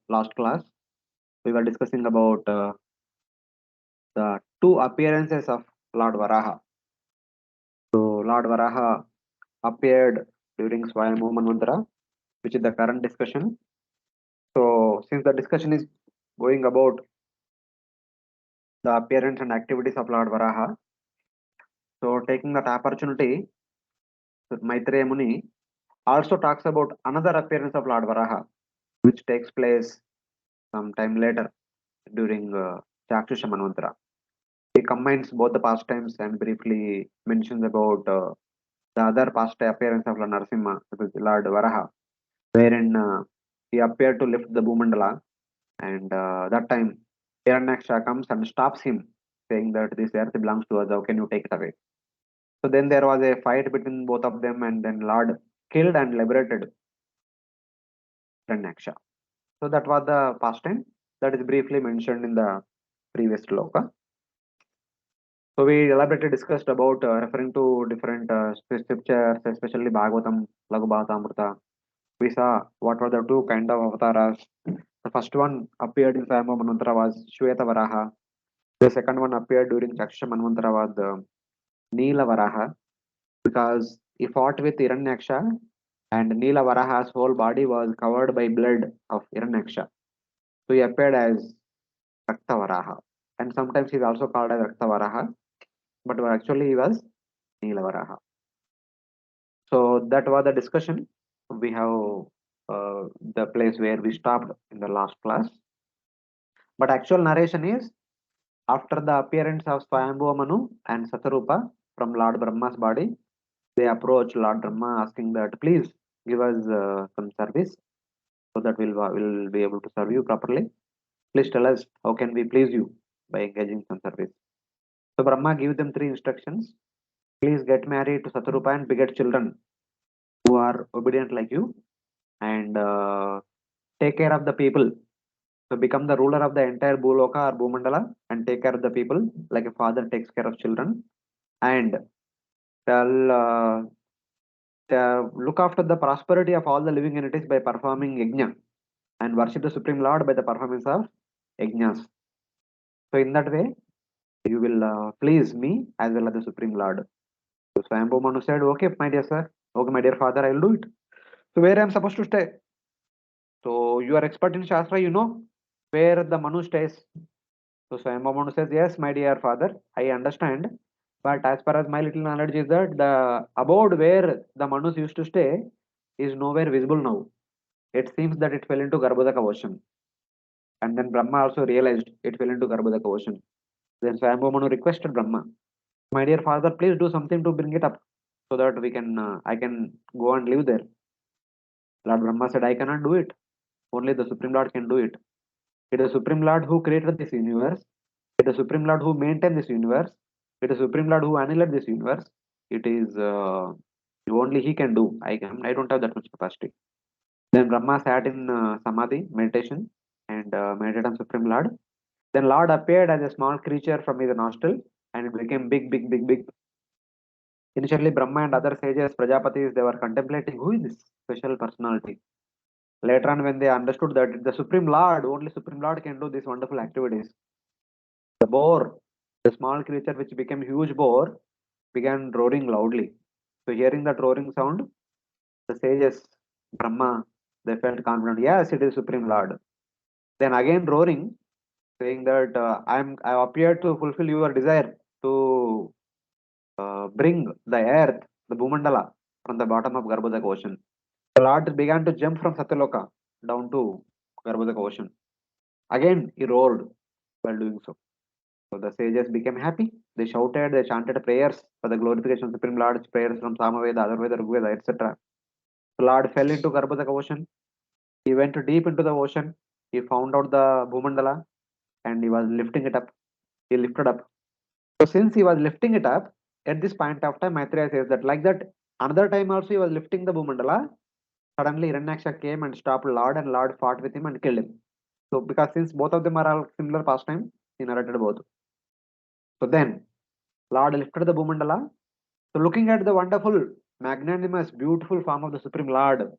Last class, we were discussing about the two appearances of Lord Varaha. So, Lord Varaha appeared during Swayambhu Manvantara, which is the current discussion. So, since the discussion is going about the appearance and activities of Lord Varaha, so taking that opportunity, Maitreya Muni also talks about another appearance of Lord Varaha, which takes place some time later during Chakshusha Manvantara. He combines both the pastimes and briefly mentions about the other past appearance of Lord Narasimha, which is Lord Varaha, wherein he appeared to lift the Bhumandala, and that time Hiranyaksha comes and stops him, saying that this earth belongs to us, how can you take it away? So then there was a fight between both of them, and then Lord killed and liberated Hiranyaksha. So that was the pastime that is briefly mentioned in the previous sloka. So we elaborately discussed about referring to different scriptures, especially Bhagavatam, Laghu Bhagavatamrita. We saw what were the two kind of avatars. The first one appeared in Swayambhu Manvantara was Shweta Varaha. The second one appeared during Chaksha Manvantara was Neela Varaha, because he fought with Hiranyaksha, and Neela Varaha's whole body was covered by blood of Hiranyaksha. So he appeared as Rakta Varaha, and sometimes he is also called as Rakta Varaha, but actually he was Neela Varaha. So that was the discussion. We have the place where we stopped in the last class. But actual narration is after the appearance of Swayambhuva Manu and Satarupa from Lord Brahma's body, they approach Lord Brahma asking that please give us some service so that we'll be able to serve you properly. Please tell us how can we please you by engaging some service. So Brahma gives them three instructions. Please get married to Satarupa and beget children who are obedient like you, and take care of the people. So become the ruler of the entire Bhuloka or Bhumandala and take care of the people like a father takes care of children. And tell, look after the prosperity of all the living entities by performing yajna, and worship the Supreme Lord by the performance of yajnas. So in that way, you will please me as well as the Supreme Lord. So Swayambhu Manu said, okay, my dear sir, okay, my dear father, I will do it. So where I am supposed to stay? So you are expert in Shastra, you know where the Manu stays. So Swayambhu Manu says, yes, my dear father, I understand. But as far as my little knowledge is that the abode where the Manus used to stay is nowhere visible now. It seems that it fell into Garbhodaka ocean. And then Brahma also realized it fell into Garbhodaka ocean. Then Swayambhu Manu requested Brahma, my dear father, please do something to bring it up so that I can go and live there. Lord Brahma said, I cannot do it. Only the Supreme Lord can do it. It is the Supreme Lord who created this universe. It is the Supreme Lord who maintained this universe. It is the Supreme Lord who annihilated this universe. It is only He can do. I don't have that much capacity. Then Brahma sat in samadhi meditation and meditated on Supreme Lord. Then Lord appeared as a small creature from his nostril, and it became big, big, big, big. Initially, Brahma and other sages, Prajapatis, they were contemplating who is this special personality. Later on, when they understood that the Supreme Lord, only Supreme Lord can do these wonderful activities, the boar, the small creature which became huge boar, began roaring loudly. So, hearing that roaring sound, the sages, Brahma, they felt confident. Yes, it is Supreme Lord. Then again roaring, saying that I appeared to fulfill your desire to bring the earth, the Bhumandala, from the bottom of Garbhodaka ocean. The Lord began to jump from Satyaloka down to Garbhodaka ocean. Again, he roared while doing so. So the sages became happy. They shouted, they chanted prayers for the glorification of Supreme Lord's prayers from Samaveda, Atharvaveda, Rigveda, etc. The Lord fell into Garbhodaka ocean. He went deep into the ocean. He found out the Bhumandala and he was lifting it up. He lifted up. So since he was lifting it up, at this point of time, Maitreya says that like that, another time also he was lifting the Bhumandala. Suddenly Hiranyaksha came and stopped Lord, and Lord fought with him and killed him. So because since both of them are all similar pastime, he narrated both. So then Lord lifted the Bhumandala. So looking at the wonderful, magnanimous, beautiful form of the Supreme Lord,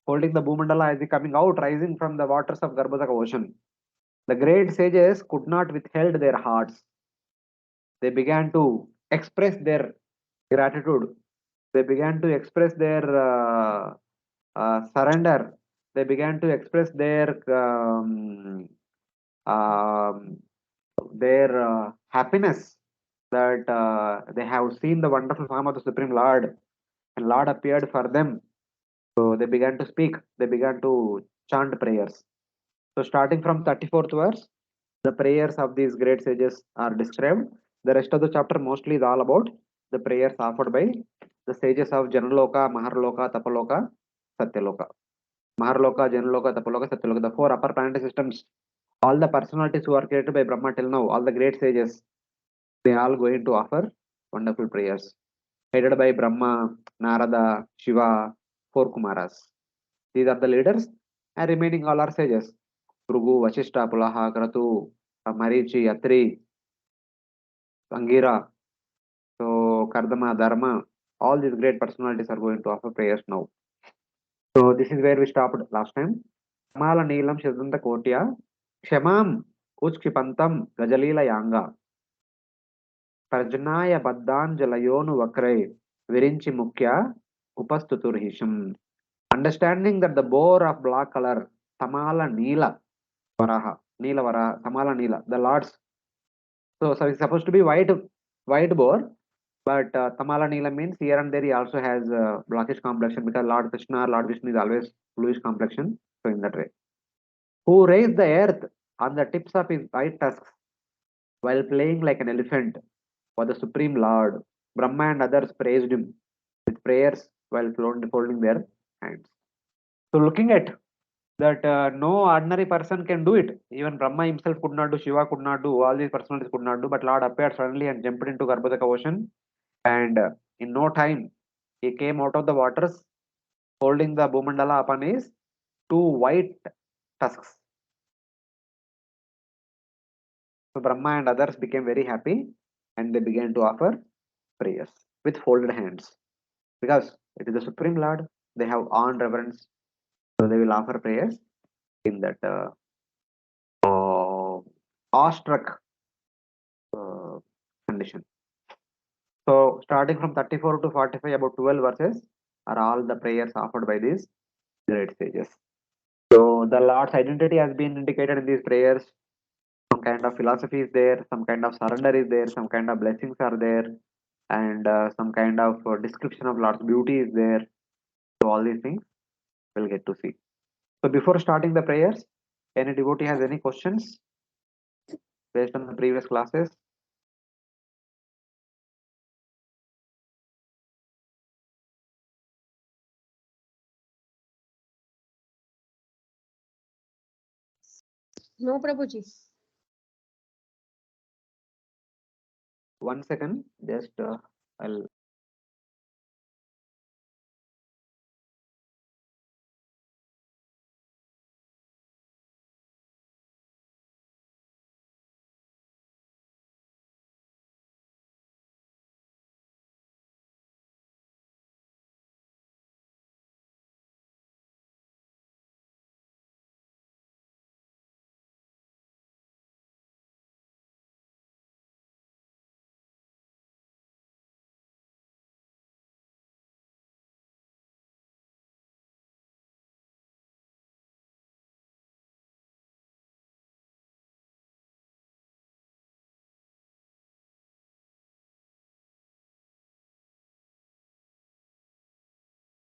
holding the Bhumandala as he coming out, rising from the waters of Garbhadaka ocean. The great sages could not withhold their hearts. They began to express their gratitude. They began to express their surrender. They began to express um, their happiness that they have seen the wonderful form of the Supreme Lord, and Lord appeared for them. So they began to speak. They began to chant prayers. So starting from 34th verse, the prayers of these great sages are described. The rest of the chapter mostly is all about the prayers offered by the sages of Janaloka, Maharloka, Tapaloka, Satyaloka. Maharloka, Janaloka, Tapaloka, Satyaloka, the four upper planetary systems. All the personalities who are created by Brahma till now, all the great sages, they are all going to offer wonderful prayers. Headed by Brahma, Narada, Shiva, four Kumaras. These are the leaders, and remaining all are sages. Phrugu, Vashishta, Pulaha, Kratu, Marichi, Atri, Angira, so Kardama, Dharma, all these great personalities are going to offer prayers now. So this is where we stopped last time. Kamala Neelam Shadanta Kotya, Kshamam Uchkipantam Gajalila Yanga, Prajnaya Baddanjalayonu Vakre, Virinchi Mukya, Upastuturhisham. Understanding that the boar of black color, Tamala Neela Varaha, Neela Varaha, Tamala Neela, the Lord's. So it's supposed to be white boar, but Tamala Neela means here and there he also has blackish complexion because Lord Vishnu is always bluish complexion. So in that way, who raised the earth on the tips of his white tusks while playing like an elephant for the Supreme Lord. Brahma and others praised him with prayers while folding their hands. So looking at that, no ordinary person can do it. Even Brahma himself could not do, Shiva could not do, all these personalities could not do, but Lord appeared suddenly and jumped into Garbhadaka ocean, and in no time he came out of the waters holding the Bhumandala upon his two white tusks. So Brahma and others became very happy and they began to offer prayers with folded hands because it is the Supreme Lord. They have awe and reverence, so they will offer prayers in that awestruck condition. So starting from 34 to 45, about 12 verses are all the prayers offered by these great sages. So the Lord's identity has been indicated in these prayers. Some kind of philosophy is there, some kind of surrender is there, some kind of blessings are there, and some kind of description of Lord's beauty is there. So all these things we'll get to see. So before starting the prayers, any devotee has any questions based on the previous classes? No, Prabhuji. 1 second, just I'll.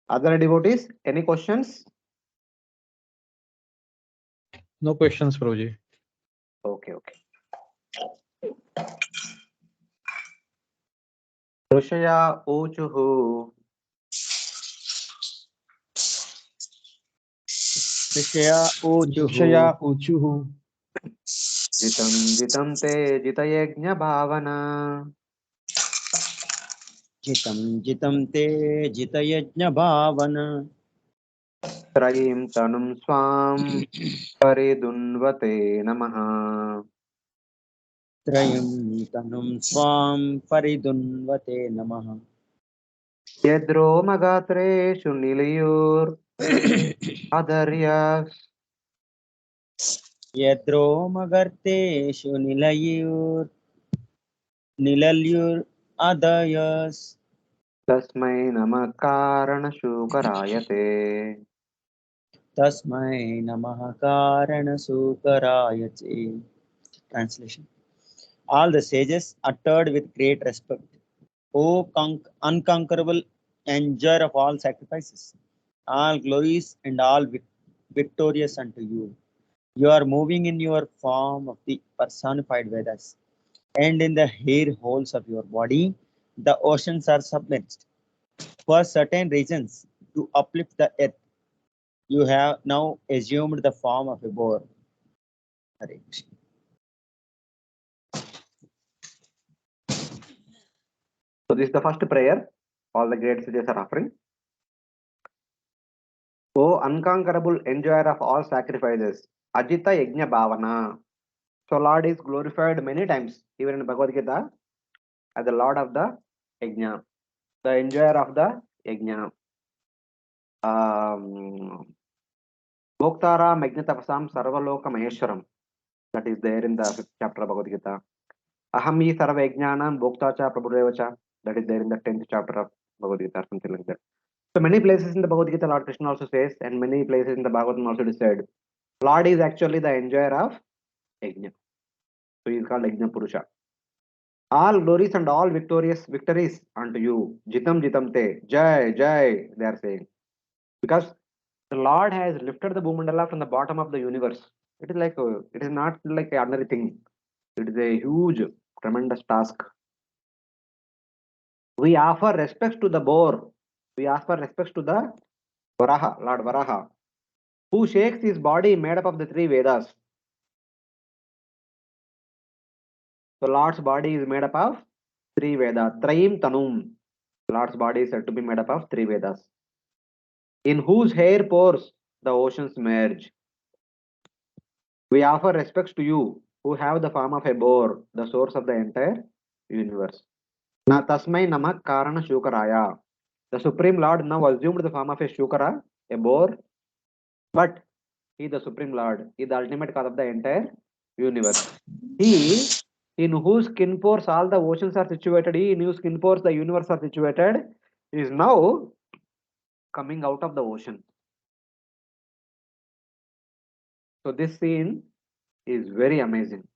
Other devotees, any questions? No questions, Prabhuji. Okay. Rushaya Uchuhu. Vishaya Uchuhu. Jitam te jitayajna bhavana. जितं ते जितयज्ञभावन Trayim tanum swam paridunvate namaha. त्रयं तनुं स्वां परिदुन्वते नमः Yadro magatreshu nilayur other years. यद्रोमगर्तेषु निलल्युर् तस्मै नमः कारणशूकरायते. तस्मै नमः कारणसूकराय चे. Translation. All the sages uttered with great respect, O unconquerable enjoyer of all sacrifices, all glories and all victorious unto you. You are moving in your form of the personified Vedas, and in the hair holes of your body, the oceans are submerged. For certain reasons, to uplift the earth, you have now assumed the form of a boar. Hare Krishna. So this is the first prayer. All the great sages are offering. O unconquerable enjoyer of all sacrifices, Ajita Yajna Bhavana. So Lord is glorified many times, even in Bhagavad Gita, as the Lord of the Yajna, the enjoyer of the Yajna. Bhoktara Magnatapasam Sarvaloka Maheshwaram. That is there in the 5th chapter of Bhagavad Gita. Aham hi sarva yajnanam bhoktacha prabhudevacha. That is there in the 10th chapter of Bhagavad Gita, something like that. So many places in the Bhagavad Gita, Lord Krishna also says, and many places in the Bhagavatam also it is said, Lord is actually the enjoyer of Yajna. So he is called Yajna Purusha. All glories and all victories unto you. Jitam jitam te. Jai, jai, they are saying. Because the Lord has lifted the Bhumandala from the bottom of the universe. It is like, it is not like an ordinary thing. It is a huge, tremendous task. We offer respects to the boar. We offer respects to the Varaha, Lord Varaha, who shakes his body made up of the three Vedas. So Lord's body is made up of three Vedas. Traim Tanum. Lord's body is said to be made up of three Vedas, in whose hair pores the oceans merge. We offer respects to you, who have the form of a boar, the source of the entire universe. Na tasmai namak karana shukaraya. The Supreme Lord now assumed the form of a shukara, a boar, but he, the Supreme Lord, is the ultimate cause of the entire universe. He, in whose skin pores all the oceans are situated, he in whose skin pores the universe are situated, is now coming out of the ocean. So this scene is very amazing.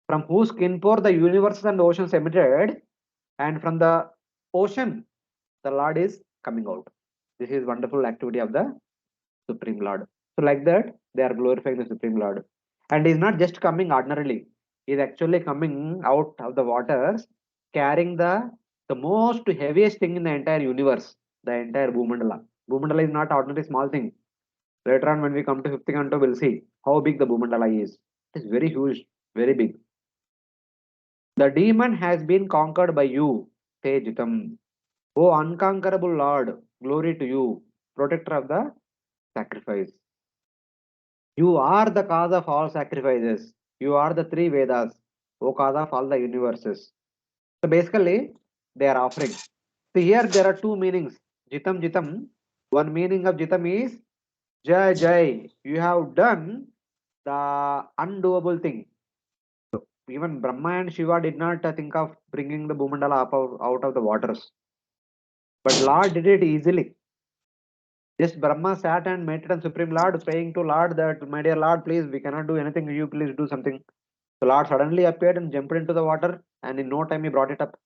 From whose skin pore the universe and oceans emitted, and from the ocean the Lord is coming out. This is wonderful activity of the Supreme Lord. So like that, they are glorifying the Supreme Lord. And he is not just coming ordinarily. He is actually coming out of the waters, carrying the most heaviest thing in the entire universe, the entire Bhumandala. Bhumandala is not ordinary small thing. Later on, when we come to 5th canto, we'll see how big the Bhumandala is. It is very huge, very big. The demon has been conquered by you, Tejitam. O unconquerable Lord, glory to you, protector of the sacrifice. You are the cause of all sacrifices. You are the three Vedas, O cause of all the universes. So basically, they are offering. So here there are two meanings. Jitam Jitam. One meaning of Jitam is Jai Jai. You have done the undoable thing. So even Brahma and Shiva did not think of bringing the Bhumandala out of the waters. But Lord did it easily. Just Brahma sat and meditated on Supreme Lord, praying to Lord that, my dear Lord, please, we cannot do anything. You please do something. The Lord suddenly appeared and jumped into the water, and in no time he brought it up.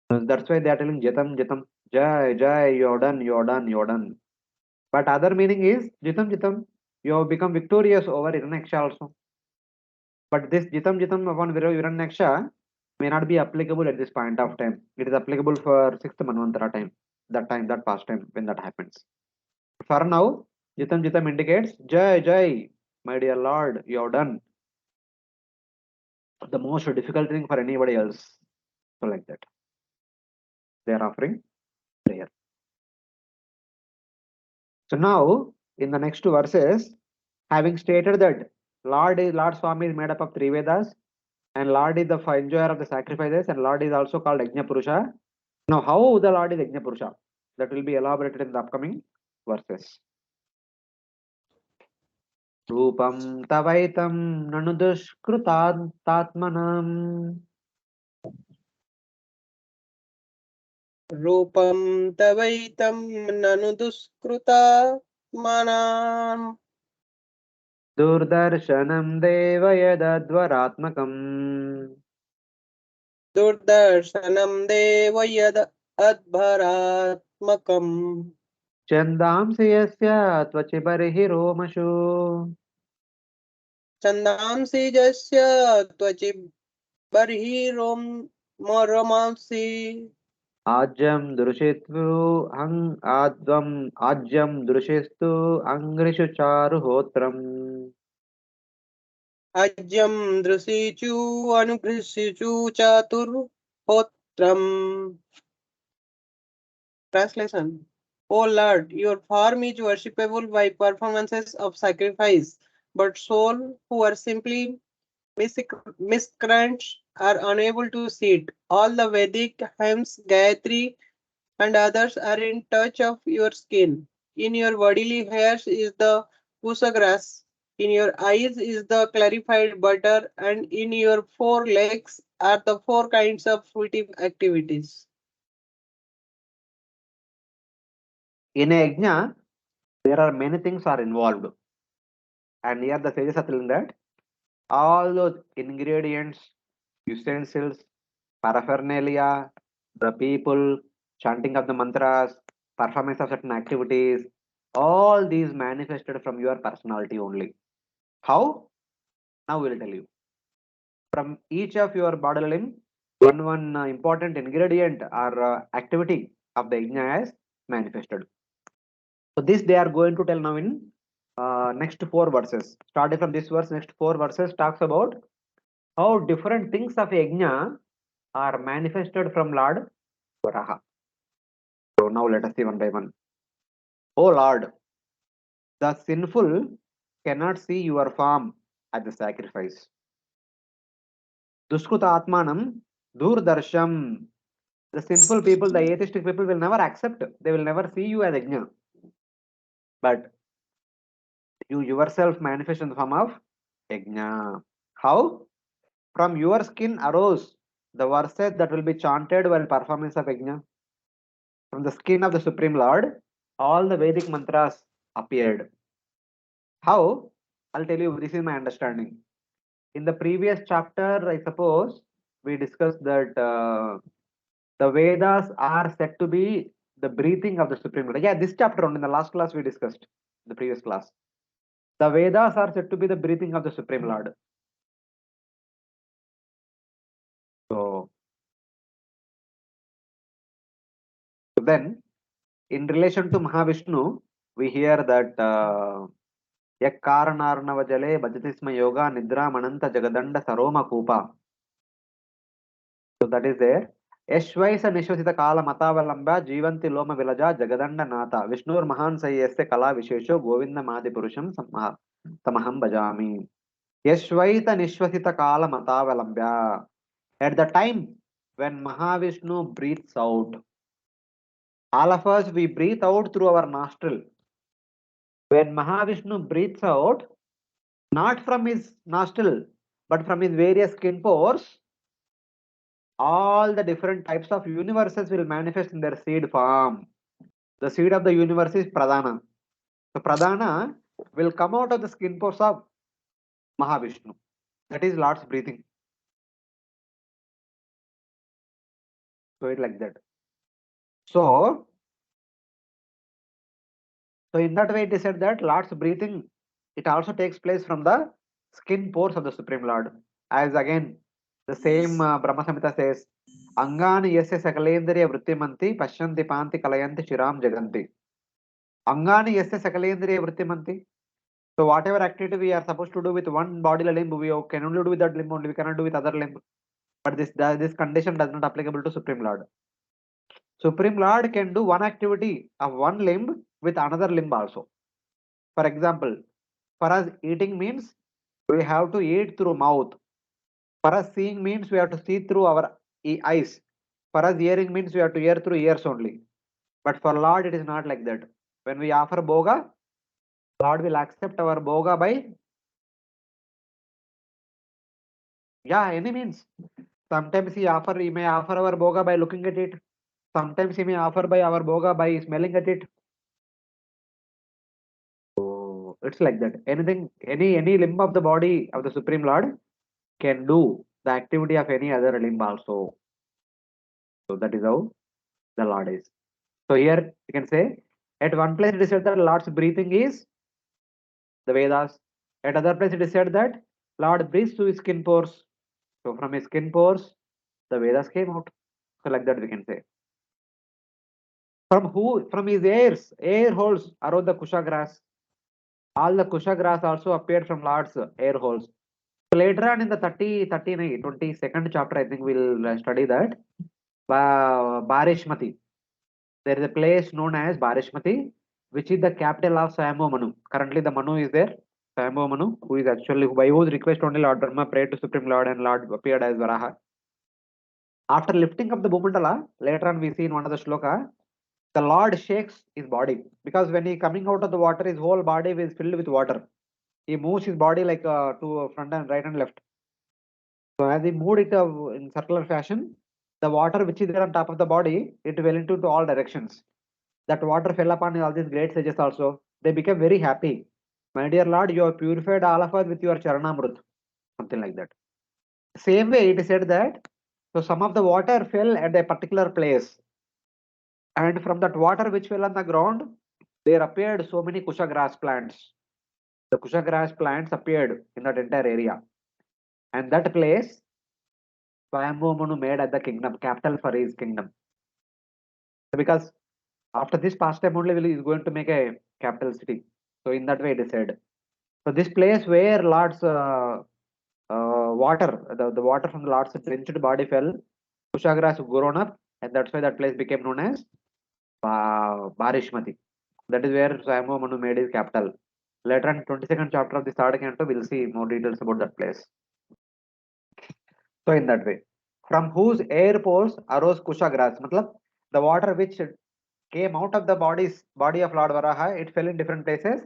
That's why they are telling Jatam, Jatam, Jai, Jai, you're done, you're done, you're done. But other meaning is Jatam, Jatam, you have become victorious over Hiranyaksha also. But this Jitam, Jitam upon Hiranyaksha may not be applicable at this point of time. It is applicable for 6th Manvantara time, that past time when that happens. For now, Jitam Jitam indicates Jai Jai, my dear Lord, you have done the most difficult thing for anybody else. So like that. They are offering prayer. So now, in the next two verses, having stated that Lord Swami is made up of three Vedas, and Lord is the enjoyer of the sacrifices, and Lord is also called Yajna Purusha. Now, how the Lord is Yajna Purusha? That will be elaborated in the upcoming verses. Rupam tavaitam nanu dushkrutatmanam Rupam tavaitam nanu duskrita manam durdarshanam deva yadadvaratmakam durdarshanam deva yad adbharatmakam चंदांसि यस्य त्वचि बर्हि रोमशो chandamsi jasya tvachi barhi romansi आज्यं दृशित्वु आज्यं दृशिस्तु अङ्घ्रिषु चारुहोत्रम् ajyam drusichu anugrisichu chatur hotram. Translation. O Lord, your form is worshipable by performances of sacrifice, but souls who are simply miscreants are unable to see it. All the Vedic hymns, Gayatri, and others are in touch of your skin. In your bodily hairs is the pusa grass. In your eyes is the clarified butter, and in your four legs are the four kinds of fruitive activities. In a yajna, there are many things are involved, and here the sages are telling that all those ingredients, utensils, paraphernalia, the people, chanting of the mantras, performance of certain activities, all these manifested from your personality only. How? Now we'll tell you. From each of your bodily limb, one important ingredient or activity of the yajna has manifested. So this they are going to tell now in next four verses. Starting from this verse, next four verses talks about how different things of yajna are manifested from Lord Varaha. So now let us see one by one. O Lord, the sinful cannot see your form at the sacrifice. Duskruta Atmanam Durdarsham. The sinful people, the atheistic people will never accept. They will never see you as yajna. But you yourself manifest in the form of yajna. How? From your skin arose the verses that will be chanted while performance of yajna. From the skin of the Supreme Lord, all the Vedic mantras appeared. How? I'll tell you, this is my understanding. In the previous chapter, I suppose, we discussed that the Vedas are said to be the breathing of the Supreme Lord. Yeah, this chapter only, in the last class we discussed, the previous class. The Vedas are said to be the breathing of the Supreme Lord. So then, in relation to Mahavishnu, we hear that Yak Karanarnava Jale Bhajatisma Yoga Nidra Mananta Jagadanda Saroma Kupa. So that is there. Yashvaisa Nishvasita Kala Matavalamba Jivanti Loma Vilaja Jagadanda Nata Vishnur Mahan Sayese Kala Vishesho Govinda Madi Purusham Tamaham Bajami. Yashvaita Nishvasita Kala Matavalambya. At the time when Mahavishnu breathes out, all of us we breathe out through our nostril. When Mahavishnu breathes out, not from his nostril, but from his various skin pores, all the different types of universes will manifest in their seed form. The seed of the universe is Pradhana. So Pradhana will come out of the skin pores of Mahavishnu. That is Lord's breathing. So it's like that. So in that way it is said that Lord's breathing, it also takes place from the skin pores of the Supreme Lord. As again, the same Brahma Samhita says, Angani yasya sakalendriya vrittimanti pashyanti panti kalayanti shiram jaganti. Angani yasya sakalendriya vrittimanti. So whatever activity we are supposed to do with one bodily limb, we can only do with that limb only. We cannot do with other limb. But this condition does not applicable to Supreme Lord. Supreme Lord can do one activity of one limb with another limb also. For example, for us eating means we have to eat through mouth. For us seeing means we have to see through our eyes. For us hearing means we have to hear through ears only. But for Lord it is not like that. When we offer bhoga, Lord will accept our bhoga by any means. Sometimes he may offer our bhoga by looking at it. Sometimes he may offer by our bhoga by smelling at it. So it's like that. Anything, any limb of the body of the Supreme Lord can do the activity of any other limb also. So that is how the Lord is. So here you can say, at one place it is said that Lord's breathing is the Vedas. At other place it is said that Lord breathes through his skin pores. So from his skin pores, the Vedas came out. So like that we can say. From his air holes around the Kusha grass. All the Kusha grass also appeared from Lord's air holes. So later on in the 22nd chapter, I think we'll study that. Barishmati. There is a place known as Barishmati, which is the capital of Swayambhu Manu. Currently the Manu is there. Swayambhu Manu, who is actually, by whose request only Lord Brahma prayed to Supreme Lord and Lord appeared as Varaha. After lifting up the Bhumandala, later on we see in one of the shloka, the Lord shakes his body, because when he coming out of the water, his whole body is filled with water. He moves his body like to front and right and left. So as he moved it in circular fashion, the water which is there on top of the body, it went into all directions. That water fell upon all these great sages also. They became very happy. My dear Lord, you have purified all of us with your Charanamrut. Something like that. Same way it is said that, so some of the water fell at a particular place. And from that water which fell on the ground, there appeared so many Kusha grass plants. The Kusha grass plants appeared in that entire area. And that place, Swayambhu Manu made as the kingdom, capital for his kingdom. Because after this pastime only he is going to make a capital city. So in that way it is said. So this place where Lord's water, the water from the Lord's drenched body fell, Kusha grass grown up, and that's why that place became known as Barishmati. That is where Swayambhu Manu made his capital. Later on, 22nd chapter of the third canto, we'll see more details about that place. So in that way, from whose air pores arose Kusha grass, matlab the water which came out of the body of Lord Varaha, it fell in different places.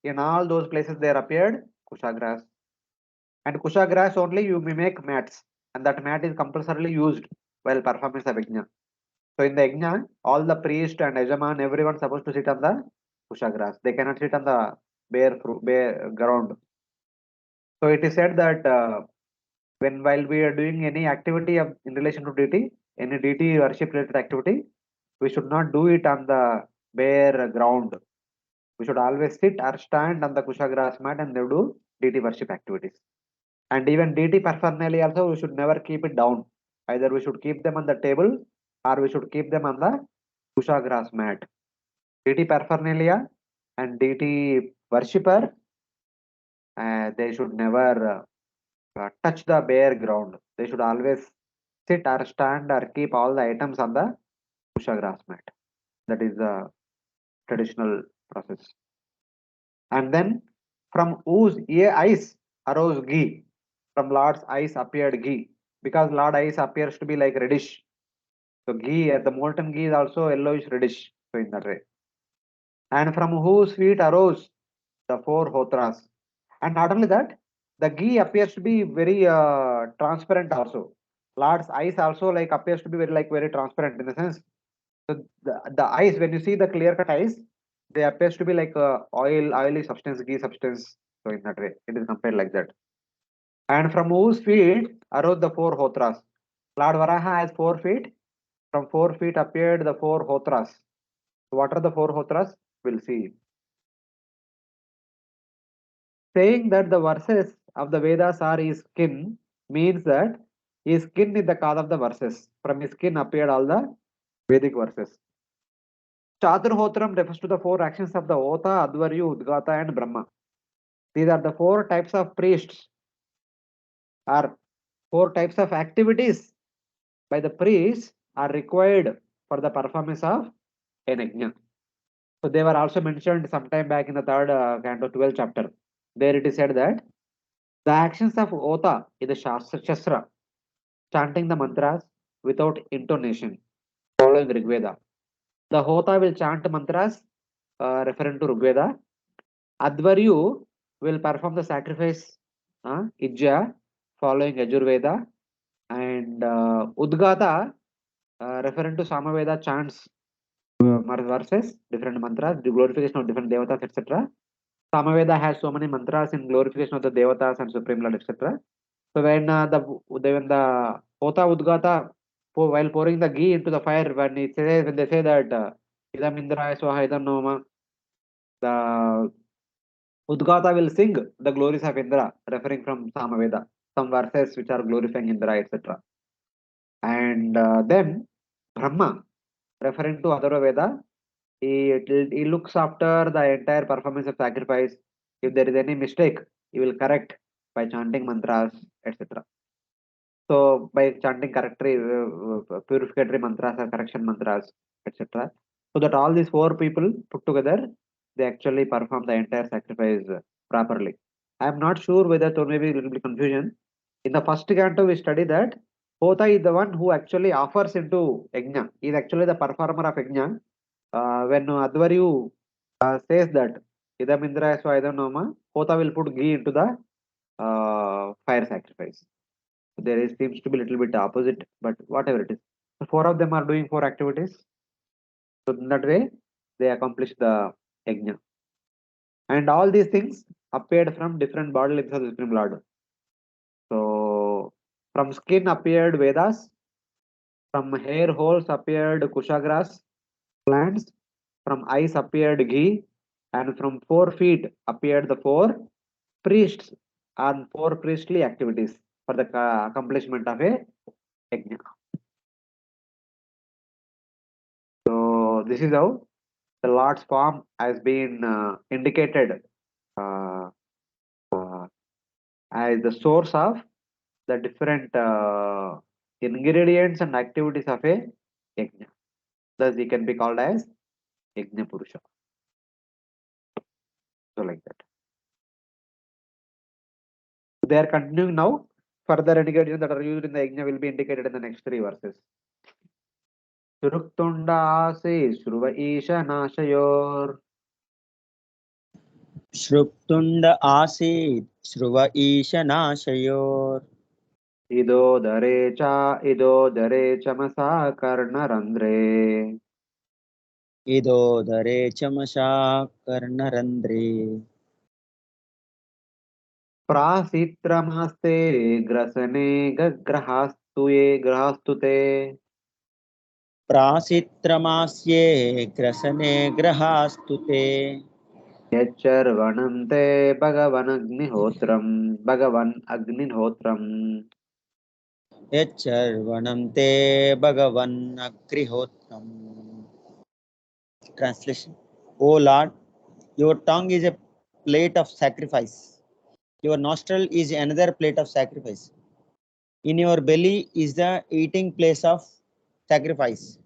In all those places there appeared Kusha grass. And Kusha grass only you may make mats, and that mat is compulsorily used while performance of Yajna. So in the Yajna, all the priest and Yajaman, everyone supposed to sit on the Kusha grass. They cannot sit on the bare ground. So it is said that while we are doing any activity in relation to deity, any deity worship related activity, we should not do it on the bare ground. We should always sit or stand on the Kusha grass mat and do deity worship activities. And even deity paraphernalia also, we should never keep it down. Either we should keep them on the table or we should keep them on the Kusha grass mat. Deity paraphernalia and deity worshipper, they should never touch the bare ground. They should always sit or stand or keep all the items on the Kusha grass mat. That is the traditional process. And then from whose eyes arose ghee. From Lord's eyes appeared ghee. Because Lord's eyes appears to be like reddish. So ghee, the molten ghee is also yellowish reddish. So in that way. And from whose feet arose the four hotras. And not only that, the ghee appears to be very transparent also. Lord's eyes also like appears to be very transparent in the sense. So the eyes, when you see the clear cut eyes, they appears to be like oily substance, ghee substance. So in that way, it is compared like that. And from whose feet arose the four hotras. Lord Varaha has 4 feet. From 4 feet appeared the 4 hotras. So what are the 4 hotras? We'll see. Saying that the verses of the Vedas are his skin means that his skin is the cause of the verses. From his skin appeared all the Vedic verses. Chaturhotram refers to the 4 actions of the Ota, Advaryu, Udgata and Brahma. These are the 4 types of priests, or 4 types of activities by the priests are required for the performance of an yajna. So they were also mentioned sometime back in the third canto 12th chapter. There it is said that the actions of Ota is the Shastra, chanting the mantras without intonation, following Rigveda. The Hota will chant mantras referring to Rigveda. Advaryu will perform the sacrifice, Ijja, following Yajurveda, and Udgata, referring to Samaveda chants, verses, different mantras, the glorification of different devatas, etc. Samaveda has so many mantras in glorification of the devatas and Supreme Lord, etc. So when the Hota Udgata, while pouring the ghee into the fire, when they say that Idam Indraya Swaha Idam Noma, the Udgata will sing the glories of Indra, referring from Samaveda, some verses which are glorifying Indra, etc. And then Brahma, referring to Adharva Veda, he looks after the entire performance of sacrifice. If there is any mistake, he will correct by chanting mantras, etc. So by chanting purificatory mantras or correction mantras, etc. So that all these four people put together, they actually perform the entire sacrifice properly. I am not sure whether, or maybe a little bit confusion. In the first canto, we study that Hota is the one who actually offers into Yajna. He is actually the performer of Yajna. When Advaryu says that Idam Indra Swa Idam Noma, Hota will put ghee into the fire sacrifice. There is seems to be a little bit opposite, but whatever it is. So four of them are doing four activities. So in that way, they accomplish the yajna. And all these things appeared from different body limbs of the Supreme Lord. So from skin appeared Vedas, from hair holes appeared Kushagras plants, from eyes appeared ghee, and from 4 feet appeared the 4 priests and 4 priestly activities for the accomplishment of a yajna. So this is how the Lord's form has been indicated uh, as the source of the different ingredients and activities of a yajna. Thus, he can be called as Yajna Purusha. So, like that. They are continuing now. Further ingredients that are used in the yajna will be indicated in the next 3 verses. Suruktunda ase Shruva Isha Nashayor. श्रुप्तुण्ड आसीत् श्रुव ईशनाशयोर् Ido dare chamasa karnarandre. इदोदरे चमसा कर्णरन्ध्रे प्रासित्रमास्ते ग्रसने ग्रहास्तु ते प्रासित्रमास्ये ग्रसने ग्रहास्तु ते यच्चर्वणं ते भगवन् अग्निहोत्रम् यच्चर्वणं ते भगवन्नग्निहोत्रम्. Translation: O Lord, your tongue is a plate of sacrifice. Your nostril is another plate of sacrifice. In your belly is the eating place of sacrifice.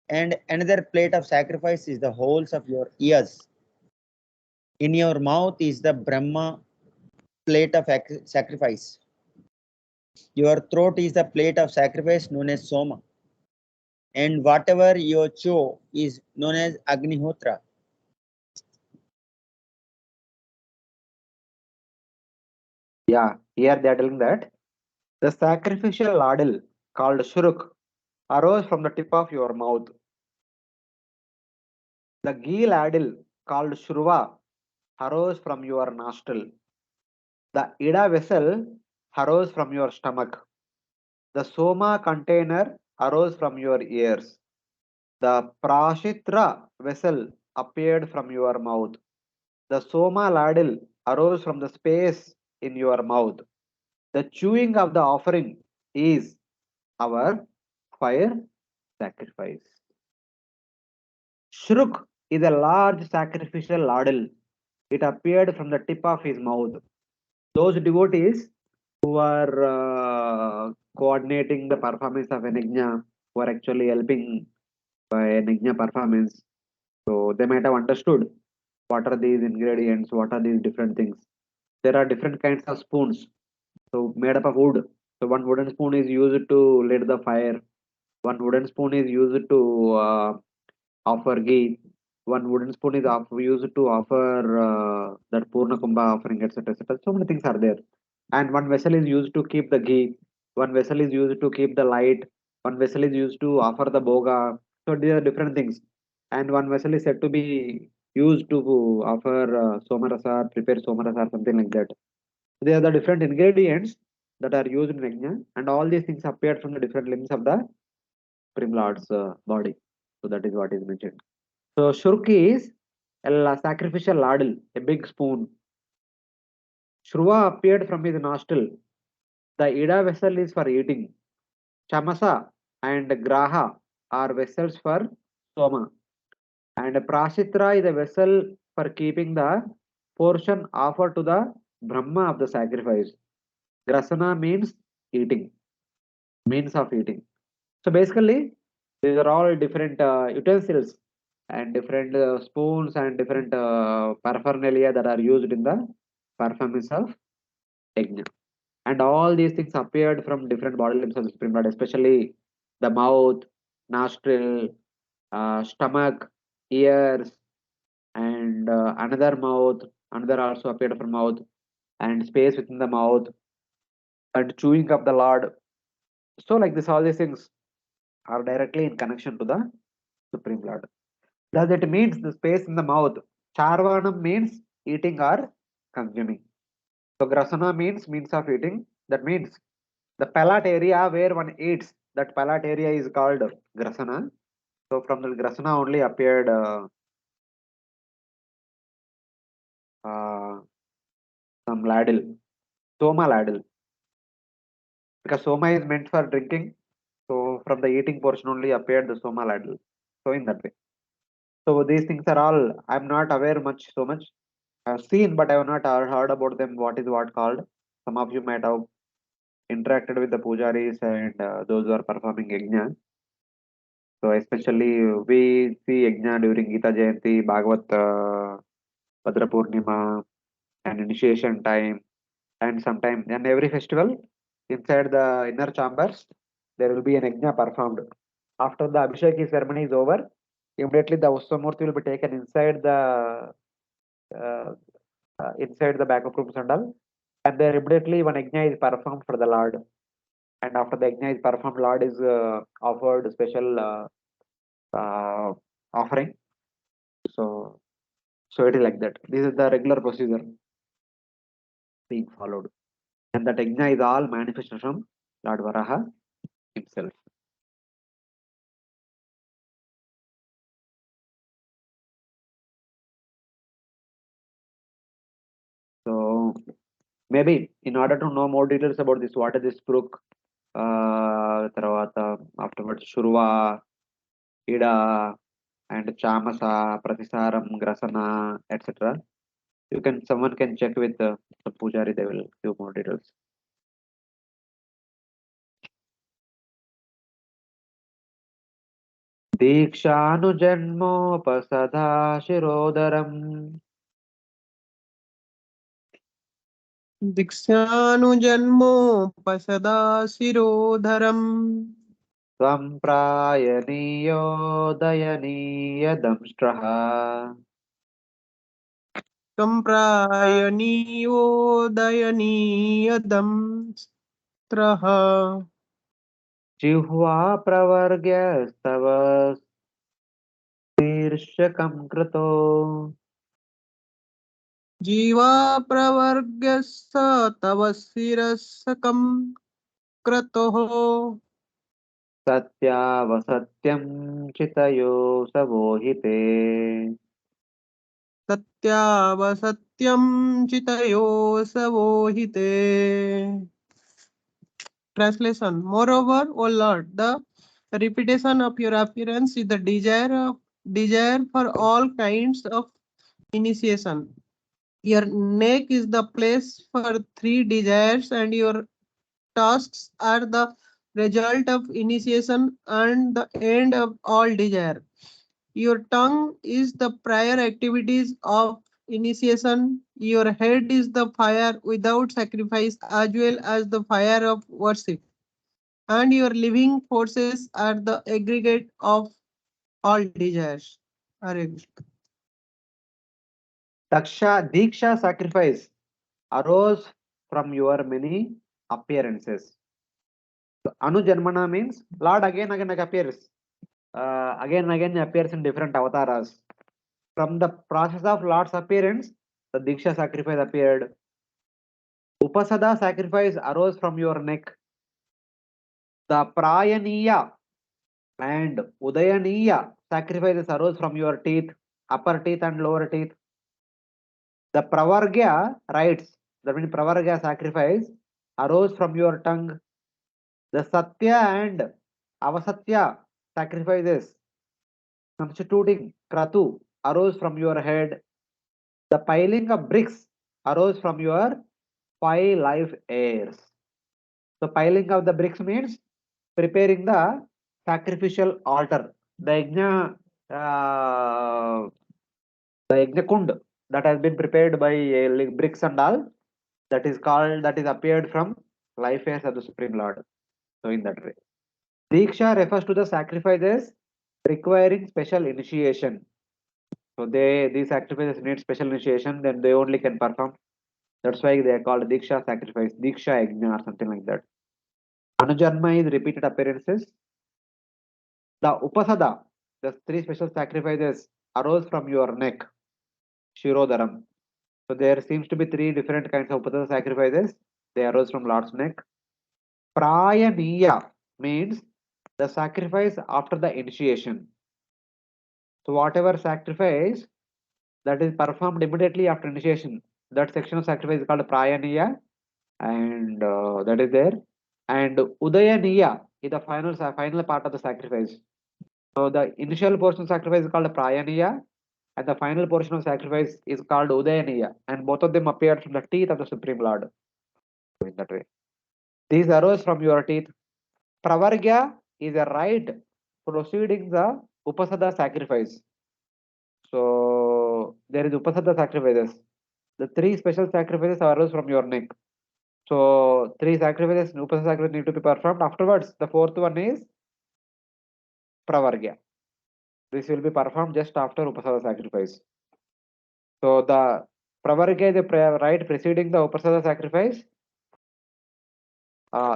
And another plate of sacrifice is the holes of your ears. In your mouth is the Brahma plate of sacrifice. Your throat is the plate of sacrifice known as Soma. And whatever you chew is known as Agnihotra. Yeah, here they are telling that the sacrificial ladle called Shuruk arose from the tip of your mouth. The ghee ladle called Shruva arose from your nostril. The Ida vessel arose from your stomach. The Soma container arose from your ears. The Prashitra vessel appeared from your mouth. The Soma ladle arose from the space in your mouth. The chewing of the offering is our fire sacrifice. Shruk is a large sacrificial ladle. It appeared from the tip of his mouth. Those devotees who are coordinating the performance of an yajna, who are actually helping by an yajna performance, so they might have understood what are these ingredients, what are these different things. There are different kinds of spoons, so made up of wood. So one wooden spoon is used to light the fire. One wooden spoon is used to offer ghee. one wooden spoon is used to offer that Purna Kumbha offering, etc. etc. So many things are there. And one vessel is used to keep the ghee, one vessel is used to keep the light, one vessel is used to offer the boga. So these are different things. And one vessel is said to be used to offer somarasa, prepare somarasa, something like that. They are the different ingredients that are used in Yajna, and all these things appeared from the different limbs of the Supreme Lord's body. So that is what is mentioned. So Shurk is a sacrificial ladle, a big spoon. Shruva appeared from his nostril. The Ida vessel is for eating. Chamasa and Graha are vessels for Soma. And Prashitra is a vessel for keeping the portion offered to the Brahma of the sacrifice. Grasana means eating, means of eating. So basically, these are all different utensils and different spoons and different paraphernalia that are used in the performance of yajna. And all these things appeared from different body limbs of the Supreme Lord, especially the mouth, nostril, stomach, ears, and another mouth, another also appeared from mouth, and space within the mouth, and chewing of the Lord. So like this, all these things are directly in connection to the Supreme Lord. Does it means the space in the mouth? Charvanam means eating or consuming. So grasana means of eating. That means the palate area where one eats, that palate area is called grasana. So from the grasana only appeared uh, some ladle, soma ladle, because soma is meant for drinking. So from the eating portion only appeared the soma ladle. So in that way. So these things are all, I'm not aware much so much. I've seen, but I have not heard about them. What is what called? Some of you might have interacted with the pujaris and those who are performing yajna. So especially we see yajna during Gita Jayanti, Bhagavat, Bhadra Purnima, and initiation time, and sometime and every festival inside the inner chambers there will be an yajna performed. After the Abhishek ceremony is over, immediately the Ustamurti will be taken uh, inside the backup rooms and all, and then immediately one yajna is performed for the Lord. And after the yajna is performed, Lord is offered special uh, offering. So, so it is like that. This is the regular procedure being followed, and that yajna is all manifested from Lord Varaha himself. So maybe in order to know more details about this, what is this brook, తర్వాత afterwards Shurva, Ida, and Chamasa, Pratisaram, Grasana, etc. Someone can check with the Pujari, they will give more details. दीक्षानुजन्मोपसदा शिरोदरम् दीक्षानुजन्मोपसदा शिरोधरम् त्वं प्रायणीयोदयनीयदंष्ट्रः सम्प्रायणीयोदयनीयदंष्ट्रः जिह्वा प्रवर्ग्यस्तव शीर्षकं कृतो जीवा प्रवर्ग्यस्स तव शिरस्कं क्रतुः सत्यावसत्यं चितयो सवोहिते सत्यावसत्यं चितयो सवोहिते. Translation. Moreover, O Lord, the repetition of your appearance is the desire for all kinds of initiation. Your neck is the place for three desires, and your tasks are the result of initiation and the end of all desire. Your tongue is the prior activities of initiation. Your head is the fire without sacrifice as well as the fire of worship. And your living forces are the aggregate of all desires. Hare Krishna. Diksha sacrifice arose from your many appearances. So, Anujanmana means Lord again appears. Again and again appears in different avatars. From the process of Lord's appearance, the Diksha sacrifice appeared. Upasada sacrifice arose from your neck. The Prayaniya and Udayaniya sacrifices arose from your teeth, upper teeth and lower teeth. The Pravargya rites, that means Pravargya sacrifice, arose from your tongue. The Satya and Avasatya sacrifices constituting Kratu arose from your head. The piling of bricks arose from your 5 life heirs. So piling of the bricks means preparing the sacrificial altar. The Yajna Kund that has been prepared by bricks and all, that is appeared from life heirs of the Supreme Lord. So in that way. Diksha refers to the sacrifices requiring special initiation. So these sacrifices need special initiation, then they only can perform. That's why they are called Diksha sacrifice, Diksha Yajna or something like that. Anujanma is repeated appearances. The Upasada, the 3 special sacrifices arose from your neck, Shirodaram. So there seems to be 3 different kinds of Upasada sacrifices. They arose from Lord's neck. Prayaniya means the sacrifice after the initiation. So whatever sacrifice that is performed immediately after initiation, that section of sacrifice is called Prayaniya, and that is there. And Udayaniya is the final part of the sacrifice. So the initial portion of sacrifice is called Prayaniya, and the final portion of sacrifice is called Udayaniya, and both of them appeared from the teeth of the Supreme Lord. In that way, these arose from your teeth. Pravargya is a rite proceeding the Upasada sacrifice. So there is Upasada sacrifices. The 3 special sacrifices arose from your neck. So 3 sacrifices, Upasada sacrifice need to be performed. Afterwards, the 4th one is Pravargya. This will be performed just after Upasada sacrifice. So the Pravargya is the rite preceding the Upasada sacrifice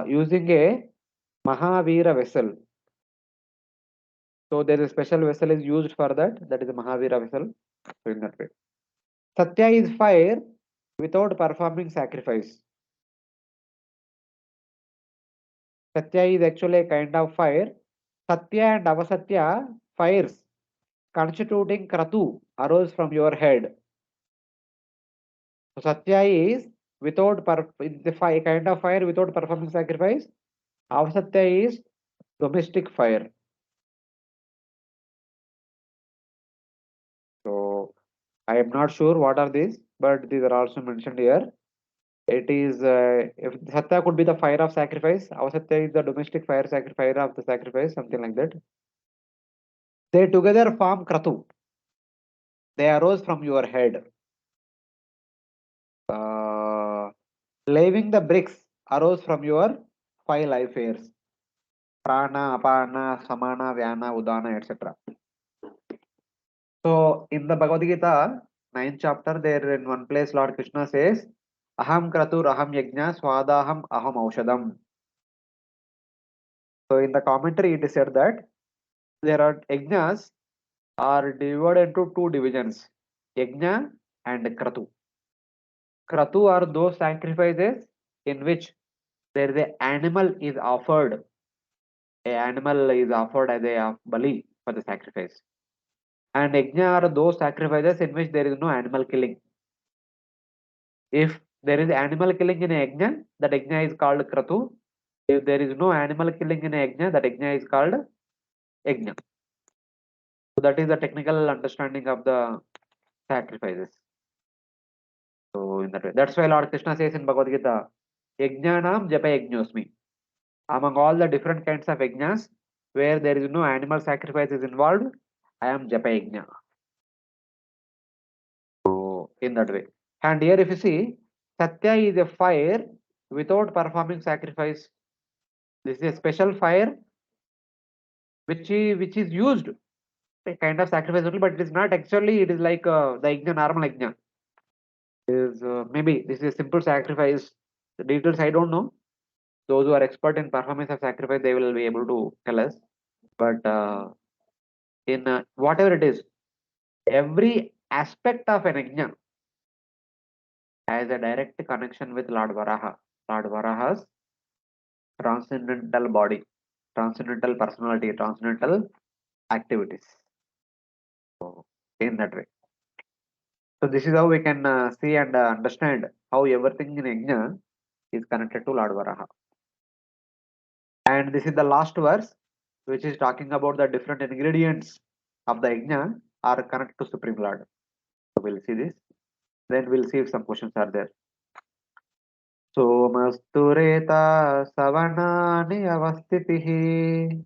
using a Mahavira vessel. So there is a special vessel is used for that. That is a Mahavira vessel. So in that way. Satya is fire without performing sacrifice. Satya is actually a kind of fire. Satya and Avasatya fires constituting Kratu arose from your head. So Satya is without the kind of fire without performing sacrifice. Avasatya is domestic fire. So I am not sure what are these, but these are also mentioned here. It is if Satya could be the fire of sacrifice, Avasatya is the domestic fire of the sacrifice, something like that. They together form Kratu. They arose from your head. Laving the bricks arose from your 5 life heirs. Prana, Apana, Samana, Vyana, Udana, etc. So in the Bhagavad Gita, 9th chapter, there in one place Lord Krishna says, Aham Kratur Aham Yajna Swadaham Aham Aushadam. So in the commentary it is said that there are yajnas are divided into 2 divisions, Yajna and Kratu. Kratu are those sacrifices in which there is an animal is offered. A animal is offered as a bali for the sacrifice. And yajna are those sacrifices in which there is no animal killing. If there is animal killing in a yajna, that yajna is called kratu. If there is no animal killing in a yajna, that yajna is called yajna. So that is the technical understanding of the sacrifices. So in that way, that's why Lord Krishna says in Bhagavad Gita, Yajnanam japa yajnosmi. Among all the different kinds of yajnas, where there is no animal sacrifices involved, I am japa yajna. So in that way. And here if you see, Satya is a fire without performing sacrifice. This is a special fire which is used a kind of sacrifice only, but it is not actually, it is like the yajna, normal yajna. is maybe this is a simple sacrifice. The details I don't know. Those who are expert in performance of sacrifice, they will be able to tell us. But in whatever it is, every aspect of an yajna has a direct connection with Lord Varaha. Lord Varaha's transcendental body, transcendental personality, transcendental activities. So, in that way. So this is how we can see and understand how everything in yajna is connected to Lord Varaha. And this is the last verse, which is talking about the different ingredients of the yajna are connected to Supreme Lord. So we'll see this. Then we'll see if some questions are there. Somastureta savanani avastitihi.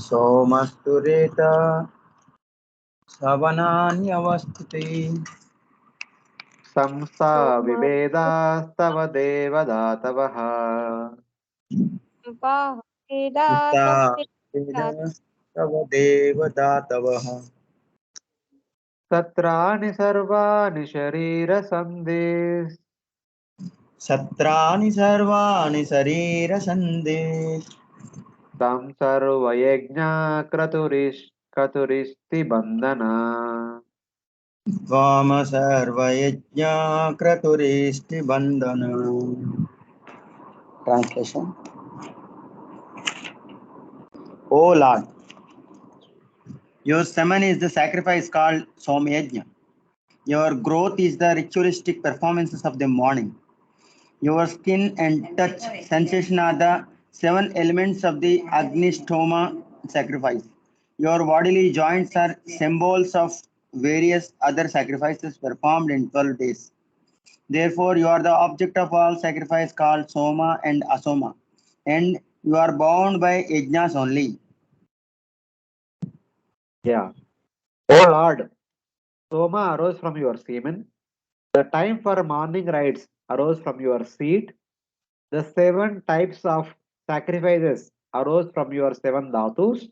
Somastureta Savananyavastite Samsa vibedastava devadatavaha. Sutta Veda Tava Datavaha Satrani sarvani sharira sandis. Satrani Sarvani Sarira Sande Tam sarvayajna kraturisti bandhana. Vama Sarvayajna Kraturisti Bandhana. Translation. O Lord, your semen is the sacrifice called Somyajna. Your growth is the ritualistic performances of the morning. Your skin and touch sensation are the 7 elements of the Agnishtoma sacrifice. Your bodily joints are symbols of various other sacrifices performed in 12 days. Therefore, you are the object of all sacrifice called Soma and Asoma, and you are bound by yajnas only. Yeah. O Lord, Soma arose from your semen. The time for morning rites arose from your seat. The 7 types of sacrifices arose from your 7 dhatus.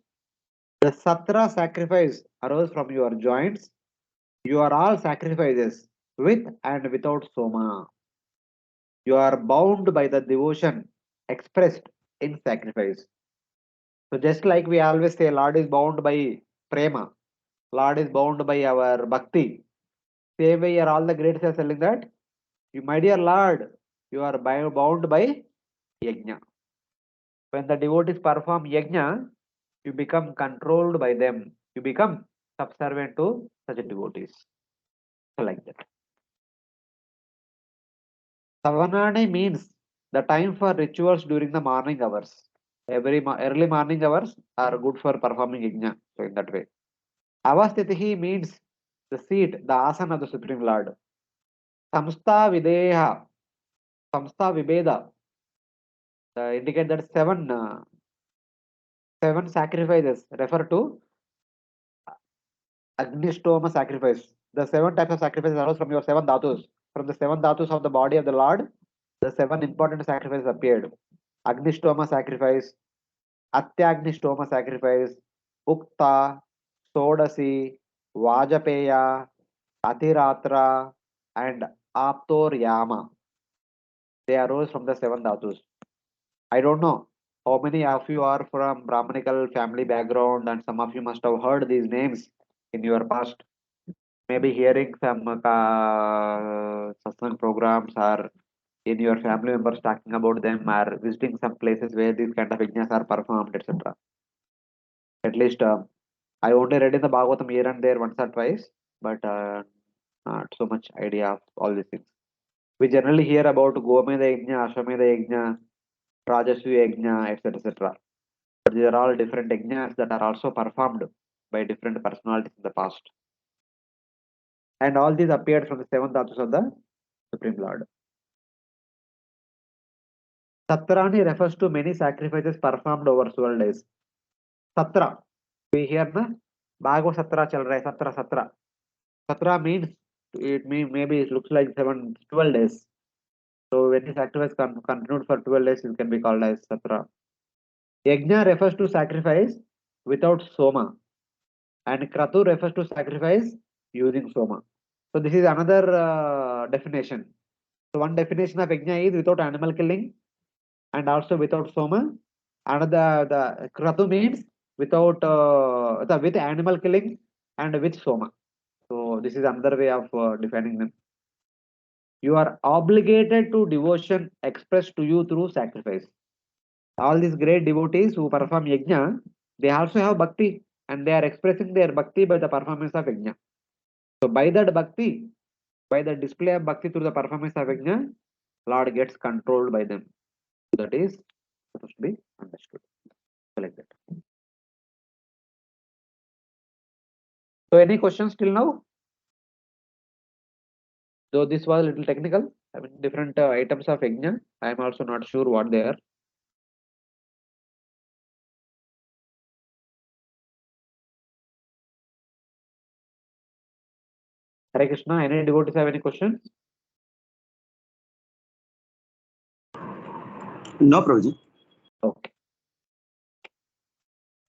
The Satra sacrifice arose from your joints. You are all sacrifices with and without Soma. You are bound by the devotion expressed in sacrifice. So just like we always say, Lord is bound by prema. Lord is bound by our bhakti. Same way here all the greats are telling that, you my dear Lord, you are bound by yajna. When the devotees perform yajna, you become controlled by them. You become subservient to such devotees. So like that. Savanani means the time for rituals during the morning hours. Early morning hours are good for performing yajna. So in that way. Avastitihi means the seat, the asana of the Supreme Lord. Samstha Videha, Samstha Vibeda, indicate that seven sacrifices refer to Agnishtoma sacrifice. The 7 types of sacrifices arose from your 7 dhatus. From the 7 dhatus of the body of the Lord, the 7 important sacrifices appeared. Agnishtoma sacrifice, Atyagnishtoma sacrifice, Ukta, Sodasi, Vajapeya, Atiratra, and Aptoryama. They arose from the 7 dhatus. I don't know how many of you are from Brahmanical family background, and some of you must have heard these names in your past. Maybe hearing some satsang programs, or in your family members talking about them, or visiting some places where these kind of yajnas are performed, etc. At least I only read in the Bhagavatam here and there once or twice, but not so much idea of all these things. We generally hear about Gomeda Yajna, Ashwamedha Yajna, Rajasvi Yajna, etc. etc. But these are all different yajnas that are also performed by different personalities in the past. And all these appeared from the 7 dhatus of the Supreme Lord. Satrani refers to many sacrifices performed over 12 days. Satra, we hear na Bhagavad Satra chal raha hai, Satra Satra. Satra means maybe it looks like 12 days. So when this sacrifice continued for 12 days, it can be called as Satra. Yajna refers to sacrifice without soma. And kratu refers to sacrifice using soma. So this is another definition. So one definition of yajna is without animal killing and also without soma. Another, the kratu means without with animal killing and with soma. So this is another way of defining them. You are obligated to devotion expressed to you through sacrifice. All these great devotees who perform yajna, they also have bhakti and they are expressing their bhakti by the performance of yajna. So by that bhakti, by the display of bhakti through the performance of yajna, Lord gets controlled by them. That is supposed to be understood. So like that. So any questions till now? Though this was a little technical, I mean different items of yajna. I am also not sure what they are. Hare Krishna, any devotees have any questions? No, Prabhuji. Okay.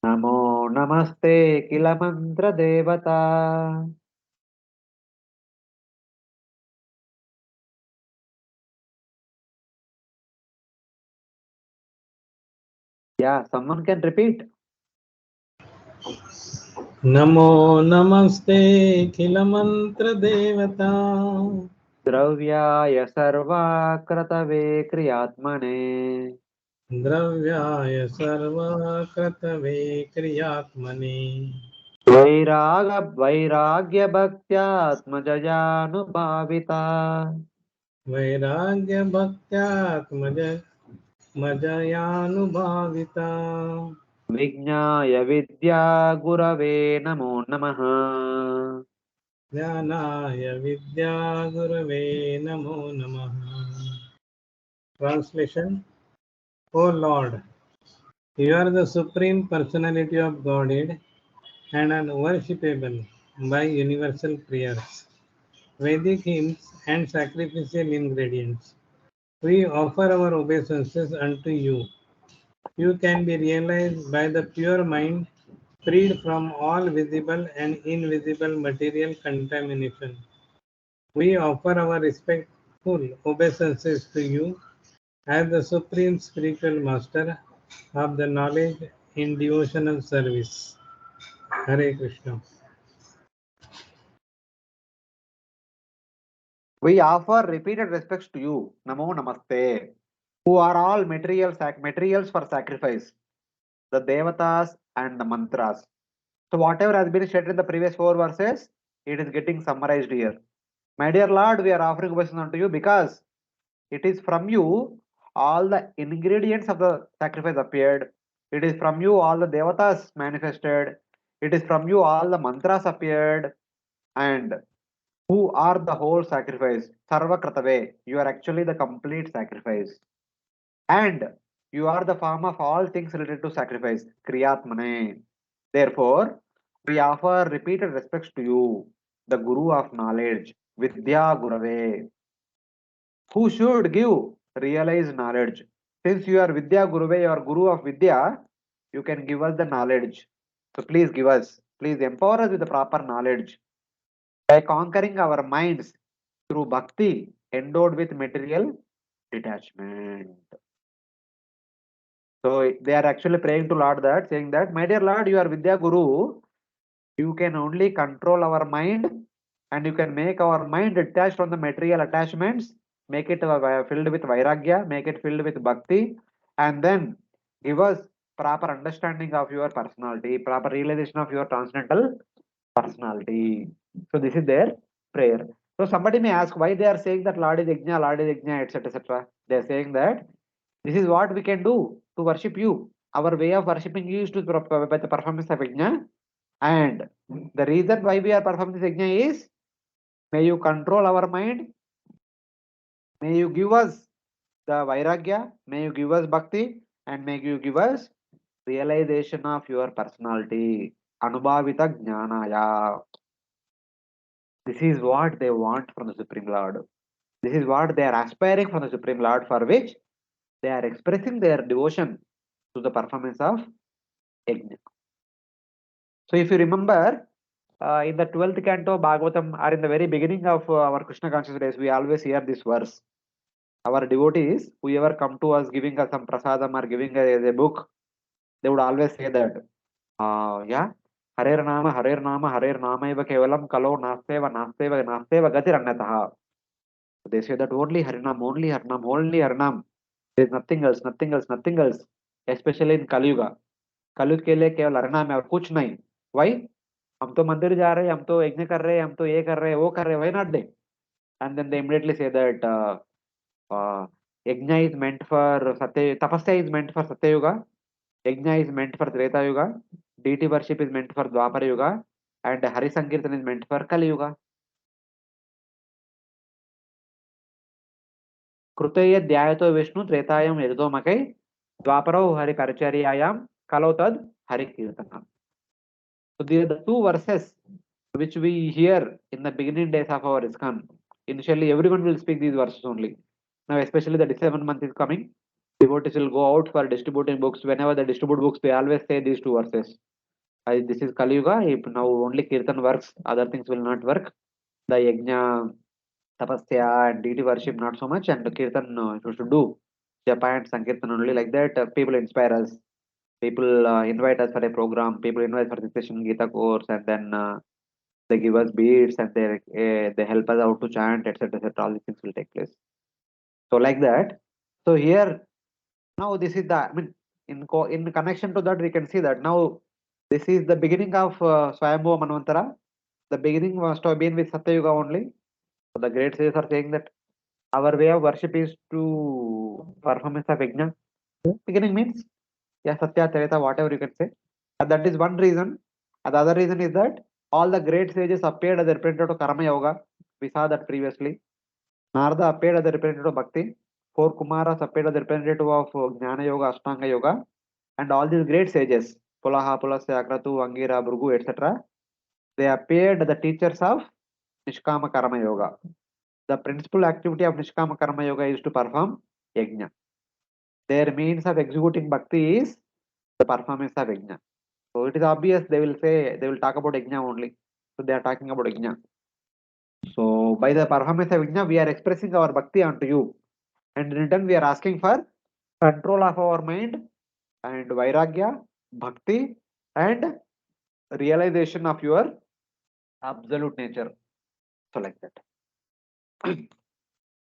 Namo namaste kila mantra devata. Yeah, someone can repeat. Namo namaste khila mantra devata. Dravyaya sarva kratave kriyatmane. Dravyaya sarva kratave kriyatmane. Vairagya bhaktyatmajayanu Vairagya bhaktyatmaja majayanubhavita. Vijnaya vidya gurave namo namaha. Jnanaya vidya gurave namo namaha. Translation. O Lord, you are the Supreme Personality of Godhead and unworshipable by universal prayers, Vedic hymns, and sacrificial ingredients. We offer our obeisances unto you. You can be realized by the pure mind, freed from all visible and invisible material contamination. We offer our respectful obeisances to you as the Supreme Spiritual Master of the knowledge in devotional service. Hare Krishna. We offer repeated respects to you, Namo Namaste, who are all materials for sacrifice, the devatas and the mantras. So whatever has been stated in the previous 4 verses, it is getting summarized here. My dear Lord, we are offering obeisance unto you because it is from you all the ingredients of the sacrifice appeared. It is from you all the devatas manifested. It is from you all the mantras appeared. And who are the whole sacrifice? Sarva Kratave. You are actually the complete sacrifice. And you are the form of all things related to sacrifice. Kriyatmane. Therefore, we offer repeated respects to you, the Guru of knowledge, Vidya Gurave, who should give realized knowledge. Since you are Vidya Guruve, you are Guru of Vidya, you can give us the knowledge. So please give us, please empower us with the proper knowledge by conquering our minds through bhakti endowed with material detachment. So they are actually praying to Lord that, saying that, my dear Lord, you are Vidya Guru, you can only control our mind and you can make our mind detached from the material attachments, make it filled with vairagya, make it filled with bhakti, and then give us proper understanding of your personality, proper realization of your transcendental personality. So this is their prayer. So somebody may ask why they are saying that Lord is Yajna, etc. etc. They are saying that this is what we can do to worship you. Our way of worshipping you is to by the performance of Yajna. And the reason why we are performing this Yajna is, may you control our mind, may you give us the Vairagya, may you give us Bhakti, and may you give us realization of your personality. Anubhavita Jnanaya. This is what they want from the Supreme Lord. This is what they are aspiring from the Supreme Lord, for which they are expressing their devotion to the performance of Yajna. So if you remember, in the 12th canto Bhagavatam, or in the very beginning of our Krishna conscious days, we always hear this verse. Our devotees, whoever come to us giving us some prasadam or giving us a book, they would always say that, yeah, Harer Nama, Harer Nama, Harer Nama eva kevalam kalo nasteva, nasteva, nasteva gatir annataha. They say that only Harinam, only Harinam, only Harinam. There is nothing else, nothing else, nothing else. Especially in Kali Yuga. कलयुग के लिए केवल हरिनाम है और कुछ नहीं. Why? हम तो मंदिर जा रहे हैं, हम तो यज्ञ कर रहे हैं, हम तो ये कर रहे हैं, वो कर रहे हैं. Why not they? And then they immediately say that yajna is meant for Satya, tapasya is meant for Satya Yuga, yajna is meant for Treta Yuga, deity worship is meant for Dwapara Yuga, and Hari Sankirtan is meant for Kali Yuga. कृतय ध्यायतो Vishnu त्रेतायम यजदो मकै द्वापरो हरि परिचर्यायाम कलो तद हरि कीर्तन. So these are the two verses which we hear in the beginning days of our ISKCON. Initially, everyone will speak these verses only. Now, especially the December month is coming. Devotees will go out for distributing books. Whenever they distribute books, they always say these two verses. This is Kali Yuga. If now only Kirtan works, other things will not work. The Yajna, Tapasya, and deity worship not so much, and the Kirtan you should do. Japa and Sankirtan only, like that. People inspire us. People invite us for a program. People invite for the session Gita course, and then they give us beads, and they help us out to chant, etc. etc. All these things will take place. So like that. So here now this is the, I mean, in connection to that we can see that now this is the beginning of Swayambhuva Manvantara. The beginning must have been with Satya Yuga only. So the great sages are saying that our way of worship is to performance of yajna. Beginning means, yeah, Satya, Treta, whatever you can say. And that is one reason. And the other reason is that all the great sages appeared as a representative of Karma Yoga. We saw that previously. Narada appeared as a representative of Bhakti. Four Kumaras appeared as a representative of Jnana Yoga, Ashtanga Yoga. And all these great sages, Pulaha, Pulasya, Akratu, Angira, Bhrugu, etc., they appeared as the teachers of Nishkama Karma Yoga. The principal activity of Nishkama Karma Yoga is to perform yajna. Their means of executing bhakti is the performance of yajna. So it is obvious they will say, they will talk about yajna only. So they are talking about yajna. So by the performance of yajna, we are expressing our bhakti onto you. And in return, we are asking for control of our mind and vairagya, bhakti, and realization of your absolute nature. So like that.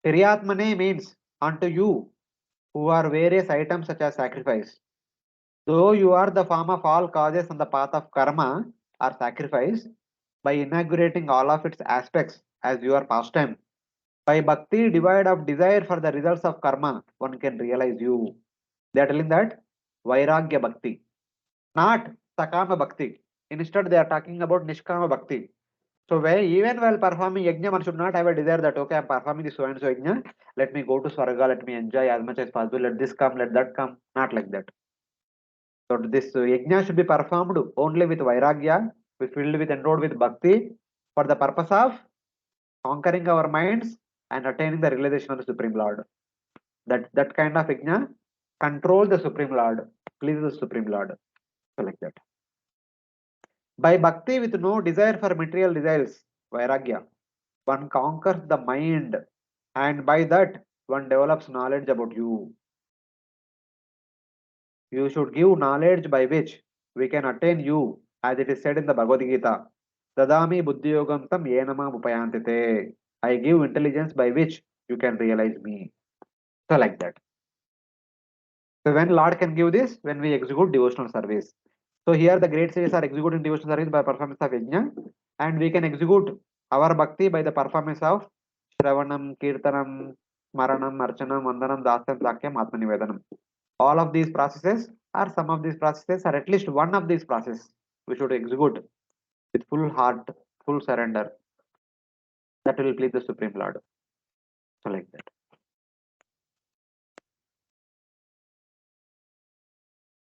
Priyatmane means unto you, who are various items such as sacrifice. Though you are the form of all causes on the path of karma or sacrifice, by inaugurating all of its aspects as your pastime, by bhakti devoid of desire for the results of karma, one can realize you. They are telling that vairagya bhakti, not sakama bhakti. Instead, they are talking about nishkama bhakti. So even while performing yajna, one should not have a desire that, okay, I'm performing this so and so yajna, let me go to Swarga, let me enjoy as much as possible, let this come, let that come. Not like that. So this yajna should be performed only with vairagya, be filled with, endowed with bhakti, for the purpose of conquering our minds and attaining the realization of the Supreme Lord. That kind of yajna control the Supreme Lord, please the Supreme Lord. So like that. By bhakti with no desire for material desires, vairagya, one conquers the mind, and by that one develops knowledge about you. You should give knowledge by which we can attain you, as it is said in the Bhagavad Gita. Dadami buddhiyogam tam yenama upayantite. I give intelligence by which you can realize me. So like that. So when Lord can give this, when we execute devotional service. So here the great sages are executing devotional service by performance of yajna, and we can execute our bhakti by the performance of Shravanam, Kirtanam, Smaranam, Archanam, Vandanam, Dasam, Sakyam, Atmanivedanam. All of these processes, or some of these processes, or at least one of these processes, we should execute with full heart, full surrender. That will please the Supreme Lord. So like that.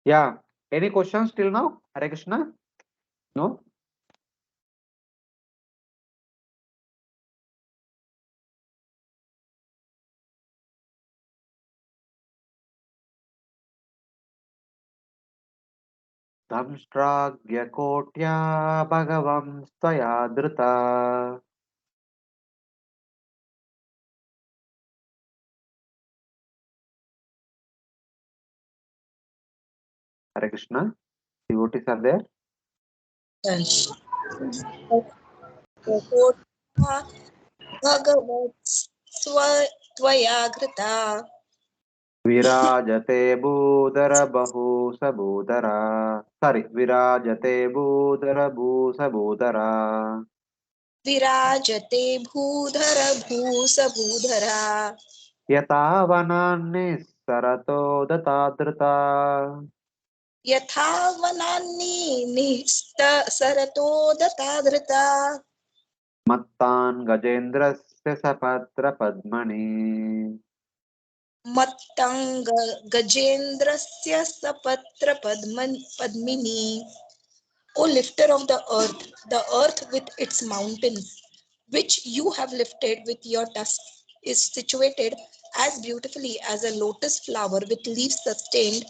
Yeah. Any questions till now? Hare Krishna? No? दंष्ट्राग्यकोट्या भगवंस्त्वया धृता. Hare Krishna. Devotees are there. त्वया घृता विराजते भूधर बहुसभूधरा. Sorry, विराजते भूधर भूसभूधरा. विराजते भूधर भूसभूधरा यथा वनान्निस्सरतो दतादृता. यथा वनानि निःसरतो दताधृता मत्तान् गजेन्द्रस्य सपत्रपद्मनि. मत्तंग गजेन्द्रस्य सपत्र Padmini. O lifter of the earth with its mountains, which you have lifted with your tusks, is situated as beautifully as a lotus flower with leaves sustained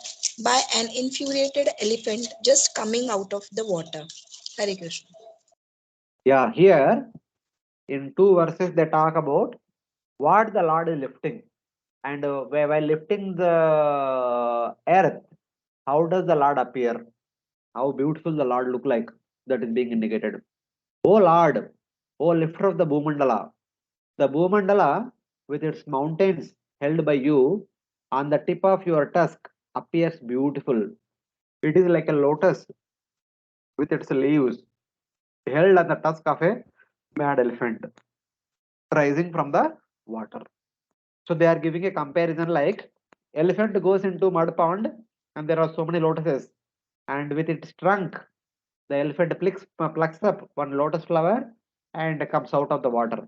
by an infuriated elephant just coming out of the water. Hare Krishna. Yeah, here in two verses they talk about what the Lord is lifting, and while lifting the earth, how does the Lord appear? How beautiful the Lord look like? That is being indicated. O Lord, O lifter of the Bhumandala, the Bhumandala with its mountains held by you on the tip of your tusk appears beautiful. It is like a lotus with its leaves held on the tusk of a mad elephant rising from the water. So they are giving a comparison like elephant goes into mud pond and there are so many lotuses, and with its trunk the elephant plucks up one lotus flower and comes out of the water.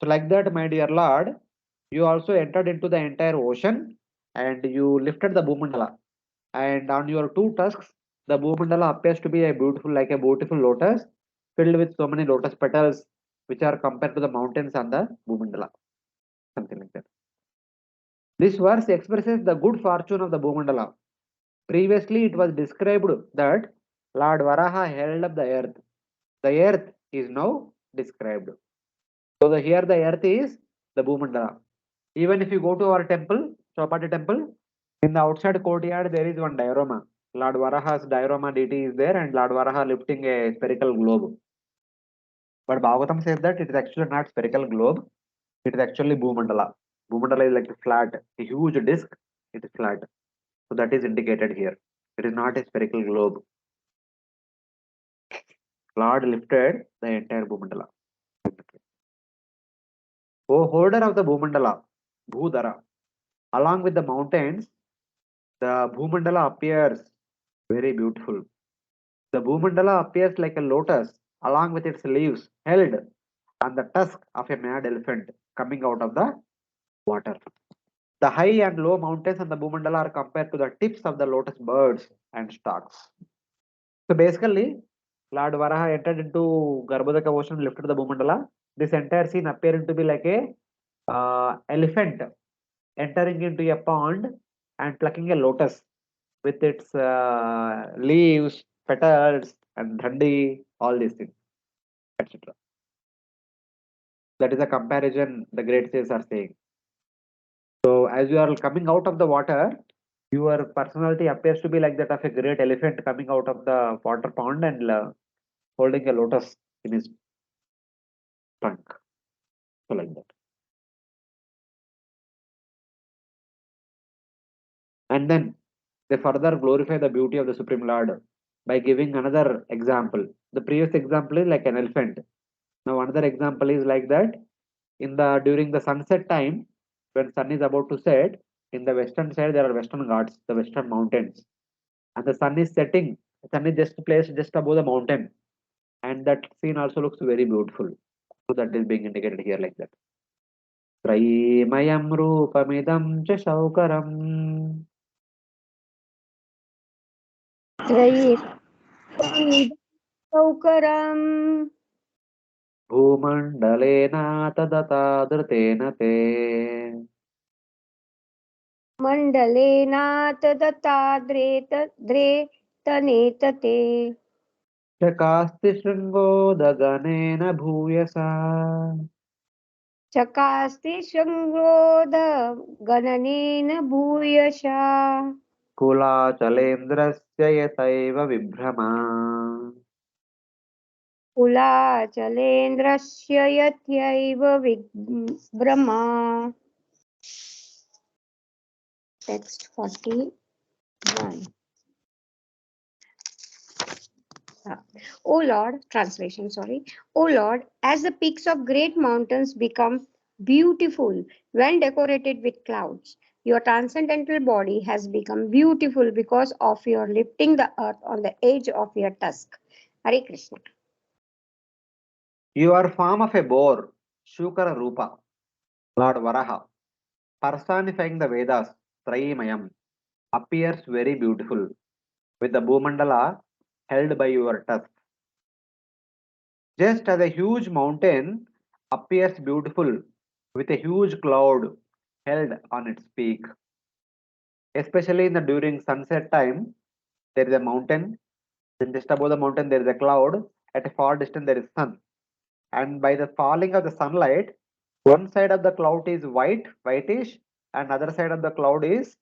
So like that, my dear Lord, you also entered into the entire ocean and you lifted the Bhumandala, and on your two tusks the Bhumandala appears to be a beautiful, like a beautiful lotus filled with so many lotus petals which are compared to the mountains on the Bhumandala, something like that. This verse expresses the good fortune of the Bhumandala. Previously, it was described that Lord Varaha held up the earth. The earth is now described. So here the earth is the Bhumandala. Even if you go to our temple, Chopati temple, in the outside courtyard there is one diorama. Lord Varaha's diorama deity is there, and Lord Varaha lifting a spherical globe. But Bhagavatam says that it is actually not spherical globe. It is actually Bhumandala. Bhumandala is like a flat, a huge disc. It is flat. So that is indicated here. It is not a spherical globe. Lord lifted the entire Bhumandala. O holder of the Bhumandala, Bhudara, along with the mountains, the Bhumandala appears very beautiful. The Bhumandala appears like a lotus along with its leaves held on the tusk of a mad elephant coming out of the water. The high and low mountains on the Bhumandala are compared to the tips of the lotus birds and stalks. So basically, Lord Varaha entered into Garbhodaka ocean, lifted the Bhumandala. This entire scene appearing to be like a elephant entering into a pond and plucking a lotus with its leaves, petals, and dhandi, all these things, etc. That is a comparison the great sages are saying. So as you are coming out of the water, your personality appears to be like that of a great elephant coming out of the water pond and holding a lotus in his trunk. So like that. And then they further glorify the beauty of the Supreme Lord by giving another example. The previous example is like an elephant. Now another example is like that in the during the sunset time, when sun is about to set, in the western side there are western ghats, the western mountains, and the sun is setting. The sun is just placed just above the mountain, and that scene also looks very beautiful. So that is being indicated here like that. Traimayam rupamidam cha shaukaram सौकरम् bhumandalena tadata dhrtena te. मण्डलेनाथ दत्ताद्रे तनेतते चकास्ति शृङ्गोदगनेन भूयसा चकास्ति शृङ्गोद गणनेन भूयशा कुलाचलेन्द्रस्य यथैव विभ्रमा कुलाचलेन्द्रस्य यथैव विभ्रमा. Text 41. O Lord, translation, sorry. O Lord, as the peaks of great mountains become beautiful when decorated with clouds, your transcendental body has become beautiful because of your lifting the earth on the edge of your tusk. Hare Krishna. Your form of a boar, Shukara Rupa, Lord Varaha, personifying the Vedas, Trayimayam, appears very beautiful with the Bhumandala held by your tusk. Just as a huge mountain appears beautiful with a huge cloud held on its peak. Especially during sunset time, there is a mountain, then just above the mountain there is a cloud, at a far distance there is sun. And by the falling of the sunlight, one side of the cloud is whitish, and other side of the cloud is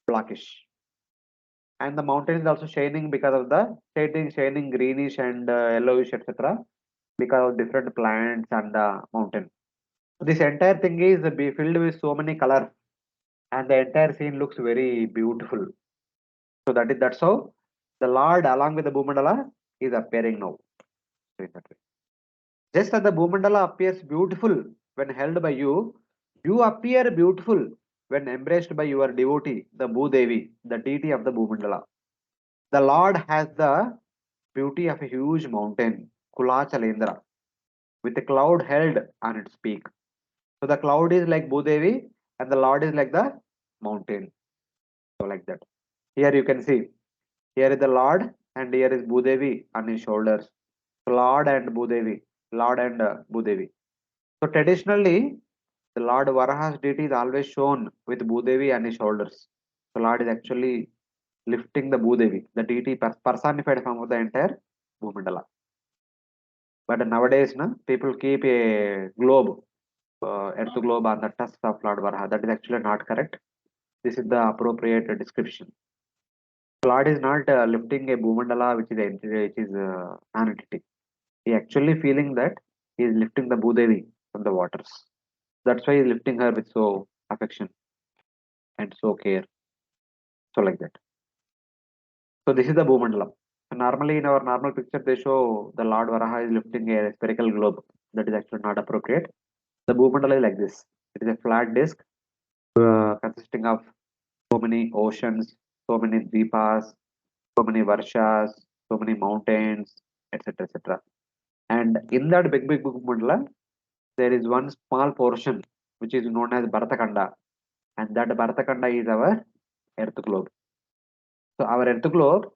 blackish. And the mountain is also shining because of the shining greenish and yellowish, etc. because of different plants and the mountain. So this entire thing is filled with so many colors, and the entire scene looks very beautiful. So that's how the Lord, along with the Bhumandala, is appearing now. So in that way. Just as the Bhumandala appears beautiful when held by you, you appear beautiful when embraced by your devotee, the Bhudevi, the deity of the Bhumandala. The Lord has the beauty of a huge mountain, Kulachalendra, with a cloud held on its peak. So the cloud is like Bhudevi and the Lord is like the mountain. So like that. Here you can see, here is the Lord and here is Bhudevi on his shoulders. Lord and Bhudevi, Lord and Bhudevi. So traditionally, the Lord Varaha's deity is always shown with Bhudevi on his shoulders. So Lord is actually lifting the Bhudevi, the deity personified form of the entire Bhumandala. But nowadays, people keep a globe, earth globe on the tusk of Lord Varaha. That is actually not correct. This is the appropriate description. Lord is not lifting a Bhumandala which is non-entity. He actually feeling that he is lifting the Bhudevi from the waters. That's why he is lifting her with so affection and so care. So like that. So this is the Bhumandala. So normally in our normal picture they show the Lord Varaha is lifting a spherical globe. That is actually not appropriate. The Bhumandala is like this. It is a flat disc consisting of so many oceans, so many dvipas, so many varshas, so many mountains, etc. etc. And in that big Bhumandala, there is one small portion which is known as Bharatakanda, and that Bharatakanda is our earth globe. So our earth globe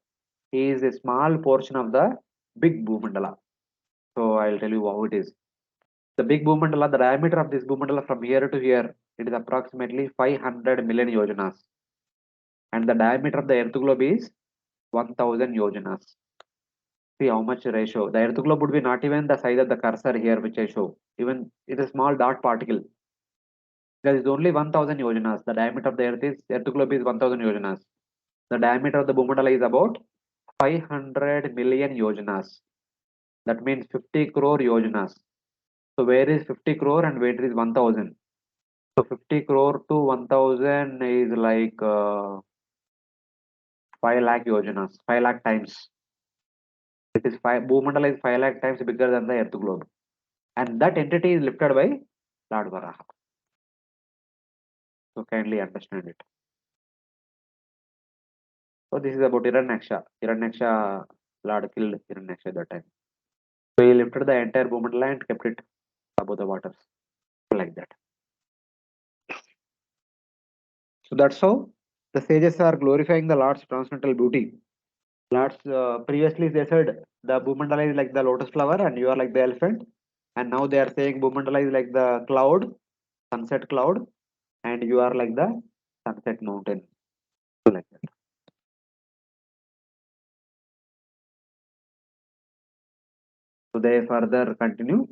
is a small portion of the big Bhumandala. So I'll tell you how it is. The big Bhumandala, the diameter of this Bhumandala from here to here, it is approximately 500 million yojanas. And the diameter of the earth globe is 1000 yojanas. See how much ratio. The earth globe would be not even the size of the cursor here which I show. Even it is a small dot particle. There is only 1000 yojanas. The diameter of the earth globe is 1000 yojanas. The diameter of the Bhumandala is about 500 million yojanas. That means 50 crore yojanas. So where is 50 crore and where is 1000? So 50 crore to 1000 is like 5 lakh yojanas, 5 lakh times. It is Bhumandala is 5 lakh times bigger than the earth globe. And that entity is lifted by Lord Varaha. So kindly understand it. So this is about Hiranyaksha. Hiranyaksha, Lord killed Hiranyaksha at that time. So he lifted the entire Bhumandala and kept it above the waters. Like that. So that's how the sages are glorifying the Lord's transcendental beauty. Lord's previously they said the Bhumandala is like the lotus flower and you are like the elephant. And now they are saying Bhumandala is like the cloud, sunset cloud, and you are like the sunset mountain. So like that. So they further continue.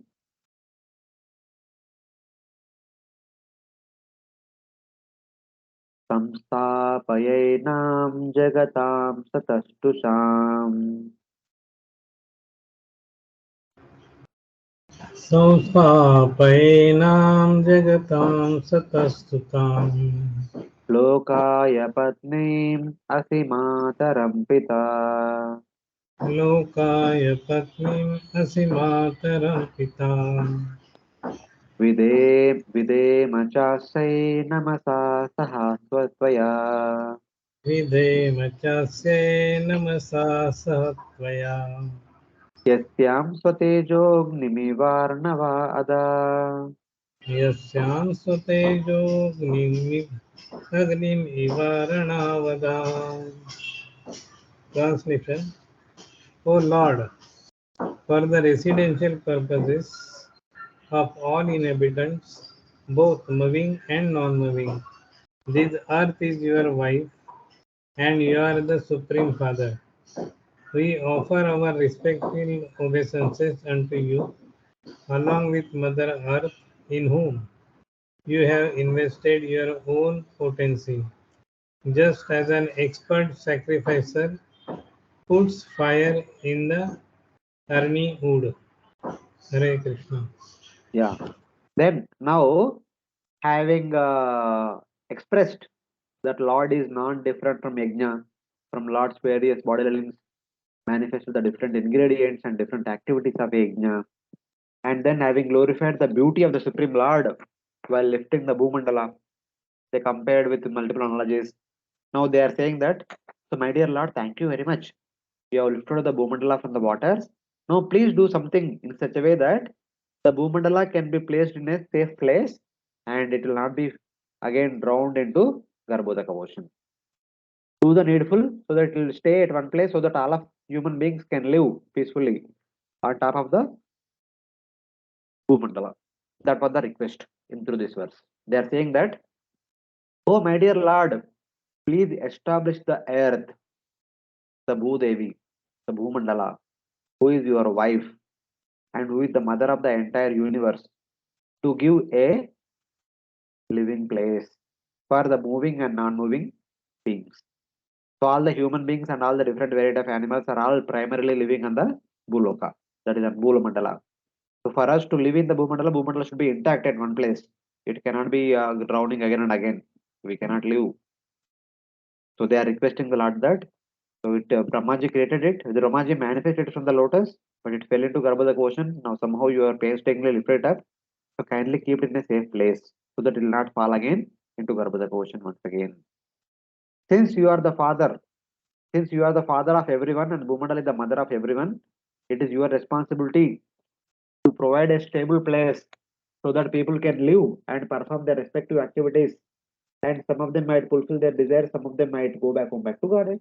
संस्थापयैनां जगतां सतस्तुषाम् संस्थापयेनां जगतां सतस्तुताम् लोकाय पत्नीम् असिमातरं पिता लोकाय पत्नीम् असि मातरं पिता विदेम चास्यै नमसा सह त्वया विधेम चास्यै नमसा सह त्वया यस्यां स्वतेजोऽग्निमिवार्णवा अदा यस्यां स्वतेजोऽग्निम् इवारणावदा Translation. O Lord, for the residential purposes of all inhabitants, both moving and non-moving, this earth is your wife, and you are the Supreme Father. We offer our respectful obeisances unto you, along with Mother Earth, in whom you have invested your own potency, just as an expert sacrificer puts fire in the burning wood. Hare Krishna. Yeah. Then now, having expressed that Lord is non-different from Yajna, from Lord's various bodily limbs, manifested the different ingredients and different activities of Yajna, and then having glorified the beauty of the Supreme Lord while lifting the Bhumandala, they compared with multiple analogies. Now they are saying that, so my dear Lord, thank you very much. You have lifted the Bhumandala from the waters. Now please do something in such a way that the Bhumandala can be placed in a safe place and it will not be again drowned into Garbhodaka ocean. Do the needful so that it will stay at one place so that all of human beings can live peacefully on top of the Bhumandala. That was the request in through this verse. They are saying that, oh my dear Lord, please establish the earth, the Bhudevi, the Bhumandala, who is your wife and who is the mother of the entire universe, to give a living place for the moving and non-moving beings. So all the human beings and all the different variety of animals are all primarily living on the Bhuloka, that is the Bhulamandala. So for us to live in the Bhumandala, Bhumandala should be intact at one place. It cannot be drowning again and again. We cannot live. So they are requesting the Lord that. So it Brahmaji created it. The Brahmaji manifested it from the lotus, but it fell into Garbhodaka ocean. Now somehow you are painstakingly lifted it up. So kindly keep it in a safe place so that it will not fall again into Garbhodaka ocean once again. Since you are the father, since you are the father of everyone and Bhumandala is the mother of everyone, it is your responsibility to provide a stable place so that people can live and perform their respective activities. And some of them might fulfill their desires, some of them might go back home back to God.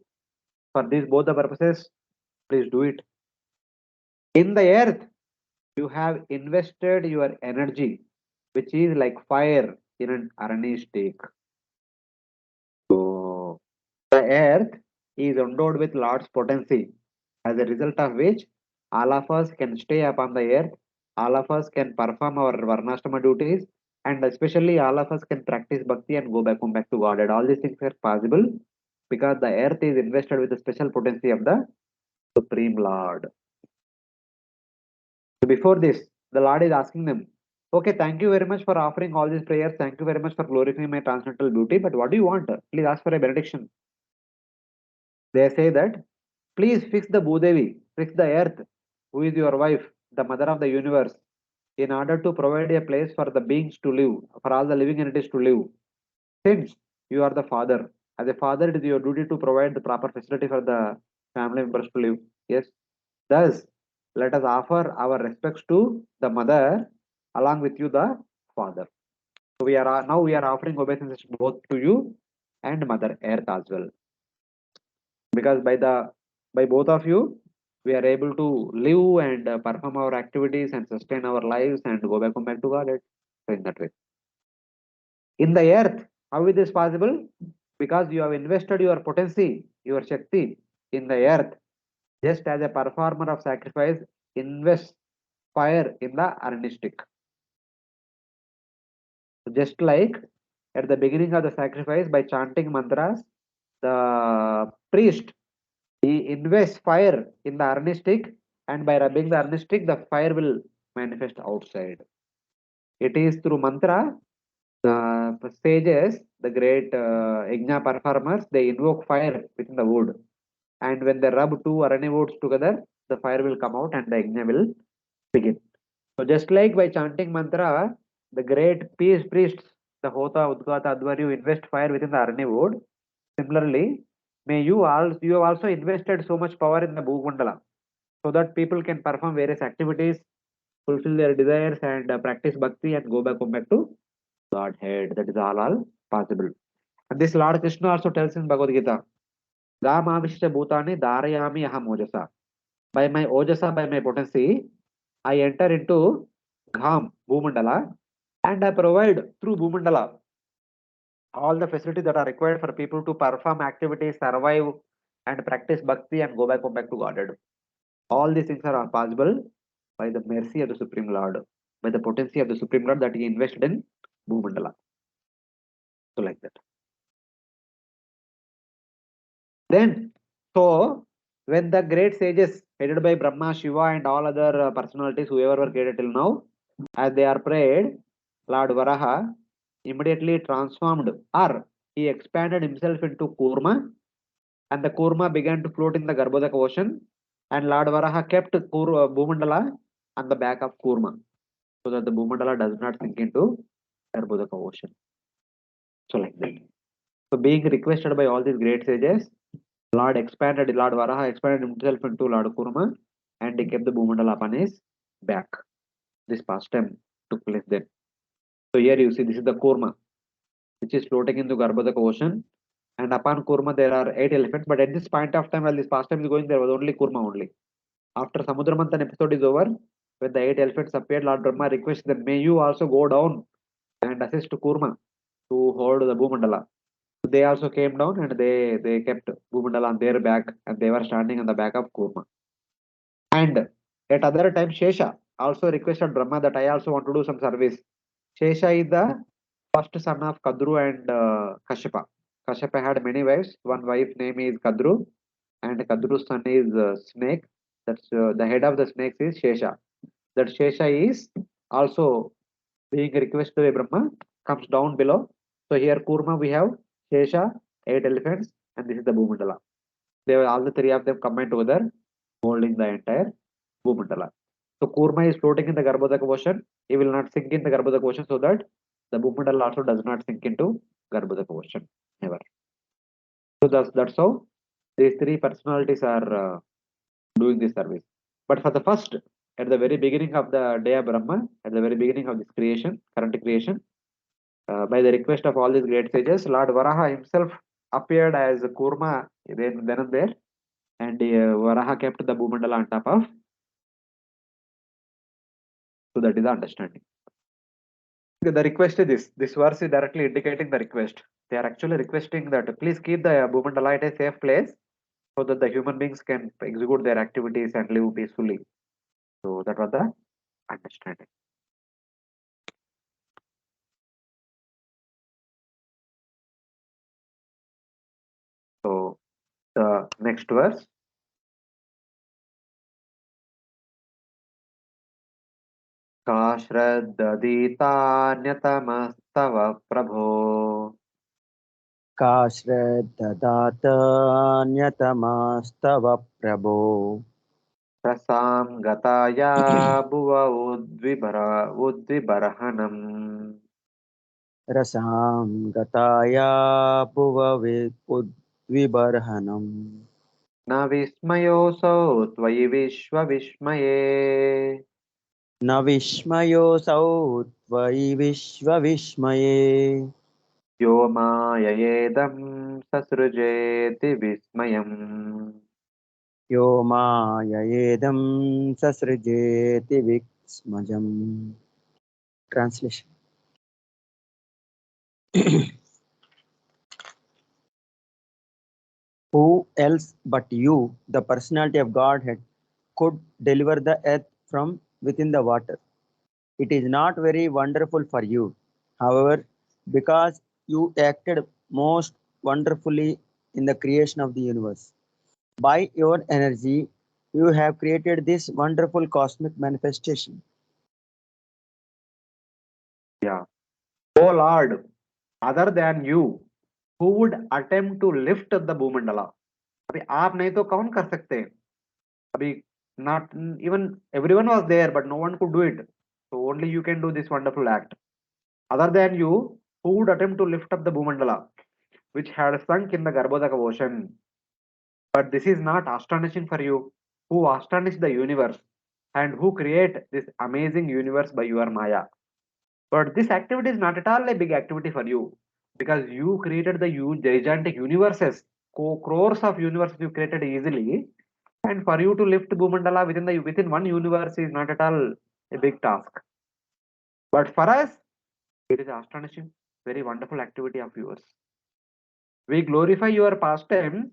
For these both the purposes, please do it. In the earth, you have invested your energy, which is like fire in an arani stake. So the earth is endowed with Lord's potency, as a result of which all of us can stay upon the earth, all of us can perform our Varnashtama duties, and especially all of us can practice bhakti and go back home back to God. And all these things are possible because the earth is invested with the special potency of the Supreme Lord. So before this, the Lord is asking them, okay, thank you very much for offering all these prayers. Thank you very much for glorifying my transcendental beauty. But what do you want? Please ask for a benediction. They say that, please fix the Bhudevi, fix the earth, who is your wife, the mother of the universe, in order to provide a place for the beings to live, for all the living entities to live. Since you are the father, as a father, it is your duty to provide the proper facility for the family members to live. Yes. Thus, let us offer our respects to the mother along with you, the father. So we are offering obeisances both to you and Mother Earth as well. Because by both of you, we are able to live and perform our activities and sustain our lives and go back home back to God. So in that way. In the earth, how is this possible? Because you have invested your potency, your Shakti in the earth, just as a performer of sacrifice invests fire in the arni stick. Just like at the beginning of the sacrifice, by chanting mantras, the priest he invests fire in the arni stick, and by rubbing the arni stick, the fire will manifest outside. It is through mantra, the sages, the great yajna performers, they invoke fire within the wood. And when they rub two arani woods together, the fire will come out and the yajna will begin. So just like by chanting mantra, the great priests, the Hota, Udgata, Advaryu invest fire within the arani wood. Similarly, may you have also invested so much power in the Bhuvandala so that people can perform various activities, fulfill their desires, and practice bhakti and go back to Godhead. That is all possible. And this Lord Krishna also tells in Bhagavad Gita, Gamavishya Bhutani Dharayami Aham Ojasa. By my Ojasa, by my potency, I enter into Gham, Bhumandala, and I provide through Bhumandala all the facilities that are required for people to perform activities, survive, and practice bhakti and go back to Godhead. All these things are possible by the mercy of the Supreme Lord, by the potency of the Supreme Lord that he invested in Bhumandala. So like that. Then, so when the great sages headed by Brahma, Shiva, and all other personalities, whoever were created till now, as they are prayed, Lord Varaha immediately transformed, or he expanded himself into Kurma, and the Kurma began to float in the Garbhodaka ocean, and Lord Varaha kept Bhumandala on the back of Kurma, so that the Bhumandala does not sink into Garbhodaka ocean. So like that. So being requested by all these great sages, Lord Varaha expanded himself into Lord Kurma, and he kept the Bhumandala upon his back. This pastime took place then. So here you see this is the Kurma, which is floating in the Garbhodaka ocean, and upon Kurma there are 8 elephants, but at this point of time while this pastime is going, there was only Kurma only. After Samudramanthan episode is over, when the 8 elephants appeared, Lord Brahma requested them, may you also go down and assist Kurma to hold the Bhumandala. They also came down and they kept Bhumandala on their back, and they were standing on the back of Kurma. And at other time, Shesha also requested Brahma that I also want to do some service. Shesha is the first son of Kadru and Kashyapa. Kashyapa had many wives. One wife name is Kadru, and Kadru's son is Snake. That's the head of the snakes is Shesha. That Shesha is also being requested by Brahma, comes down below. So here Kurma we have Shesha, 8 elephants, and this is the Bhumandala. They were all the 3 of them combined together, holding the entire Bhumandala. So Kurma is floating in the Garbhodaka ocean. He will not sink in the Garbhodaka ocean, so that the Bhumandala also does not sink into Garbhodaka ocean. Never. So that's how these 3 personalities are doing this service. But for the first, at the very beginning of the day of Brahma, at the very beginning of this creation, current creation, by the request of all these great sages, Lord Varaha himself appeared as Kurma then and there, and Varaha kept the Bhumandala on top of. So that is the understanding. The request is this. This verse is directly indicating the request. They are actually requesting that please keep the Bhumandala at a safe place so that the human beings can execute their activities and live peacefully. So that was the understanding. So the next verse. का श्रद्धदीतान्यतमस्तव प्रभो का श्रद्धदातान्यतमस्तव प्रभो रसां गताया भुव उद्विबर्हणम् रसां गताया उद्विबर्हणम् न विस्मयोऽसौ त्वयि विश्वविस्मये न विस्मयोऽसौ त्वयि विश्वविस्मये यो माययेदं ससृजेति विस्मयम् यो माययेदं ससृजेति विस्मयम्. Translation. Who else but you, the personality of Godhead, could deliver the earth from within the water. It is not very wonderful for you. However, because you acted most wonderfully in the creation of the universe. By your energy, you have created this wonderful cosmic manifestation. Yeah. Oh Lord, other than you, who would attempt to lift the भूमंडला? अभी आप नहीं तो कौन कर सकते हैं? अभी not even everyone was there, but no one could do it. So only you can do this wonderful act. Other than you, who would attempt to lift up the Bhumandala, which had sunk in the Garbhodaka ocean? But this is not astonishing for you, who astonish the universe and who create this amazing universe by your Maya. But this activity is not at all a big activity for you, because you created the huge gigantic universes, crores of universes you created easily, and for you to lift Bhumandala within one universe is not at all a big task. But for us, it is astonishing, very wonderful activity of yours. We glorify your pastime,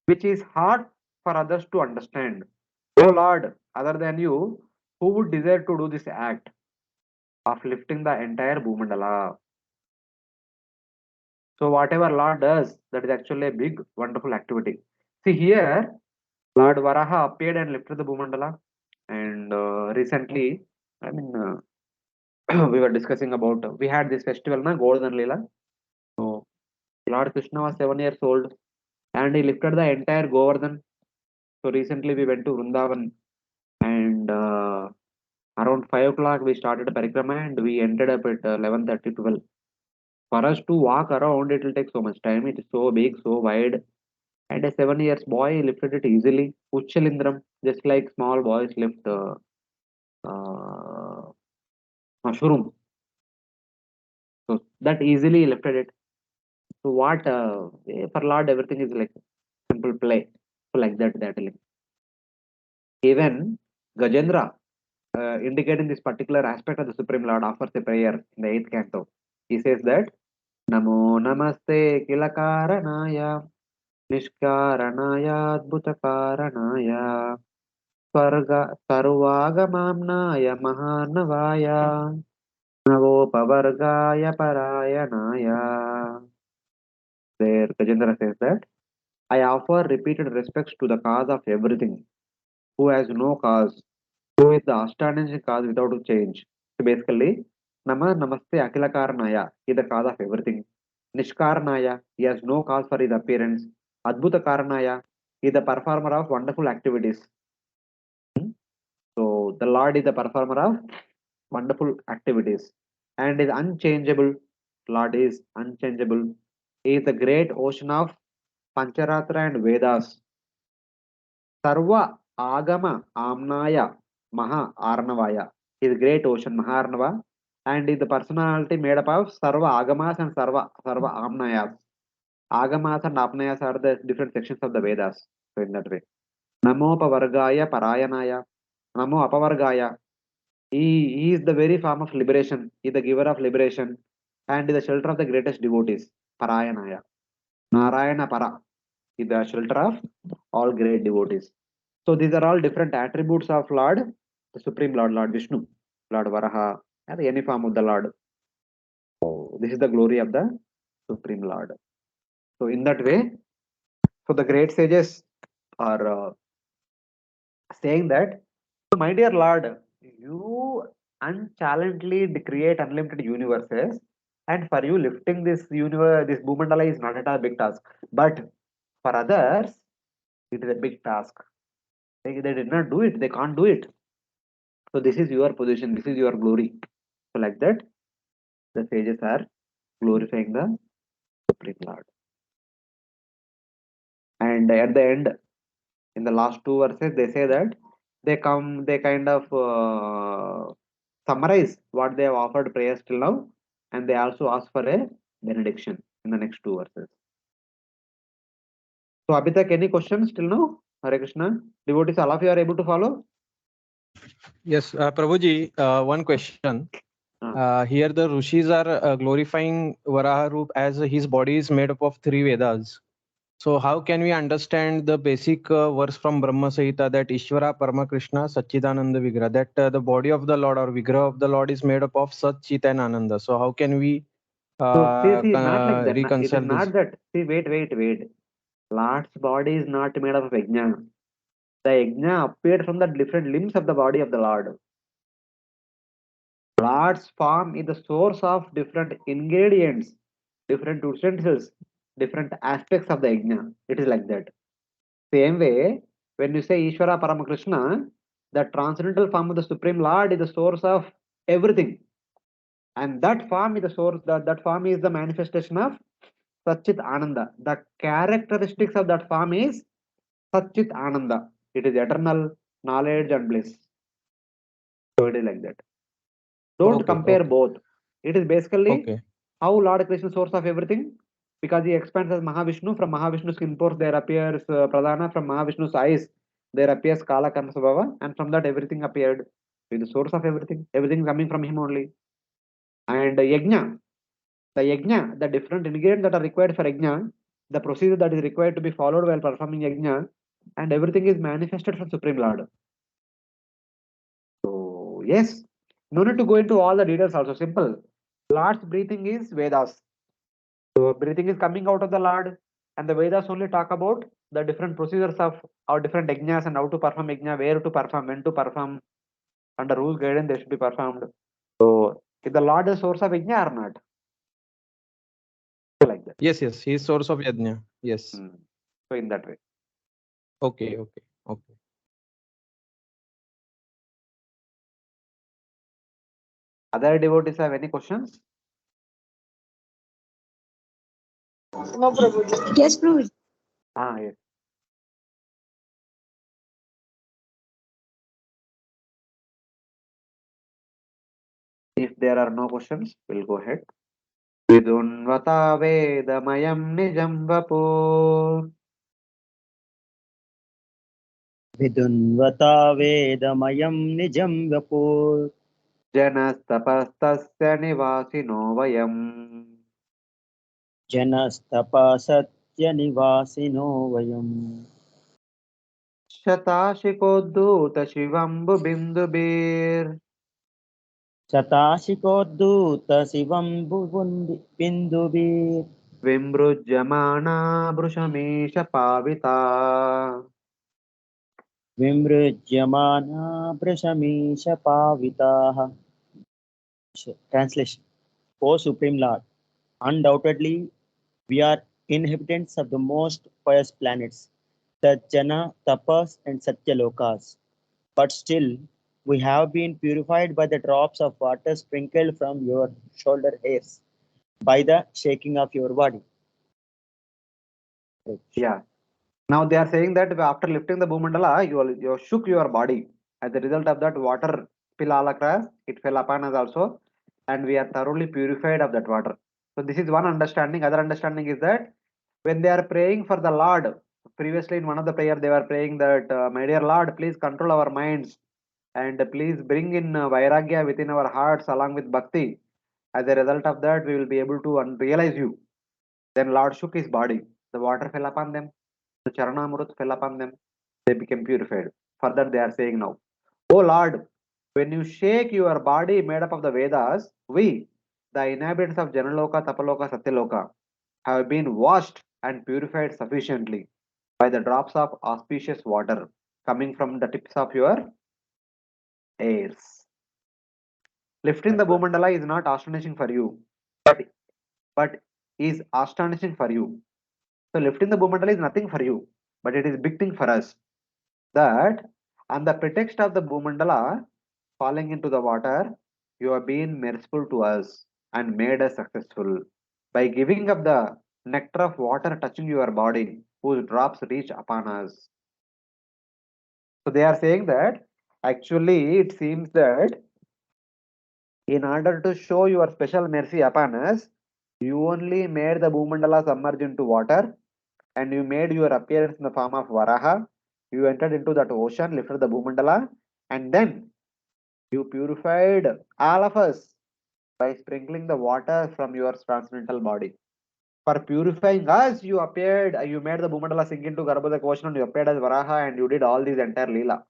which is hard for others to understand. O Lord, other than you, who would desire to do this act of lifting the entire Bhumandala? So whatever Lord does, that is actually a big, wonderful activity. See here, Lord Varaha appeared and lifted the Bhumandala. And recently, I mean, we were discussing about, we had this festival, na, Golden Leela. So Lord Krishna was 7 years old and he lifted the entire Govardhan. So recently we went to Vrindavan and around 5 o'clock we started a parikrama and we ended up at 11:30, 12. For us to walk around, it will take so much time. It is so big, so wide. And a 7 years boy lifted it easily. Uchalindram, just like small boys lift uh, mushroom. So that easily lifted it. So what for Lord everything is like simple play. So like that that like. Even Gajendra, indicating this particular aspect of the Supreme Lord, offers a prayer in the 8th canto. He says that Namo Namaste Kilakaranaya Nishkaranaya Adbhutakaranaya Sarvagamamnaya Mahanavaya Navopavargaya Parayanaya. There Gajendra says that I offer repeated respects to the cause of everything, who has no cause, who is the astonishing cause without a change. So basically, Namaste Akila Karanaya, he is the cause of everything. Nishkaranaya, he has no cause for his appearance. Adbhuta Karanaya, he is the performer of wonderful activities. So the Lord is the performer of wonderful activities and is unchangeable. Lord is unchangeable. He is the great ocean of Pancharatra and Vedas. Sarva Agama Amnaya Maha Arnavaya. He is great ocean Maharnava and is the personality made up of Sarva Agamas and Sarva Amnayas. Agamas and Apnayas are the different sections of the Vedas. So in that way. Namo Pavargaya Parayanaya. Namo Apavargaya. He is the very form of liberation. He is the giver of liberation and is the shelter of the greatest devotees. Parayanaya. Narayana Para is the shelter of all great devotees. So these are all different attributes of Lord, the Supreme Lord, Lord Vishnu, Lord Varaha, and any form of the Lord. So this is the glory of the Supreme Lord. So in that way, so the great sages are saying that, so my dear Lord, you unchallengeably create unlimited universes, and for you lifting this universe, this Bhumandala is not at all a big task. But for others, it is a big task. They did not do it, they can't do it. So this is your position, this is your glory. So like that, the sages are glorifying the Supreme Lord. And at the end, in the last 2 verses, they say that they kind of summarize what they have offered prayers till now, and they also ask for a benediction in the next 2 verses. So Abhitak, any questions till now? Hare Krishna. Devotees, all of you are able to follow? Yes, Prabhuji, one question. Here the Rishis are glorifying Varaha Roop as his body is made up of 3 Vedas. So how can we understand the basic verse from Brahma Samhita that Ishvara Paramakrishna Satchidananda Vigraha, that the body of the Lord or Vigraha of the Lord is made up of Sat, Chit and Ananda. So how can we So see, not like that. It is reconcile this? not that. See, wait. Lord's body is not made up of yajna. The yajna appeared from the different limbs of the body of the Lord. Lord's form is the source of different ingredients, different utensils, different aspects of the yajna. It is like that. Same way, when you say Ishvara Paramakrishna, the transcendental form of the Supreme Lord is the source of everything. And that form is the source, that form is the manifestation of Satchit Ananda. The characteristics of that form is Satchit Ananda. It is eternal knowledge and bliss. So it is like that. Don't Okay, compare okay, both. It is basically okay. how Lord Krishna is source of everything, because he expands as Mahavishnu. From Mahavishnu's skin pores there appears Pradhana. From Mahavishnu's eyes there appears Kala Karnasabhava, and from that everything appeared. He is the source of everything. Everything is coming from him only. And Yajna, the different ingredients that are required for Yajna, the procedure that is required to be followed while performing Yajna, and everything is manifested from Supreme Lord. So yes, no need to go into all the details also. Simple. Lord's breathing is Vedas. So breathing is coming out of the Lord, and the Vedas only talk about the different procedures of our different yajnas and how to perform yajna, where to perform, when to perform, under whose guidance they should be performed. So is the Lord the source of yajna or not? Like that. Yes, yes. He is source of Yajna. Yes. So in that way. Okay, okay, okay. Other devotees have any questions? No, Prabhuji. Yes, Prabhuji. Yes. If there are no questions, we'll go ahead. Vidunvata Vedamayam Nijam Vapu Vidunvata Vedamayam Nijam Vapur Janastapastasya Nivasino Vayam Janastapa Satya Nivasino Vayam Shatashikoddhuta Shivambu Bindubir Satashikoddhuta Sivam Bhuvundi Bindubir Vimbrujyamana Brushamesha Pavita Vimrujyamana Brashamisha Pavitaha. Translation. O Supreme Lord, undoubtedly we are inhabitants of the most pious planets, the Jana, Tapas, and Satyalokas. But still, we have been purified by the drops of water sprinkled from your shoulder hairs, by the shaking of your body. Yeah. Now they are saying that after lifting the Bhumandala, you shook your body. As a result of that, water spill all across, it fell upon us also, and we are thoroughly purified of that water. So this is one understanding. Other understanding is that when they are praying for the Lord, previously in one of the prayer they were praying that, my dear Lord, please control our minds and please bring in Vairagya within our hearts along with Bhakti. As a result of that, we will be able to realize you. Then Lord shook his body. The water fell upon them. The Charanamrut fell upon them. They became purified. Further, they are saying now, O Lord, when you shake your body made up of the Vedas, we, the inhabitants of Janaloka, Tapaloka, Satyaloka, have been washed and purified sufficiently by the drops of auspicious water coming from the tips of your ears. Lifting the Bhumandala is not astonishing for you, but is astonishing for you. So lifting the Bhumandala is nothing for you, but it is big thing for us. That on the pretext of the Bhumandala falling into the water, you have been merciful to us and made us successful by giving up the nectar of water touching your body, whose drops reach upon us. So they are saying that actually it seems that in order to show your special mercy upon us, you only made the Bhumandala submerge into water, and you made your appearance in the form of Varaha. You entered into that ocean, lifted the Bhumandala, and then you purified all of us by sprinkling the water from your transcendental body. For purifying us, you appeared, you made the Bhumandala sink into Garbhodak ocean, and you appeared as Varaha, and you did all these entire Leela.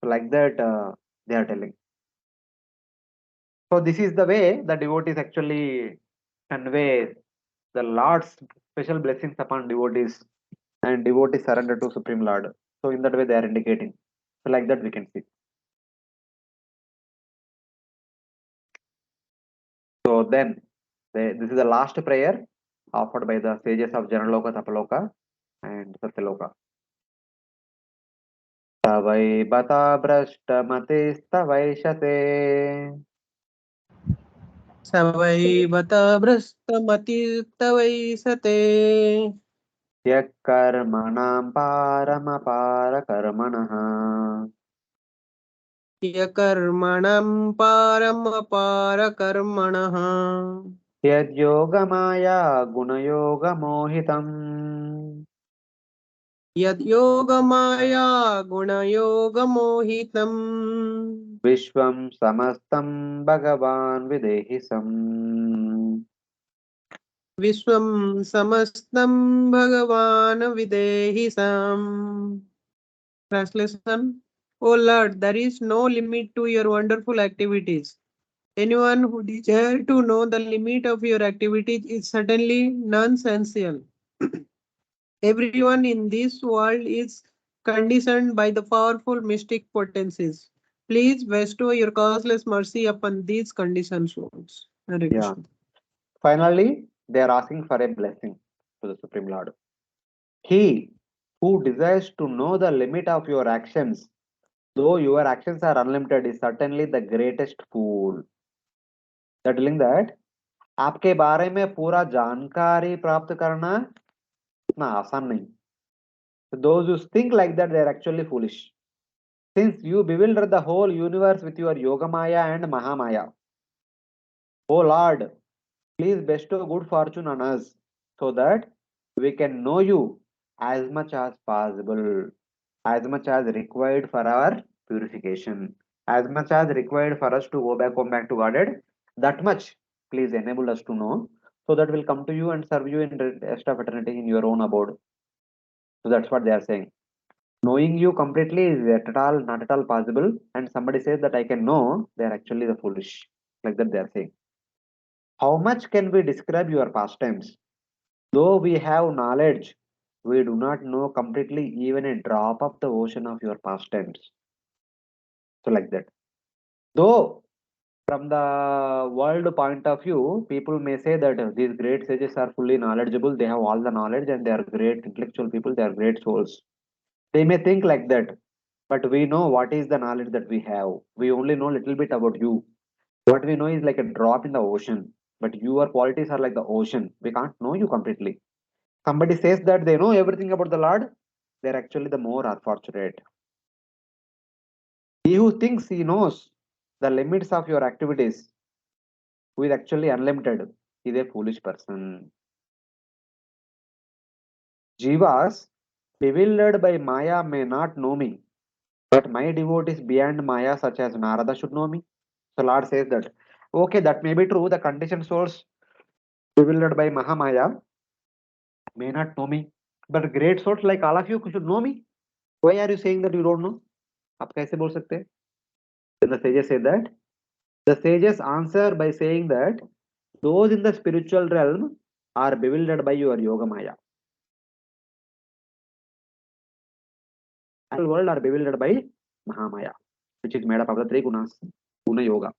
So like that, they are telling. So this is the way the devotees actually convey the Lord's special blessings upon devotees, and devotees surrender to Supreme Lord. So in that way they are indicating. So like that we can see. So then, this is the last prayer offered by the sages of Janaloka, Tapaloka, and Satyaloka. Tavai bata brashta matistavaishate Savai bata brastamati tavai sate. Yakkarmanam paramaparakarmanah Yakarmanam paramaparakarmanah. Yadyogamaya gunayogamohitam Yadyogamaya gunayogamohitam. Vishwam samastam bhagavan videhisam. Vishwam samastam bhagavan videhi sam. Translation. O Lord, there is no limit to your wonderful activities. Anyone who desires to know the limit of your activities is certainly nonsensical. Everyone in this world is conditioned by the powerful mystic potencies. Please bestow your causeless mercy upon these conditioned souls. Hare Yeah. Krishna. Finally, they are asking for a blessing to the Supreme Lord. He who desires to know the limit of your actions, though your actions are unlimited, is certainly the greatest fool. They're telling that आपके बारे में पूरा जानकारी प्राप्त करना इतना आसान नहीं. Those who think like that, they are actually foolish. Since you bewilder the whole universe with your Yogamaya and Mahamaya, O Lord, please bestow good fortune on us so that we can know you as much as possible, as much as required for our purification, as much as required for us to come back to Godhead. That much, please enable us to know so that we'll come to you and serve you in the rest of eternity in your own abode. So that's what they are saying. Knowing you completely is not at all possible, and somebody says that I can know, they are actually the foolish. Like that they are saying. How much can we describe your pastimes? Though we have knowledge, we do not know completely even a drop of the ocean of your pastimes. So like that. Though from the world point of view, people may say that these great sages are fully knowledgeable, they have all the knowledge and they are great intellectual people, they are great souls. They may think like that, but we know what is the knowledge that we have. We only know little bit about you. What we know is like a drop in the ocean, but your qualities are like the ocean. We can't know you completely. Somebody says that they know everything about the Lord, they're actually the more unfortunate. He who thinks he knows the limits of your activities, who is actually unlimited, is a foolish person. Jivas, bewildered by Maya, may not know me, but my devotees beyond Maya, such as Narada, should know me. So Lord says that, okay, that may be true. The conditioned souls bewildered by Mahamaya may not know me, but great souls like all of you should know me. Why are you saying that you don't know? आप कैसे बोल सकते हैं? Then the sages say that the sages answer by saying that those in the spiritual realm are bewildered by your yoga maya. And the world are bewildered by Mahamaya, which is made up of the three gunas, guna yoga.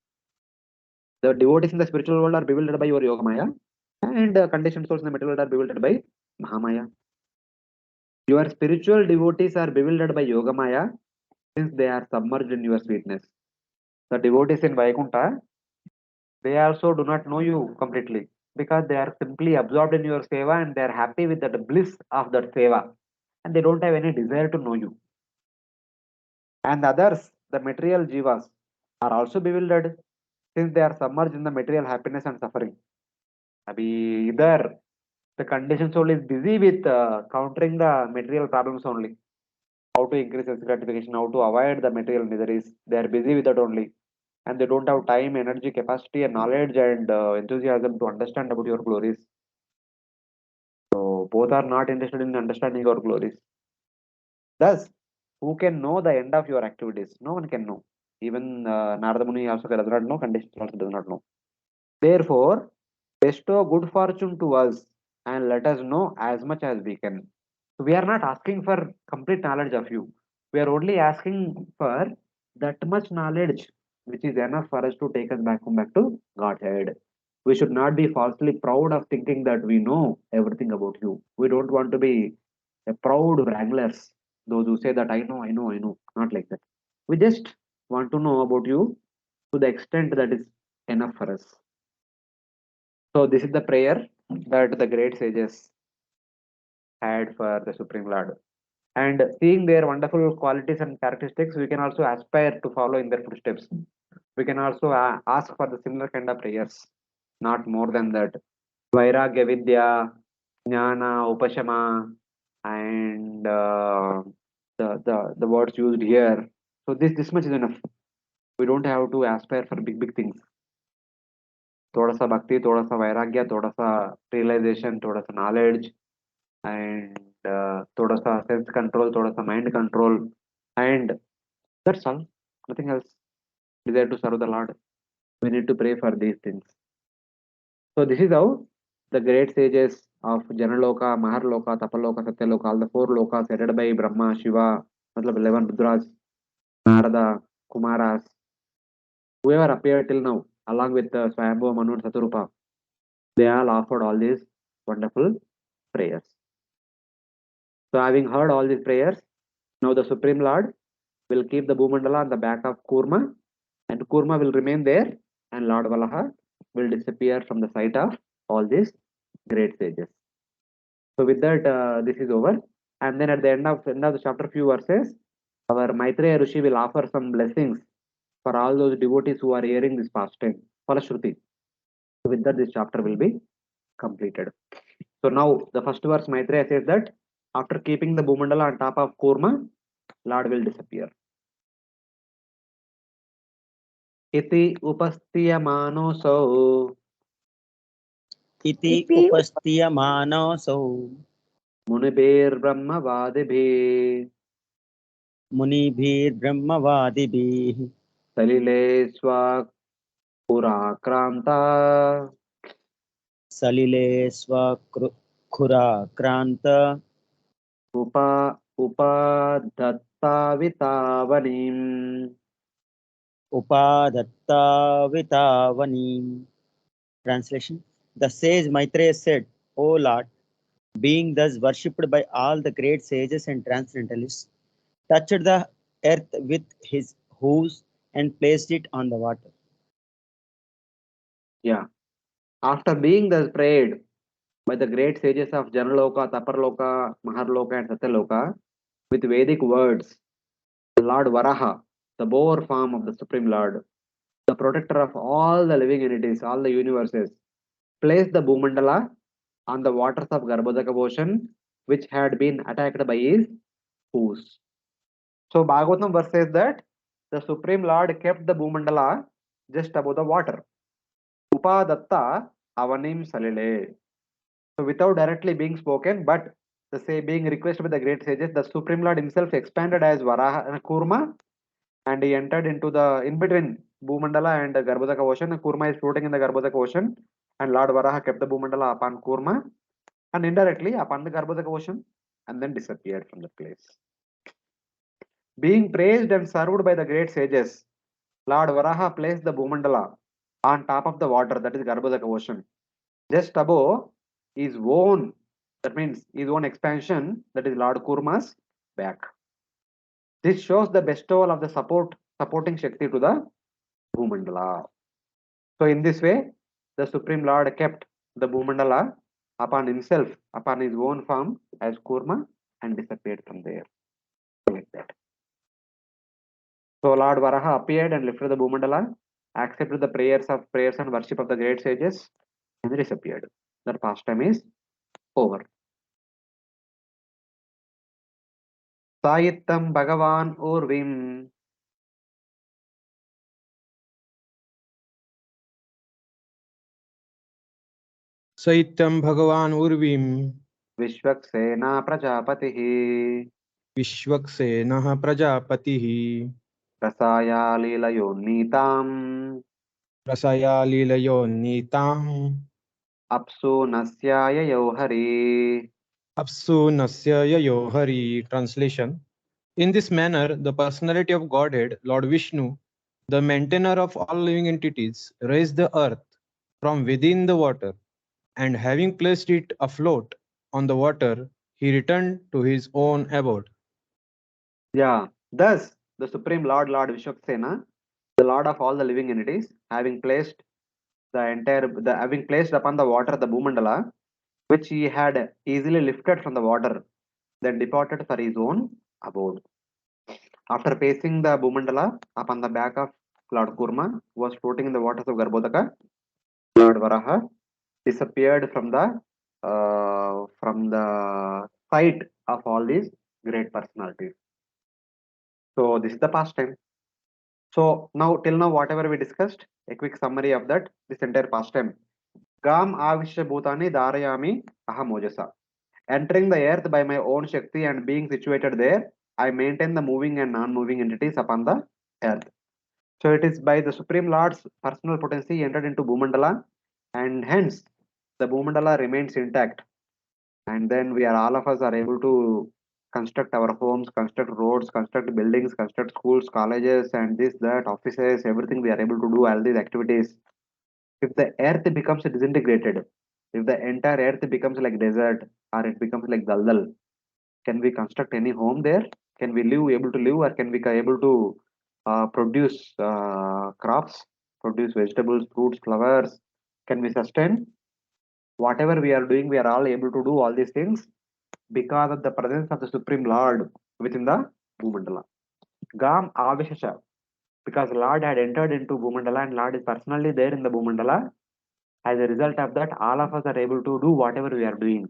The devotees in the spiritual world are bewildered by your yoga maya, and conditioned souls in the material world are bewildered by Mahamaya. Your spiritual devotees are bewildered by yoga maya since they are submerged in your sweetness. The devotees in Vaikuntha, they also do not know you completely because they are simply absorbed in your seva and they are happy with the bliss of that seva and they don't have any desire to know you. And others, the material jivas, are also bewildered since they are submerged in the material happiness and suffering. Abhi, either the conditioned soul is busy with countering the material problems only, how to increase self gratification, how to avoid the material miseries. They are busy with that only, and they don't have time, energy, capacity, and knowledge and enthusiasm to understand about your glories. So both are not interested in understanding your glories. Thus, who can know the end of your activities? No one can know. Even Narada Muni also does not know, condition also does not know. Therefore, bestow good fortune to us and let us know as much as we can. So we are not asking for complete knowledge of you. We are only asking for that much knowledge which is enough for us to take us back to Godhead. We should not be falsely proud of thinking that we know everything about you. We don't want to be a proud wranglers, those who say that I know, I know, I know. Not like that. We just want to know about you to the extent that is enough for us. So this is the prayer that the great sages had for the Supreme Lord. And seeing their wonderful qualities and characteristics, we can also aspire to follow in their footsteps. We can also ask for the similar kind of prayers, not more than that. Vairagya Vidya, Jnana, Upashama, and the words used here. So this much is enough. We don't have to aspire for big things. थोड़ा सा भक्ति, थोड़ा सा वैराग्य, थोड़ा सा realization, थोड़ा सा knowledge, and थोड़ा सा sense control, थोड़ा सा mind control, and that's all. Nothing else. Desire to serve the Lord. We need to pray for these things. So this is how the great sages of Janaloka, Maharloka, Tapaloka, Satyaloka, all the 4 lokas headed by Brahma, Shiva, matlab 11 Rudras, Narada, Kumaras, whoever appeared till now, along with Swayambhu, Manu, and Saturupa, they all offered all these wonderful prayers. So having heard all these prayers, now the Supreme Lord will keep the Bhumandala on the back of Kurma, and Kurma will remain there, and Lord Varaha will disappear from the sight of all these great sages. So with that, this is over. And then at the end of the chapter, few verses, our Maitreya Rishi will offer some blessings for all those devotees who are hearing this pastime, Falashruti. So with that, this chapter will be completed. So now the first verse Maitreya says that after keeping the Bhumandala on top of Kurma, Lord will disappear. Iti upastiyamanoso इति Ipi उपस्थीयमानोऽसौ munibir brahmavadibhi मुनिभिर्ब्रह्मवादिभिः salile swakurakranta सलिले स्वखुराक्रान्त upadhattavitavanim. उपादत्तावितावनीम्. Translation. The sage Maitreya said, O Lord, being thus worshipped by all the great sages and transcendentalists, touched the earth with his hooves and placed it on the water. Yeah. After being thus prayed by the great sages of Janaloka, Taparloka, Maharloka, and Satyaloka with Vedic words, Lord Varaha, the boar form of the Supreme Lord, the protector of all the living entities, all the universes, placed the Bhumandala on the waters of Garbhodaka ocean, which had been attacked by his hooves. So Bhagavatam verse says that the Supreme Lord kept the Bhumandala just above the water. Upadatta avanim salile. So without directly being spoken, but the say being requested by the great sages, the Supreme Lord himself expanded as Varaha and Kurma, and he entered into the in between Bhumandala and the Garbhodaka ocean. And Kurma is floating in the Garbhodaka ocean, and Lord Varaha kept the Bhumandala upon Kurma and indirectly upon the Garbhodaka ocean, and then disappeared from the place. Being praised and served by the great sages, Lord Varaha placed the Bhumandala on top of the water, that is Garbhodaka ocean, just above his own, that means his own expansion, that is Lord Kurma's back. This shows the bestowal of the supporting Shakti to the Bhumandala. So in this way, the Supreme Lord kept the Bhumandala upon himself, upon his own form as Kurma, and disappeared from there. Like that. So Lord Varaha appeared and lifted the Bhumandala, accepted the prayers and worship of the great sages, and disappeared. That pastime is over. Sayittam Bhagavan Urvim Saityam Bhagavan Urvim Vishwaksena Prajapatihi Vishwaksenah Prajapatihi Rasaya Lilayonnitam Rasaya Lilayo Nitam Apsu Nasyaya Yohari. Apsu Nasya Yohari. Translation. In this manner, the personality of Godhead, Lord Vishnu, the maintainer of all living entities, raised the earth from within the water, and having placed it afloat on the water, he returned to his own abode. Yeah. Thus, the Supreme Lord, Lord Vishwaksena, the Lord of all the living entities, having placed upon the water the Bhumandala, which he had easily lifted from the water, then departed for his own abode. After placing the Bhumandala upon the back of Lord Kurma, who was floating in the waters of Garbhodaka, Lord Varaha disappeared from the sight of all these great personalities. So this is the past time. So now till now whatever we discussed, a quick summary of that, this entire past time. Gam avishya bhutani dharayami ahamojasa. Entering the earth by my own Shakti and being situated there, I maintain the moving and non-moving entities upon the earth. So it is by the Supreme Lord's personal potency entered into Bhumandala, and hence the Bhumandala remains intact. And then we are all of us are able to construct our homes, construct roads, construct buildings, construct schools, colleges, and this, that, offices, everything we are able to do all these activities. If the earth becomes disintegrated, if the entire earth becomes like desert or it becomes like daldal, can we construct any home there? Can we able to live, or can we able to produce crops, produce vegetables, fruits, flowers? Can we sustain? Whatever we are doing, we are all able to do all these things because of the presence of the Supreme Lord within the Bhumandala. Gam Avishasha, because Lord had entered into Bhumandala and Lord is personally there in the Bhumandala. As a result of that, all of us are able to do whatever we are doing.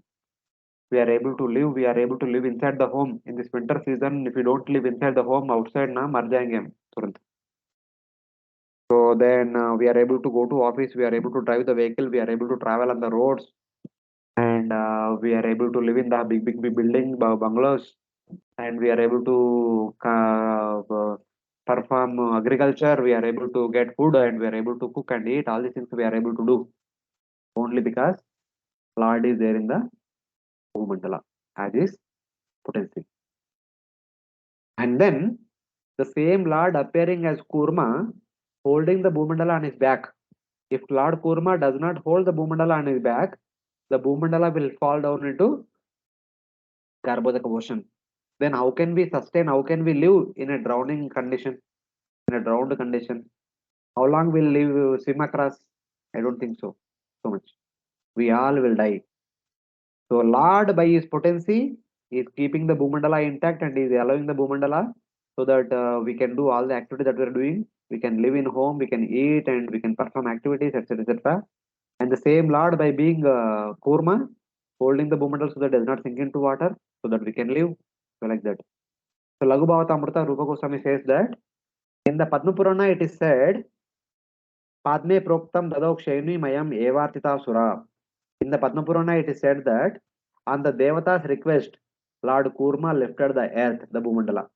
We are able to live. We are able to live inside the home in this winter season. If you don't live inside the home, outside na mar jayenge hum turant. So then we are able to go to office. We are able to drive the vehicle. We are able to travel on the roads, and we are able to live in the big building bungalows, and we are able to perform agriculture. We are able to get food, and we are able to cook and eat. All these things we are able to do only because Lord is there in the Bhumandala as his potency. And then the same Lord appearing as Kurma, holding the Bhumandala on his back. If Lord Kurma does not hold the Bhumandala on his back, the Bhumandala will fall down into Garbhodaka ocean. Then how can we sustain, how can we live in a drowning condition, in a drowned condition? How long will live swim across? I don't think so much. We all will die. So Lord by his potency is keeping the Bhumandala intact and is allowing the Bhumandala so that we can do all the activity that we are doing. We can live in home, we can eat, and we can perform activities, etc. etc. And the same Lord by being Kurma, holding the Bhumandala so that it does not sink into water, so that we can live. So like that. So Laghu Bhavatamrita Rupa Goswami says that in the Padma Purana it is said, Padme Proktam Dadok Shaini Mayam Evartita Sura. In the Padma Purana it is said that on the Devata's request, Lord Kurma lifted the earth, the Bhumandala.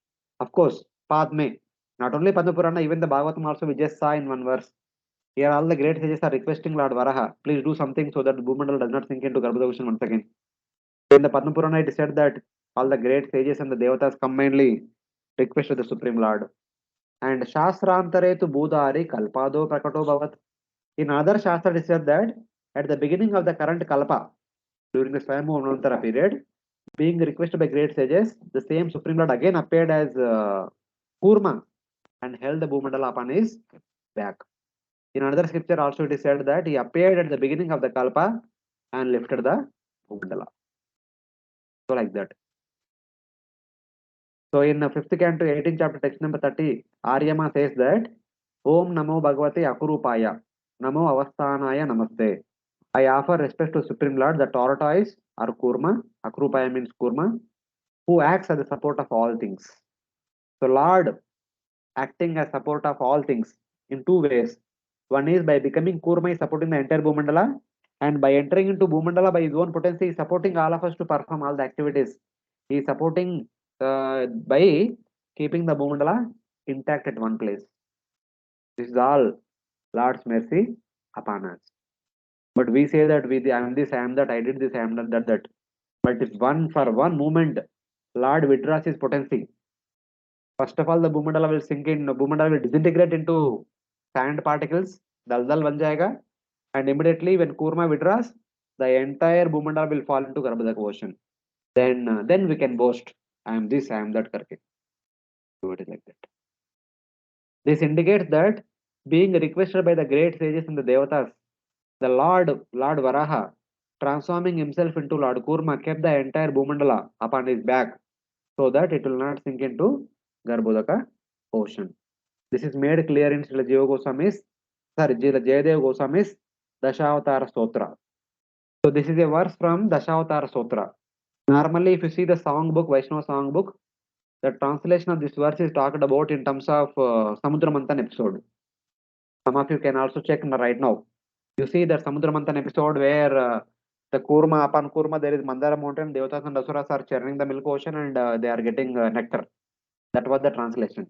Of course, Padme. Not only Padma Purana, even the Bhagavatam also we just saw in one verse. Here all the great sages are requesting Lord Varaha, please do something so that the Bhumandala does not sink into Garbhodaka ocean once again. In the Padma Purana it is said that all the great sages and the Devatas combinedly requested the Supreme Lord. And Shastrantare tu Budhari Kalpado Prakato Bhavat. In other Shastra it is said that at the beginning of the current Kalpa, during the Swayambhu Manvantara period, being requested by great sages, the same Supreme Lord again appeared as Kurma and held the Bhumandala upon his back. In another scripture also it is said that he appeared at the beginning of the Kalpa and lifted the Bhumandala. So like that. So in 5th canto, 18th chapter, text number 30, Aryama says that Om Namo Bhagavate Akurupaya, Namo Avasthanaya Namaste. I offer respect to Supreme Lord, the tortoise or Kurma, Akurupaya means Kurma, who acts as the support of all things. So Lord acting as support of all things in two ways. One is by becoming Kurma is supporting the entire Bhumandala, And by entering into Bhumandala by his own potency, he is supporting all of us to perform all the activities. He is supporting by keeping the Bhumandala intact at one place. This is all Lord's mercy upon us. But we say that I am this, I am that, I did this, I am that. But if for one moment, Lord withdraws his potency, first of all, the Bhumandala will sink in, Bhumandala will disintegrate into sand particles, daldal ban jayega, and immediately when Kurma withdraws, the entire Bhumandala will fall into Garbhodak ocean. Then we can boast, I am this, I am that karke. So it is like that. This indicates that being requested by the great sages and the Devatas, the Lord Varaha, transforming himself into Lord Kurma, kept the entire Bhumandala upon his back so that it will not sink into Garbhodaka ocean. This is made clear in Srila Jayadeva Goswami's Dashavatara Stotra. So this is a verse from Dashavatara Stotra. Normally, if you see the song book, Vaishnava song book, the translation of this verse is talked about in terms of Samudra Manthan episode. Some of you can also check right now. You see that Samudra Manthan episode where the Kurma, upon Kurma, there is Mandara mountain, Devatas and Asuras are churning the milk ocean and they are getting nectar. That was the translation.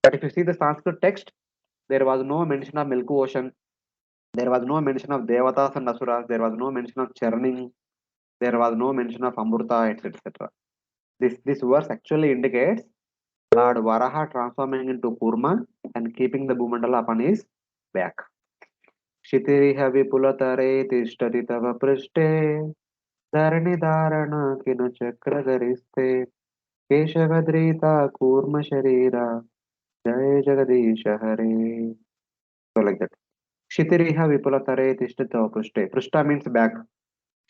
But if you see the Sanskrit text, there was no mention of milk ocean. There was no mention of Devatas and Asuras. There was no mention of churning. There was no mention of Amrita, etc. This verse actually indicates Lord Varaha transforming into Kurma and keeping the Bhumandala upon his back. Kshitiriha vipulatare tishtati tava prishte dharani dharana kina chakra gariste keshavadrita kurma sharira jai jagadisha hare. So like that. Kshitiriha vipulatare tishtati tava prishte. Prishta means back.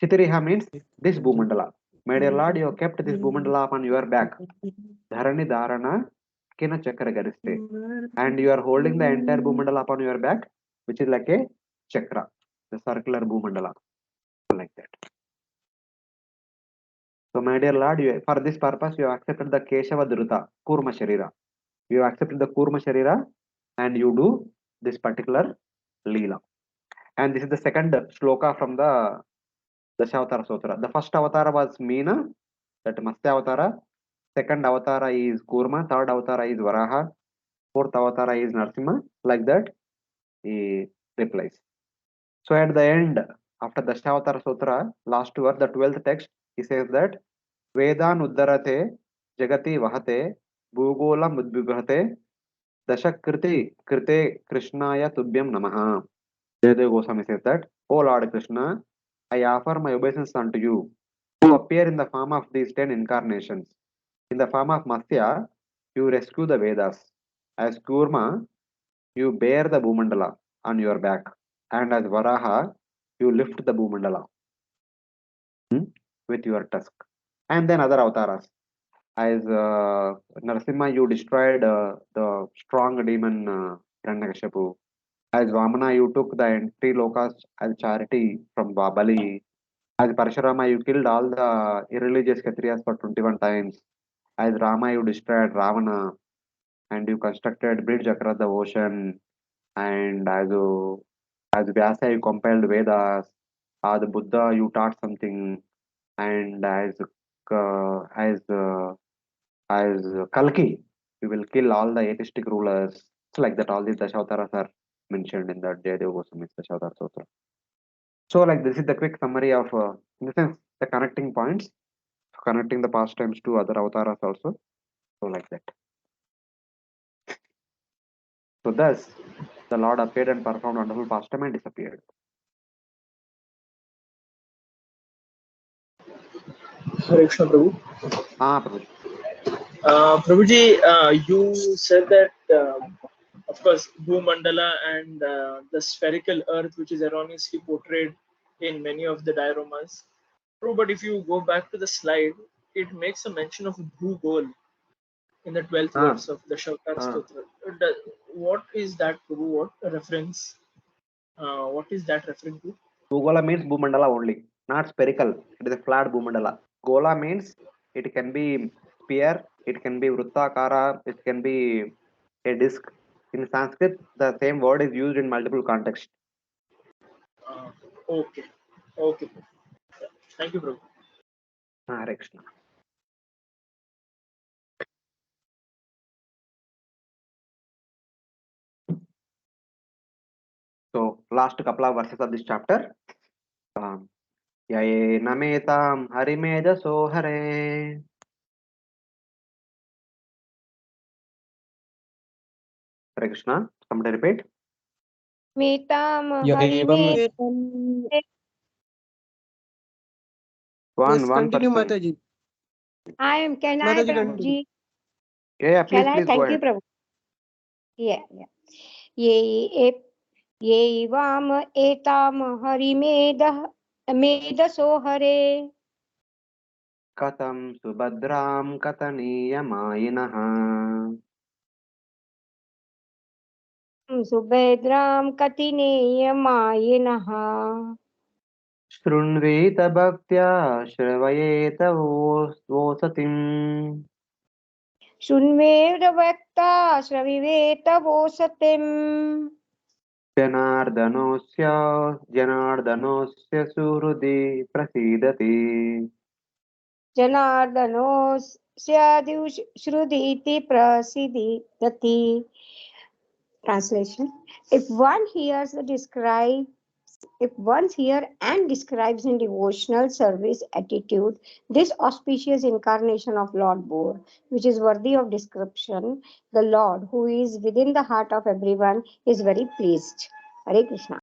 Kshitiriha means this Bhumandala. My dear Lord, you have kept this Bhumandala upon your back. Dharani dharana kina chakra gariste. And you are holding the entire Bhumandala upon your back, which is like a chakra, the circular Bhumandala, like that. So, my dear Lord, for this purpose, you have accepted the Keshava Dhruta, Kurma Sharira. You have accepted the Kurma Sharira and you do this particular Leela. And this is the second shloka from the Dashavatara Sutra. The first avatara was Meena, that Matsya avatara. Second avatara is Kurma. Third avatara is Varaha. Fourth avatara is Narsimha. Like that, he replies. So at the end, after the Dashavatara Sutra, last verse, the 12th text, he says that Vedan Uddarate Jagati Vahate Bhugola Mudbibhate Dashakriti Krite Krishnaya Tubhyam Namaha. Jayadeva Goswami says that, O Lord Krishna, I offer my obeisance unto you, who appear in the form of these 10 incarnations. In the form of Matsya, you rescue the Vedas. As Kurma, you bear the Bhumandala on your back. And as Varaha, you lift the Bhumandala with your tusk. And then other avatars. As Narasimha, you destroyed the strong demon Hiranyakashipu. As Vamana, you took the three lokas as charity from Bali. As Parashurama, you killed all the irreligious Kshatriyas for 21 times. As Rama, you destroyed Ravana and you constructed bridge across the ocean. And as Vyasa, you compiled Vedas. As Buddha, you taught something. And as Kalki, you will kill all the atheistic rulers. It's like that. All these Dashavataras are mentioned in the Jayadeva Goswami's Dashavatara Sutra. So, like this is the quick summary of, in the sense, the connecting points, connecting the pastimes to other avatars also. So, like that. So, thus, the Lord appeared and performed wonderful pastime and disappeared. Hare Krishna, Prabhu. Prabhuji. Prabhuji, you said that, of course, Bhumandala and the spherical earth, which is erroneously portrayed in many of the dioramas. True, but if you go back to the slide, it makes a mention of Bhugol in the 12th verse of the Shankara Stotra. What is that, Prabhu? What a reference? What is that referring to? Bhugola means Bhumandala only, not spherical. It is a flat Bhumandala. Gola means it can be sphere, it can be Vrittakara, it can be a disc. In Sanskrit, the same word is used in multiple contexts. Okay. Okay. Thank you, Prabhu. Hare Krishna. So last couple of verses of this chapter. Yaye nametam harimeda so hare. Hare Krishna. Somebody repeat. Metam या एवं Harimetam. Yes, One continue, person. Mataji. Can I, Mataji, continue. Prabhuji? Yeah, please, Shall I? please go Thank you, ahead. Prabhu. Yeah. Ye vam etam medaso hare. Katam subhadram kataniyamayinaha. Subhedram katineyamayinaha. शृण्वेत भक्त्या श्रवयेत वोसतिम् Shunvedavakta Sraviveta Vosatim. जनार्दनोऽस्य जनार्दनोऽस्य सुहृदि प्रसीदति Janardano Syadhu Shruditi Prasidati. Translation. If one hears and describes in devotional service attitude this auspicious incarnation of Lord Bore, which is worthy of description, the Lord, who is within the heart of everyone, is very pleased. Hare Krishna.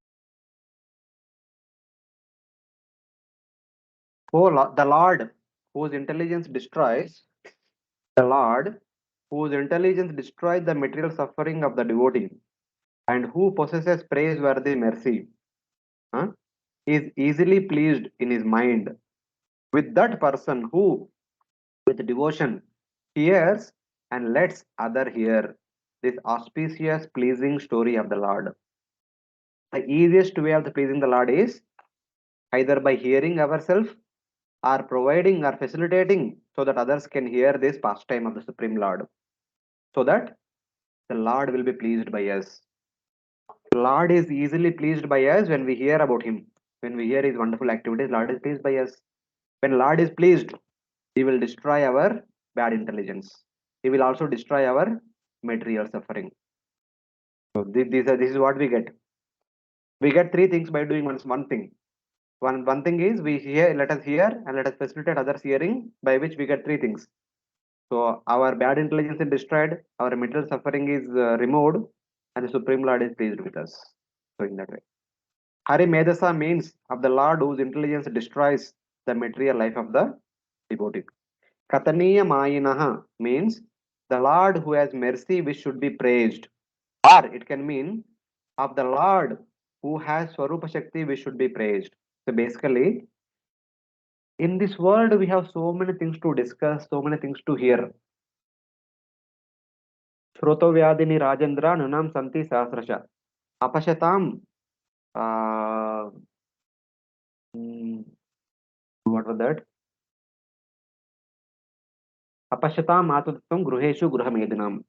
The Lord whose intelligence destroys the Lord whose intelligence destroys the material suffering of the devotee and who possesses praiseworthy mercy is easily pleased in his mind with that person who with devotion hears and lets other hear this auspicious pleasing story of the Lord. The easiest way of pleasing the Lord is either by hearing ourselves or providing or facilitating so that others can hear this pastime of the Supreme Lord, so that the Lord will be pleased by us. The Lord is easily pleased by us when we hear about Him. When we hear His wonderful activities, Lord is pleased by us. When Lord is pleased, He will destroy our bad intelligence. He will also destroy our material suffering. So this is what we get. We get three things by doing one thing. One thing is we hear, let us hear and let us facilitate others hearing, by which we get three things. So our bad intelligence is destroyed, our material suffering is removed, and the Supreme Lord is pleased with us. So in that way. Hari Medasa means of the Lord whose intelligence destroys the material life of the devotee. Kataniya Mayinaha means the Lord who has mercy which should be praised. Or it can mean of the Lord who has Swarupa Shakti which should be praised. So basically, in this world we have so many things to discuss, so many things to hear. Shroto Vyadini Rajendra Nunam Santi Sahasrasha. Apashatam what was that? Apashatam Atuttam Gruheshu Gruhamedinam.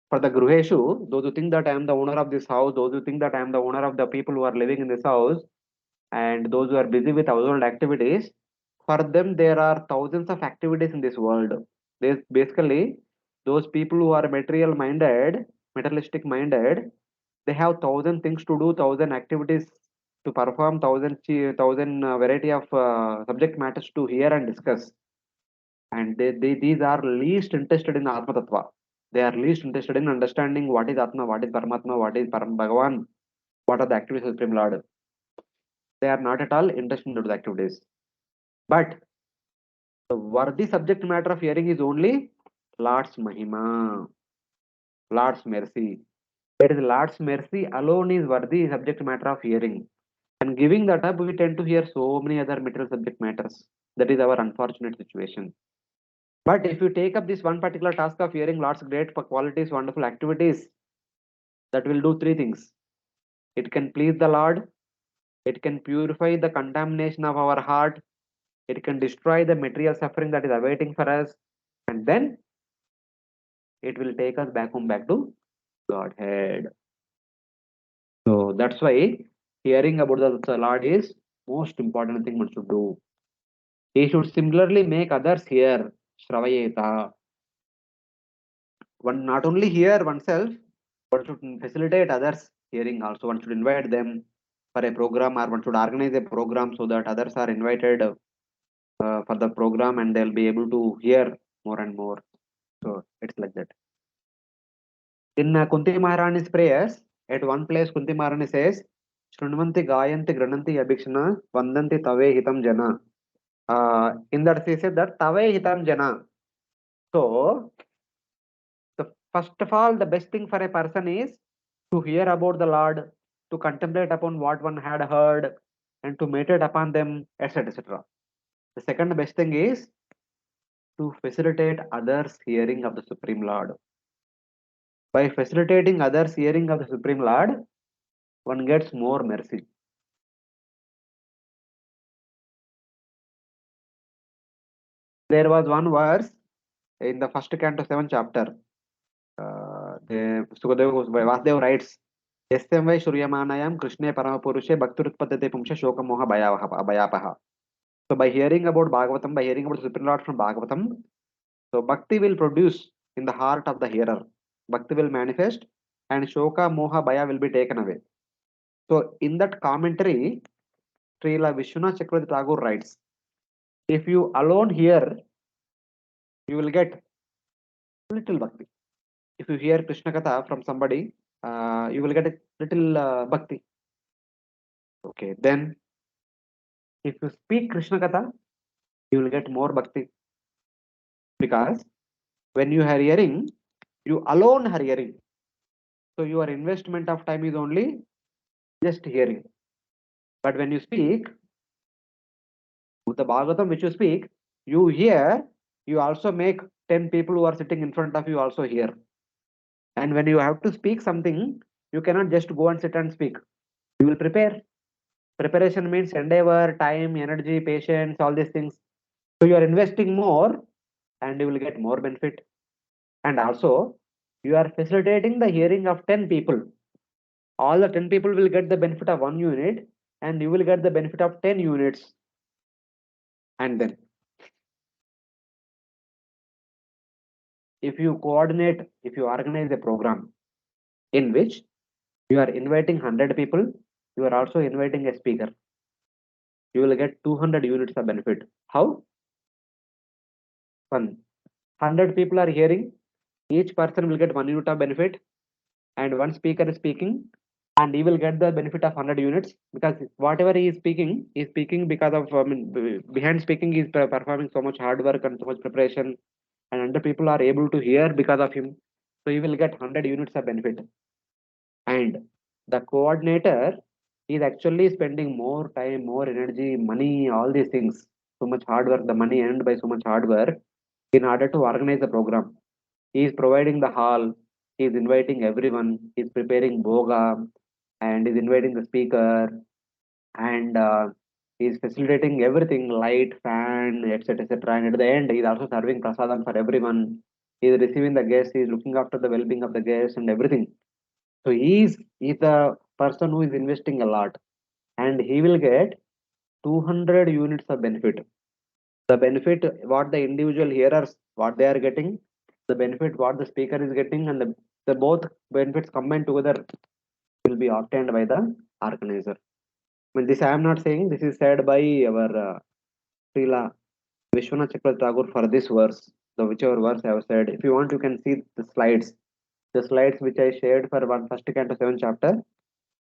For the Gruheshu, those who think that I am the owner of this house, those who think that I am the owner of the people who are living in this house, and those who are busy with household activities, for them there are thousands of activities in this world. There's basically those people who are material minded, materialistic minded, they have thousand things to do, thousand activities to perform, thousand variety of subject matters to hear and discuss. And these are least interested in Atma Tattva. They are least interested in understanding what is Atma, what is Paramatma, what is Param Bhagavan, what are the activities of Supreme Lord. They are not at all interested in those activities. But the worthy subject matter of hearing is only Lord's Mahima, Lord's mercy. It is Lord's mercy alone is worthy subject matter of hearing. And giving that up, we tend to hear so many other material subject matters. That is our unfortunate situation. But if you take up this one particular task of hearing Lord's great qualities, wonderful activities, that will do three things. It can please the Lord, it can purify the contamination of our heart, it can destroy the material suffering that is awaiting for us, and then it will take us back home, back to Godhead. So that's why hearing about the Lord is most important thing one should do. He should similarly make others hear. Shravayeta. One not only hear oneself, one should facilitate others hearing also. One should invite them for a program, or one should organize a program so that others are invited for the program and they'll be able to hear more and more. So it's like that. In Kunti Maharani's prayers, at one place Kunti Maharani says, Shrunvanti Gayanti Grananti Abhikshana Vandanti Tave Hitam Jana. In that she said that Tave Hitam Jana. So the first of all, the best thing for a person is to hear about the Lord, to contemplate upon what one had heard, and to meditate upon them, etc. etc. The second best thing is to facilitate others' hearing of the Supreme Lord. By facilitating others' hearing of the Supreme Lord, one gets more mercy. There was one verse in the first canto, 7th chapter. Vasudeva writes, Yasyam vai Shuryamanayam Krishne Paramapurushe Bhakturutpadate Pumsha Shoka Moha Bhayapaha. So by hearing about Bhagavatam, by hearing about the Supreme Lord from Bhagavatam, so Bhakti will produce in the heart of the hearer. Bhakti will manifest and Shoka Moha Bhaya will be taken away. So in that commentary, Srila Vishwanath Chakravarti Tagore writes, if you alone hear, you will get little Bhakti. If you hear Krishna Katha from somebody, you will get a little Bhakti. Okay, then if you speak Krishna Katha, you will get more Bhakti. Because when you are hearing, you alone are hearing. So your investment of time is only just hearing. But when you speak, with the Bhagavatam which you speak, you hear, you also make 10 people who are sitting in front of you also hear. And when you have to speak something, you cannot just go and sit and speak. You will prepare. Preparation means endeavor, time, energy, patience, all these things. So you are investing more and you will get more benefit. And also, you are facilitating the hearing of 10 people. All the 10 people will get the benefit of 1 unit and you will get the benefit of 10 units. And then, if you coordinate, if you organize a program in which you are inviting 100 people, you are also inviting a speaker. You will get 200 units of benefit. How? 100 people are hearing, each person will get 1 unit of benefit, and one speaker is speaking, and he will get the benefit of 100 units because whatever he is speaking because of behind speaking, he is performing so much hard work and so much preparation, and 100 people are able to hear because of him. So he will get 100 units of benefit. And the coordinator is actually spending more time, more energy, money, all these things, so much hard work, the money earned by so much hard work in order to organize the program. He is providing the hall, he is inviting everyone, he is preparing boga, and is inviting the speaker, and he is facilitating everything, light, fan, etc. etc. And at the end, he is also serving prasadam for everyone. He is receiving the guests, he is looking after the well-being of the guests and everything. So he is a person who is investing a lot, and he will get 200 units of benefit. The benefit what the individual hearers what they are getting, the benefit what the speaker is getting, and the both benefits combined together will be obtained by the organizer. I mean, this I am not saying, this is said by our Srila Vishwanath Chakravarti Tagore for this verse, the whichever verse I have said. If you want, you can see the slides which I shared for first canto 7th chapter.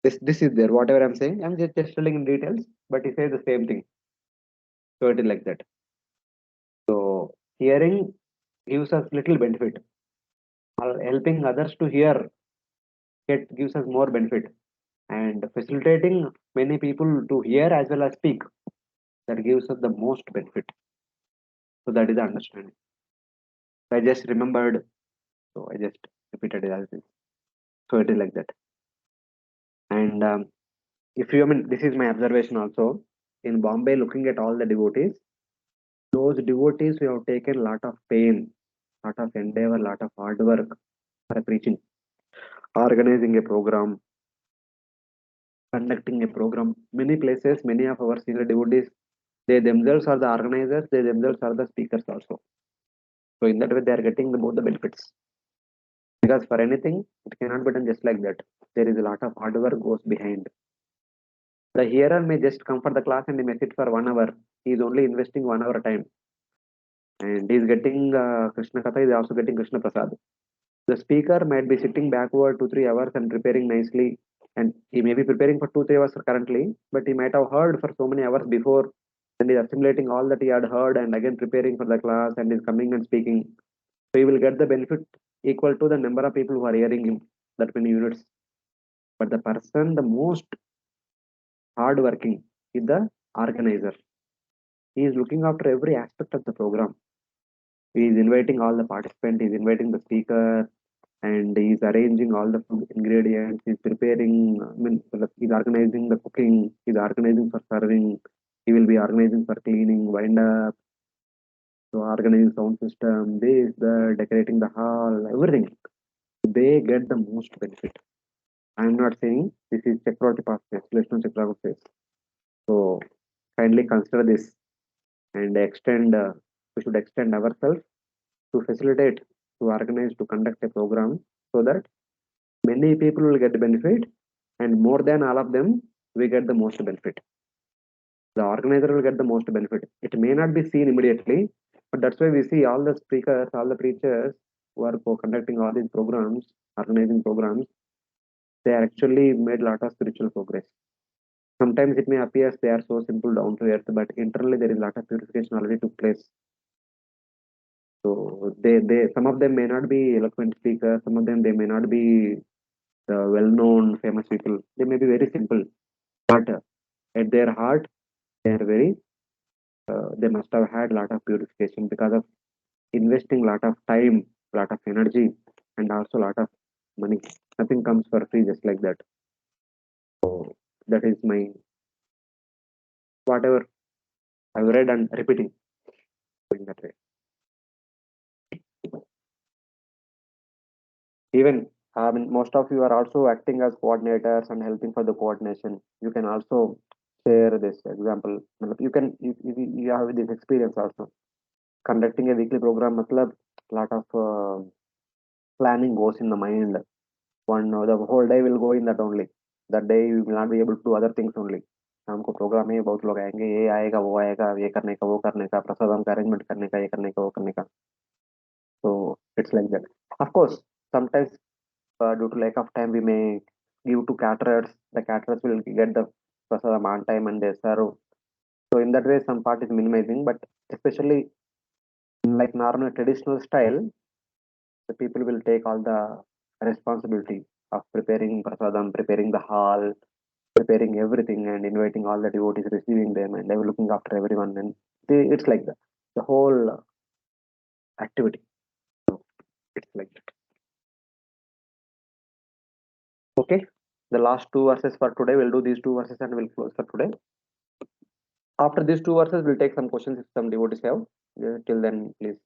This is there. Whatever I'm saying, I'm just telling in details, but he says the same thing. So it is like that. So hearing gives us little benefit. Helping others to hear gives us more benefit, and facilitating many people to hear as well as speak, that gives us the most benefit. So that is the understanding. I just remembered, so I just repeated it as this. So it is like that. And if you, I mean, this is my observation also in Bombay, looking at all the devotees, those devotees who have taken a lot of pain, lot of endeavor, lot of hard work for preaching, organizing a program, conducting a program. Many places, many of our senior devotees, they themselves are the organizers, they themselves are the speakers also. So in that way, they are getting both the benefits. Because for anything, it cannot be done just like that. There is a lot of hard work goes behind. The hearer may just come for the class and he may sit for 1 hour. He is only investing 1 hour time. And he is getting Krishna Katha, he is also getting Krishna Prasad. The speaker might be sitting backward 2-3 hours and preparing nicely. And he may be preparing for 2-3 hours currently, but he might have heard for so many hours before and is assimilating all that he had heard and again preparing for the class and is coming and speaking. So he will get the benefit equal to the number of people who are hearing him, that many units. But the person, the most hardworking, is the organizer. He is looking after every aspect of the program. He is inviting all the participants, he is inviting the speaker, and he is arranging all the food ingredients, he is preparing, he is organizing the cooking, he is organizing for serving, he will be organizing for cleaning, wind up, so organizing sound system, this, the decorating the hall, everything. They get the most benefit. I am not saying this is Chakravarti past tense, Vishnu Chakravarti says. So kindly consider this and extend, we should extend ourselves to facilitate, to organize, to conduct a program so that many people will get the benefit and more than all of them, we get the most benefit. The organizer will get the most benefit. It may not be seen immediately, but that's why we see all the speakers, all the preachers who are conducting all these programs, organizing programs, they actually made a lot of spiritual progress. Sometimes it may appear they are so simple, down to earth, but internally there is a lot of purification already took place. So some of them may not be eloquent speakers, some of them they may not be the well-known famous people. They may be very simple, but at their heart, they are very. They must have had a lot of purification because of investing a lot of time, a lot of energy, and also a lot of money. Nothing comes for free just like that. So that is my whatever I've read and repeating in that way. Even I mean, most of you are also acting as coordinators and helping for the coordination. You can also share this example. You have this experience also. Conducting a weekly program, matlab, lot of planning goes in the mind. The whole day will go in that only. That day you will not be able to do other things only. हमको programme में बहुत लोग आएंगे, ये आएगा वो आएगा, ये करने का वो करने का, प्रसादम का अरेंजमेंट करने का, ये करने का वो करने का. So it's like that. Of course, sometimes due to lack of time, we may give to caterers. The caterers will get the prasadam on time and they serve. So in that way, some part is minimizing, but especially in like normal traditional style, the people will take all the responsibility of preparing prasadam, preparing the hall, preparing everything, and inviting all the devotees, receiving them, and they were looking after everyone. And it's like the whole activity. So it's like that. Okay, the last two verses for today. We'll do these two verses and we'll close for today. After these two verses, we'll take some questions if some devotees have. Till then, please.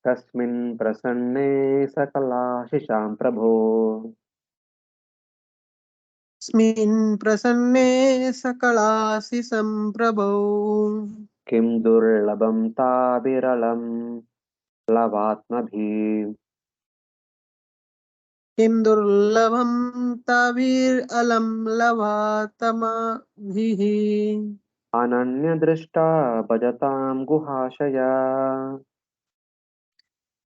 तस्मिन् प्रसन्ने सकलाशिषां प्रभो स्मिन् प्रसन्ने सकलासि सम्प्रभौ किं दुर्लभं ताविरलं लवात्मभिः किं दुर्लभं ताभिरलं लभातमभिः अनन्यदृष्टा भजतां गुहाशया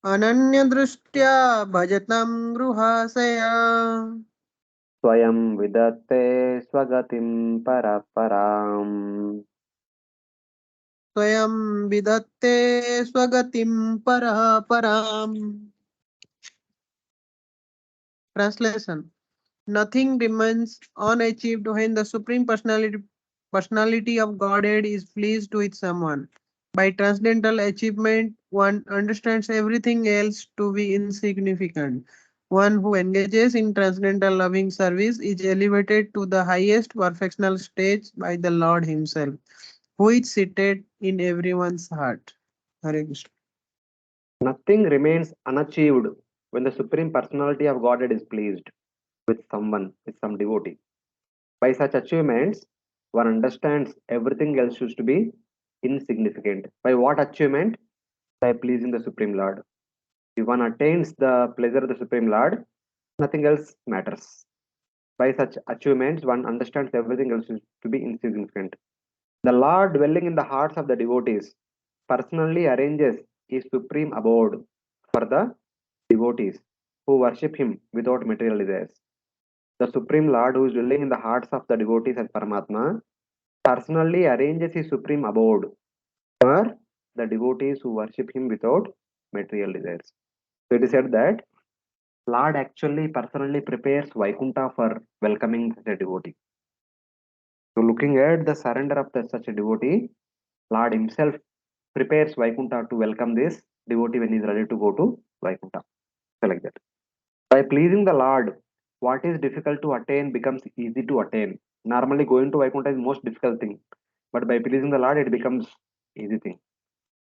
अनन्यदृष्ट्या भजतां गृहाशया स्वयं विदत्ते स्वगतिं परपराम् स्वयं विदत्ते स्वगतिं परः पराम्. Translation: Nothing remains unachieved when the Supreme Personality of Godhead is pleased with someone. By transcendental achievement, one understands everything else to be insignificant. One who engages in transcendental loving service is elevated to the highest perfectional stage by the Lord Himself, who is seated in everyone's heart. Hare Krishna. Nothing remains unachieved when the Supreme Personality of Godhead is pleased with someone, with some devotee. By such achievements, one understands everything else used to be insignificant. By what achievement? By pleasing the Supreme Lord. If one attains the pleasure of the Supreme Lord, nothing else matters. By such achievements, one understands everything else is to be insignificant. The Lord dwelling in the hearts of the devotees personally arranges his supreme abode for the devotees who worship him without material desires. The Supreme Lord who is dwelling in the hearts of the devotees as Paramatma personally arranges his supreme abode for the devotees who worship him without material desires. So it is said that Lord actually personally prepares Vaikuntha for welcoming such a devotee. So looking at the surrender of such a devotee, Lord himself prepares Vaikuntha to welcome this devotee when he is ready to go to Vaikuntha. So like that. By pleasing the Lord, what is difficult to attain becomes easy to attain. Normally going to Vaikuntha is the most difficult thing. But by pleasing the Lord, it becomes easy thing.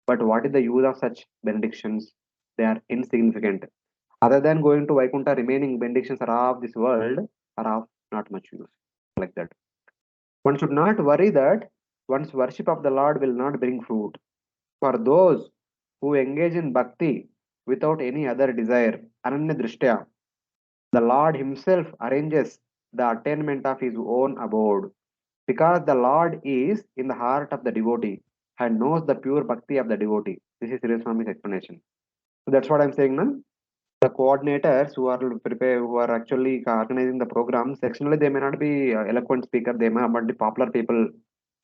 But what is the use of such benedictions? They are insignificant. Other than going to Vaikuntha, remaining benedictions are of this world are of not much use. Like that. One should not worry that one's worship of the Lord will not bring fruit. For those who engage in bhakti without any other desire, ananya drishtya, the Lord himself arranges the attainment of his own abode. Because the Lord is in the heart of the devotee and knows the pure bhakti of the devotee. This is Sri Swami's explanation. So that's what I'm saying now. The coordinators who are actually organizing the programs, sectionally they may not be eloquent speaker, they may not be popular people,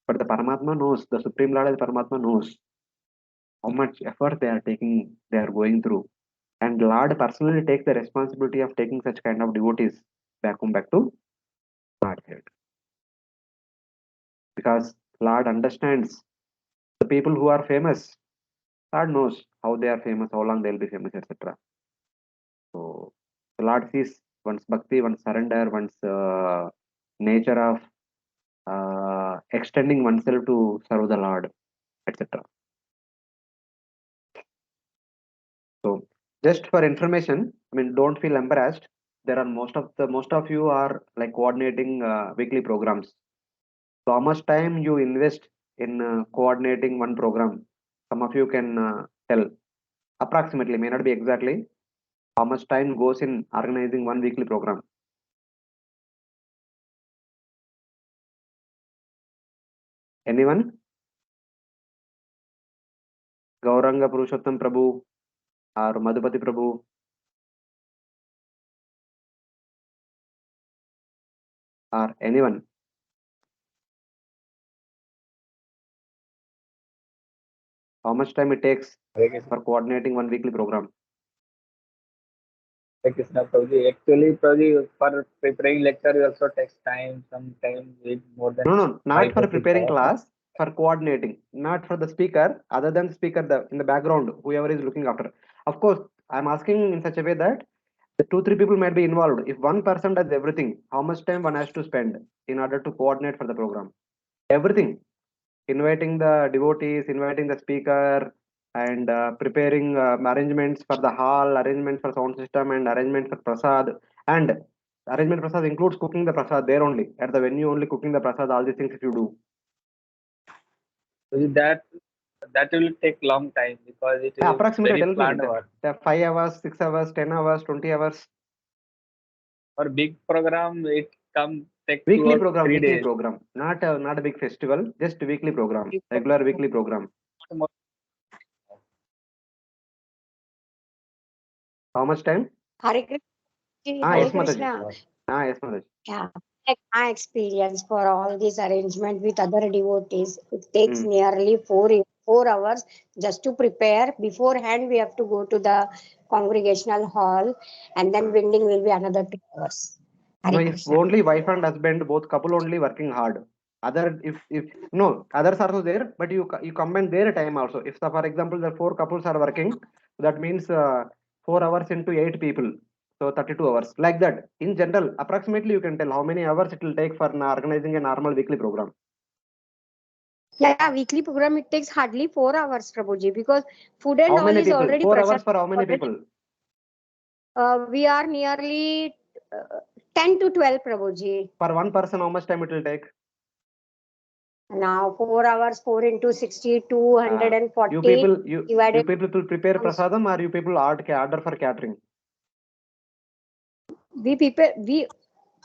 but the Paramatma knows, the Supreme Lord as Paramatma knows how much effort they are taking, they are going through. And Lord personally takes the responsibility of taking such kind of devotees back home, back to Lord head. Because Lord understands the people who are famous. Lord knows how they are famous, how long they'll be famous, etc. So the Lord sees one's bhakti, one's surrender, one's nature of extending oneself to serve the Lord, etc. So just for information, I mean, don't feel embarrassed. There are most of you are like coordinating weekly programs. So how much time you invest in coordinating one program? Some of you can tell approximately, may not be exactly, how much time goes in organizing one weekly program. Anyone? Gauranga Purushottam Prabhu or Madhupati Prabhu? Or anyone? How much time it takes for coordinating one weekly program? Krishna Prabhuji. Actually, Prabhuji, for preparing lecture, it also takes time. Sometimes it more than No, not 5 for or 6 preparing hours. class, for coordinating, not for the speaker, other than the speaker in the background, whoever is looking after. Of course, I'm asking in such a way that the 2-3 people might be involved. If one person does everything, how much time one has to spend in order to coordinate for the program? Everything. Inviting the devotees, inviting the speaker, and preparing arrangements for the hall, arrangement for sound system, and arrangement for prasad. And arrangement prasad includes cooking the prasad there only, at the venue only cooking the prasad, all these things if you do. Prabhuji, that will take long time because it is Approximately, very tell me, planned work. 5 hours, 6 hours, 10 hours, 20 hours. For big program, it come take 2 Weekly or program, 3 weekly days. program, not a big festival, just weekly program, regular weekly program. How much time? Hare Krishna. Hare Hare Mataji. Krishna. Yes, Mataji. Yeah. Like my experience for all this arrangement with other devotees, it takes Mm. nearly 4 hours just to prepare. Beforehand, we have to go to the congregational hall, and then winding will be another 2 hours. No, Hare if Krishna. only wife and husband, both couple only working hard. Other, if no, others are also there, but you combine their time also. If for example the 4 couples are working, that means 4 hours into 8 people, so 32 hours. Like that. In general, approximately you can tell how many hours it will take for organizing a normal weekly program. Yeah, weekly program it takes hardly 4 hours, Prabhuji, because food and How all many is people? already 4 present. hours for how many people? We are nearly 10 to 12, Prabhuji. For one person, how much time it will take? Now 4 hours, 4 into 60, 240. You people divided. will prepare prasadam, or you people order for catering? We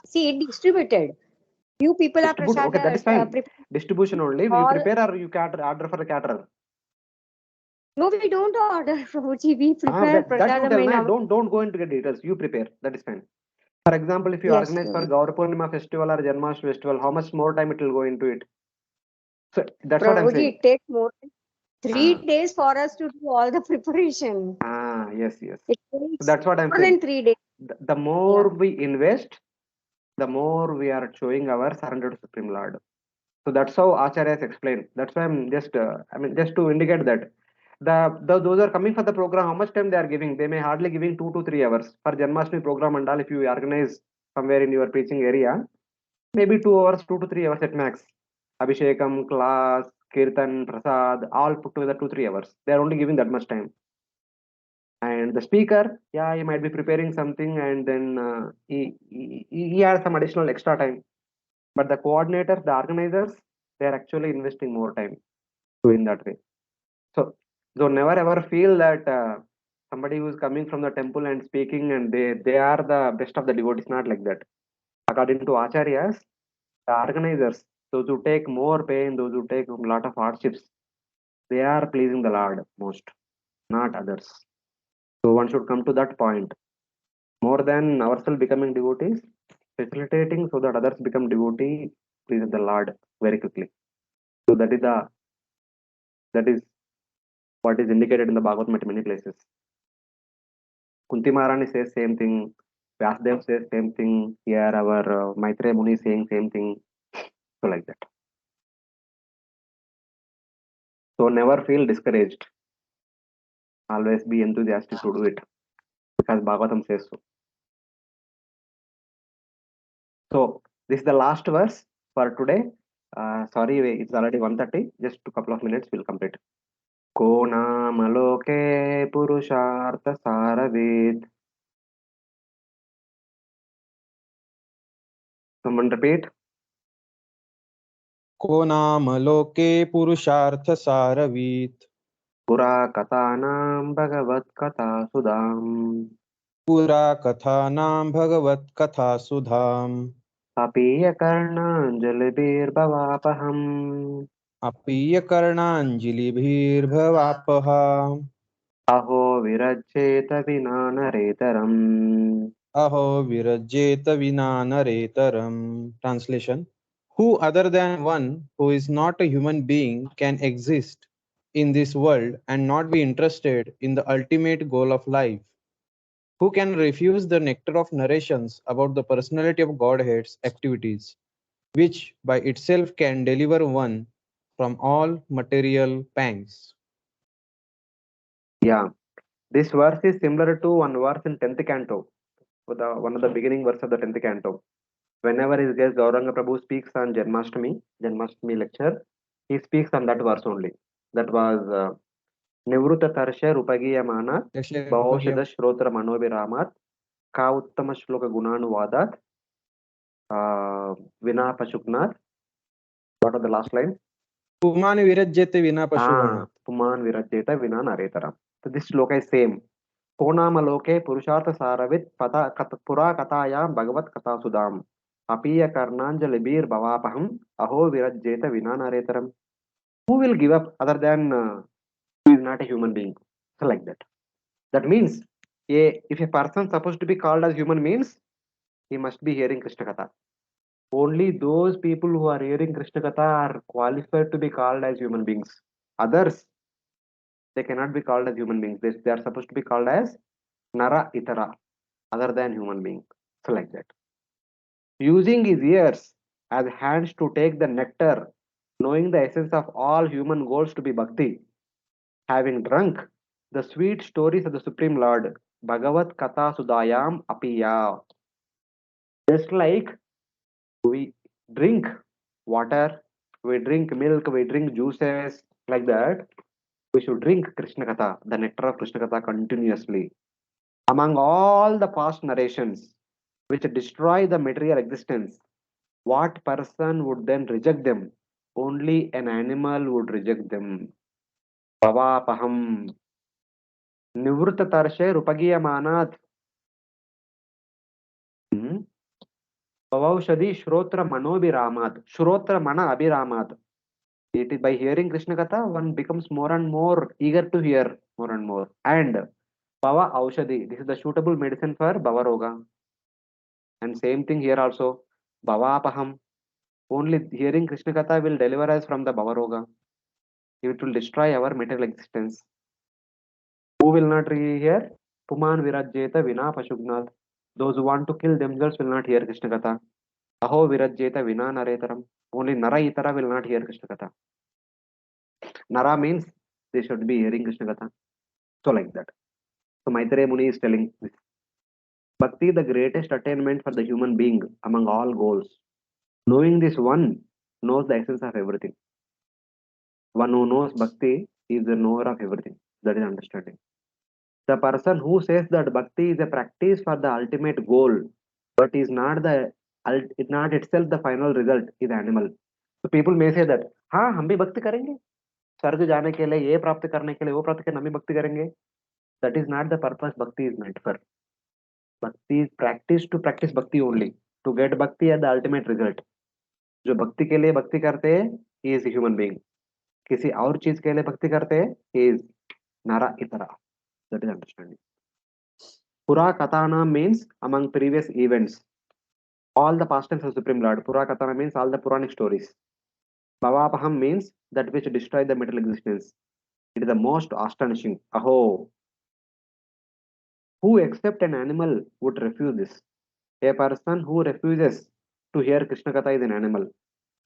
see it distributed. You people are Distribute. Okay, that is prasada. fine. Distribution only. You all- prepare or you order for a caterer? No, we don't order, Prabhuji. We prepare That you prasadam tell in me. our. Don't go into the details. You prepare. That is fine. For example, if you Yes, organize for Prabhuji. Gaur Purnima festival or Janmashtami festival, how much more time it will go into it? So that's what I'm Prabhuji, saying. it takes more than 3 days for us to do all the preparation. Yes. It So takes that's what I'm more saying. than 3 days. The more we invest, the more we are showing our surrender to Supreme Lord. So that's how Acharyas explained. That's why I'm just, just to indicate that those are coming for the program. How much time they are giving? They may hardly giving 2 to 3 hours for Janmashtami program and all. If you organize somewhere in your preaching area, maybe 2 hours, 2 to 3 hours at max. Abhishekam, class, kirtan, prasad, all put together 2 3 hours. They are only giving that much time. And the speaker, yeah, he might be preparing something, and then he has some additional extra time. But the coordinators, the organizers, they are actually investing more time doing that way. So never ever feel that somebody who is coming from the temple and speaking and they are the best of the devotees. Not like that. According to acharyas, the organizers, those who take more pain, those who take a lot of hardships, they are pleasing the Lord most, not others. So one should come to that point. More than ourselves becoming devotees, facilitating so that others become devotee, pleases the Lord very quickly. So that is what is indicated in the Bhagavad Gita many places. Kunti Maharani says same thing. Vyasdev says same thing. Here our Maitreya Muni is saying same thing. So like that. So never feel discouraged. Always be enthusiastic to do it because Bhagavatam says so. So this is the last verse for today. Sorry, it's already 1:30. Just a couple of minutes, we'll complete. Ko namaloke purushartha saravid. Someone repeat. को नाम लोके पुरुषार्थसारवीत् Pura katanam bhagavat katha sudam. पुरा कथानां भगवत्कथासुधाम् Apiya karnanjalibhirbhavapaham. अप्रियकर्णाञ्जलिभिर्भवापहा Aho virajeta vinanaretaram. अहो विरज्येत विना नरेतरम्. Translation: Who other than one who is not a human being can exist in this world and not be interested in the ultimate goal of life? Who can refuse the nectar of narrations about the personality of Godhead's activities, which by itself can deliver one from all material pangs? Yeah, this verse is similar to one verse in 10th canto, one of the beginning verse of the 10th canto. Whenever his guest Gauranga Prabhu speaks on Janmashtami lecture, he speaks on that verse only. That was Nivruta Tarsha Rupagiyamana Bhavoshada Shrotra Manobiramat Ka Uttama Shloka Gunanuvadat Vina Pashuknath. What was the last line? पुमान विरज्यते विना पशुगण. Puman Virajeta Vina Naretaram. So this shloka is same. Konamaloke Purushartha Saravit Pura Katayam Bhagavat Katha Sudam. Apiya Karnanjalibir Bhavapaham Aho Virajeta Vina Naretaram. Who will give up other than who is not a human being? So like that. That means if a person supposed to be called as human means he must be hearing Krishna Katha. Only those people who are hearing Krishna Katha are qualified to be called as human beings. Others, they cannot be called as human beings. They are supposed to be called as Nara Itara, other than human being. So like that. Using his ears as hands to take the nectar, knowing the essence of all human goals to be bhakti, having drunk the sweet stories of the Supreme Lord, Bhagavat Katha Sudayam Apiya. Just like we drink water, we drink milk, we drink juices, like that, we should drink Krishna Katha, the nectar of Krishna Katha continuously. Among all the past narrations, which destroy the material existence, what person would then reject them? Only an animal would reject them. Bhavapaham. Nivruta tarshe rupagiyamanat. Bhavaushadi shrotra manobiramat. Shrotra mana abhiramat. It is by hearing Krishna Katha, one becomes more and more eager to hear more and more. And Bhava Aushadi, this is the suitable medicine for Bhava Roga. And same thing here also. Bhavapaham. Only hearing Krishna Katha will deliver us from the Bhava Roga. It will destroy our material existence. Who will not hear? Puman Virajeta Vina Pashugnat. Those who want to kill themselves will not hear Krishna Katha. Aho Virajeta Vina Naretaram. Only Nara Itara will not hear Krishna Katha. Nara means they should be hearing Krishna Katha. So like that. So Maitreya Muni is telling this. Bhakti, the greatest attainment for the human being among all goals. Knowing this one knows the essence of everything. One who knows Bhakti is the knower of everything. That is understanding. The person who says that Bhakti is a practice for the ultimate goal, but is not not itself the final result, is animal. So people may say that, हाँ हम भी भक्ति करेंगे, स्वर्ग जाने के लिए, ये प्राप्त करने के लिए, वो प्राप्त करने हम भी भक्ति करेंगे. That is not the purpose Bhakti is meant for. Bhakti is practice to practice Bhakti only, to get Bhakti at the ultimate result. जो भक्ति के लिए भक्ति करते हैं, he is a human being. किसी और चीज के लिए भक्ति करते हैं, he is nara itara. That is understanding. Pura Katana means among previous events. All the past tense of Supreme Lord. Pura Katana means all the Puranic stories. Bhavapaham means that which destroy the material existence. It is the most astonishing. Aho. Who except an animal would refuse this? A person who refuses to hear Krishna Katha is an animal.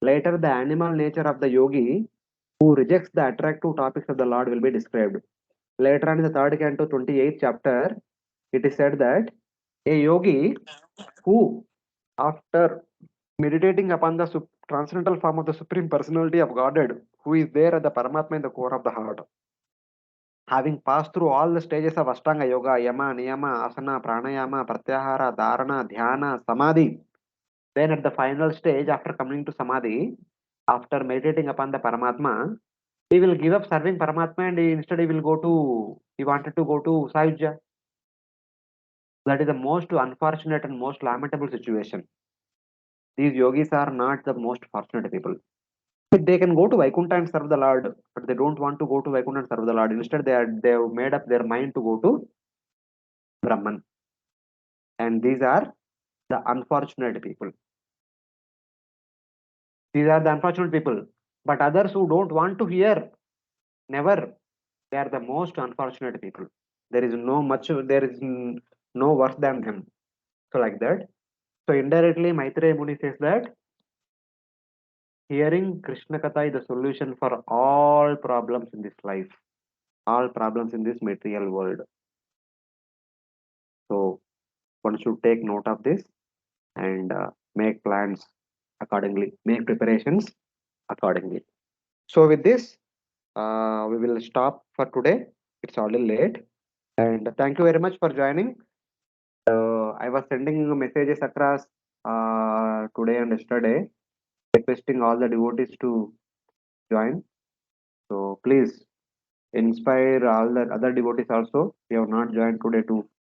Later, the animal nature of the yogi who rejects the attractive topics of the Lord will be described. Later on in the third canto, 28th chapter, it is said that a yogi who, after meditating upon the transcendental form of the Supreme Personality of Godhead, who is there at the Paramatma in the core of the heart, having passed through all the stages of Ashtanga Yoga, Yama, Niyama, Asana, Pranayama, Pratyahara, Dharana, Dhyana, Samadhi, then at the final stage, after coming to Samadhi, after meditating upon the Paramatma, he will give up serving Paramatma and instead he wanted to go to Sayujya. That is the most unfortunate and most lamentable situation. These yogis are not the most fortunate people. They can go to Vaikuntha and serve the Lord, but they don't want to go to Vaikuntha and serve the Lord. Instead, they have made up their mind to go to Brahman. And these are the unfortunate people. These are the unfortunate people. But others who don't want to hear, never, they are the most unfortunate people. There is no worse than them. So like that. So indirectly, Maitreya Muni says that hearing Krishna Katha is the solution for all problems in this life, all problems in this material world. So one should take note of this and make plans accordingly, make preparations accordingly. So with this, we will stop for today. It's already late. And thank you very much for joining. I was sending messages across today and yesterday, requesting all the devotees to join. So please inspire all the other devotees also. They have not joined today to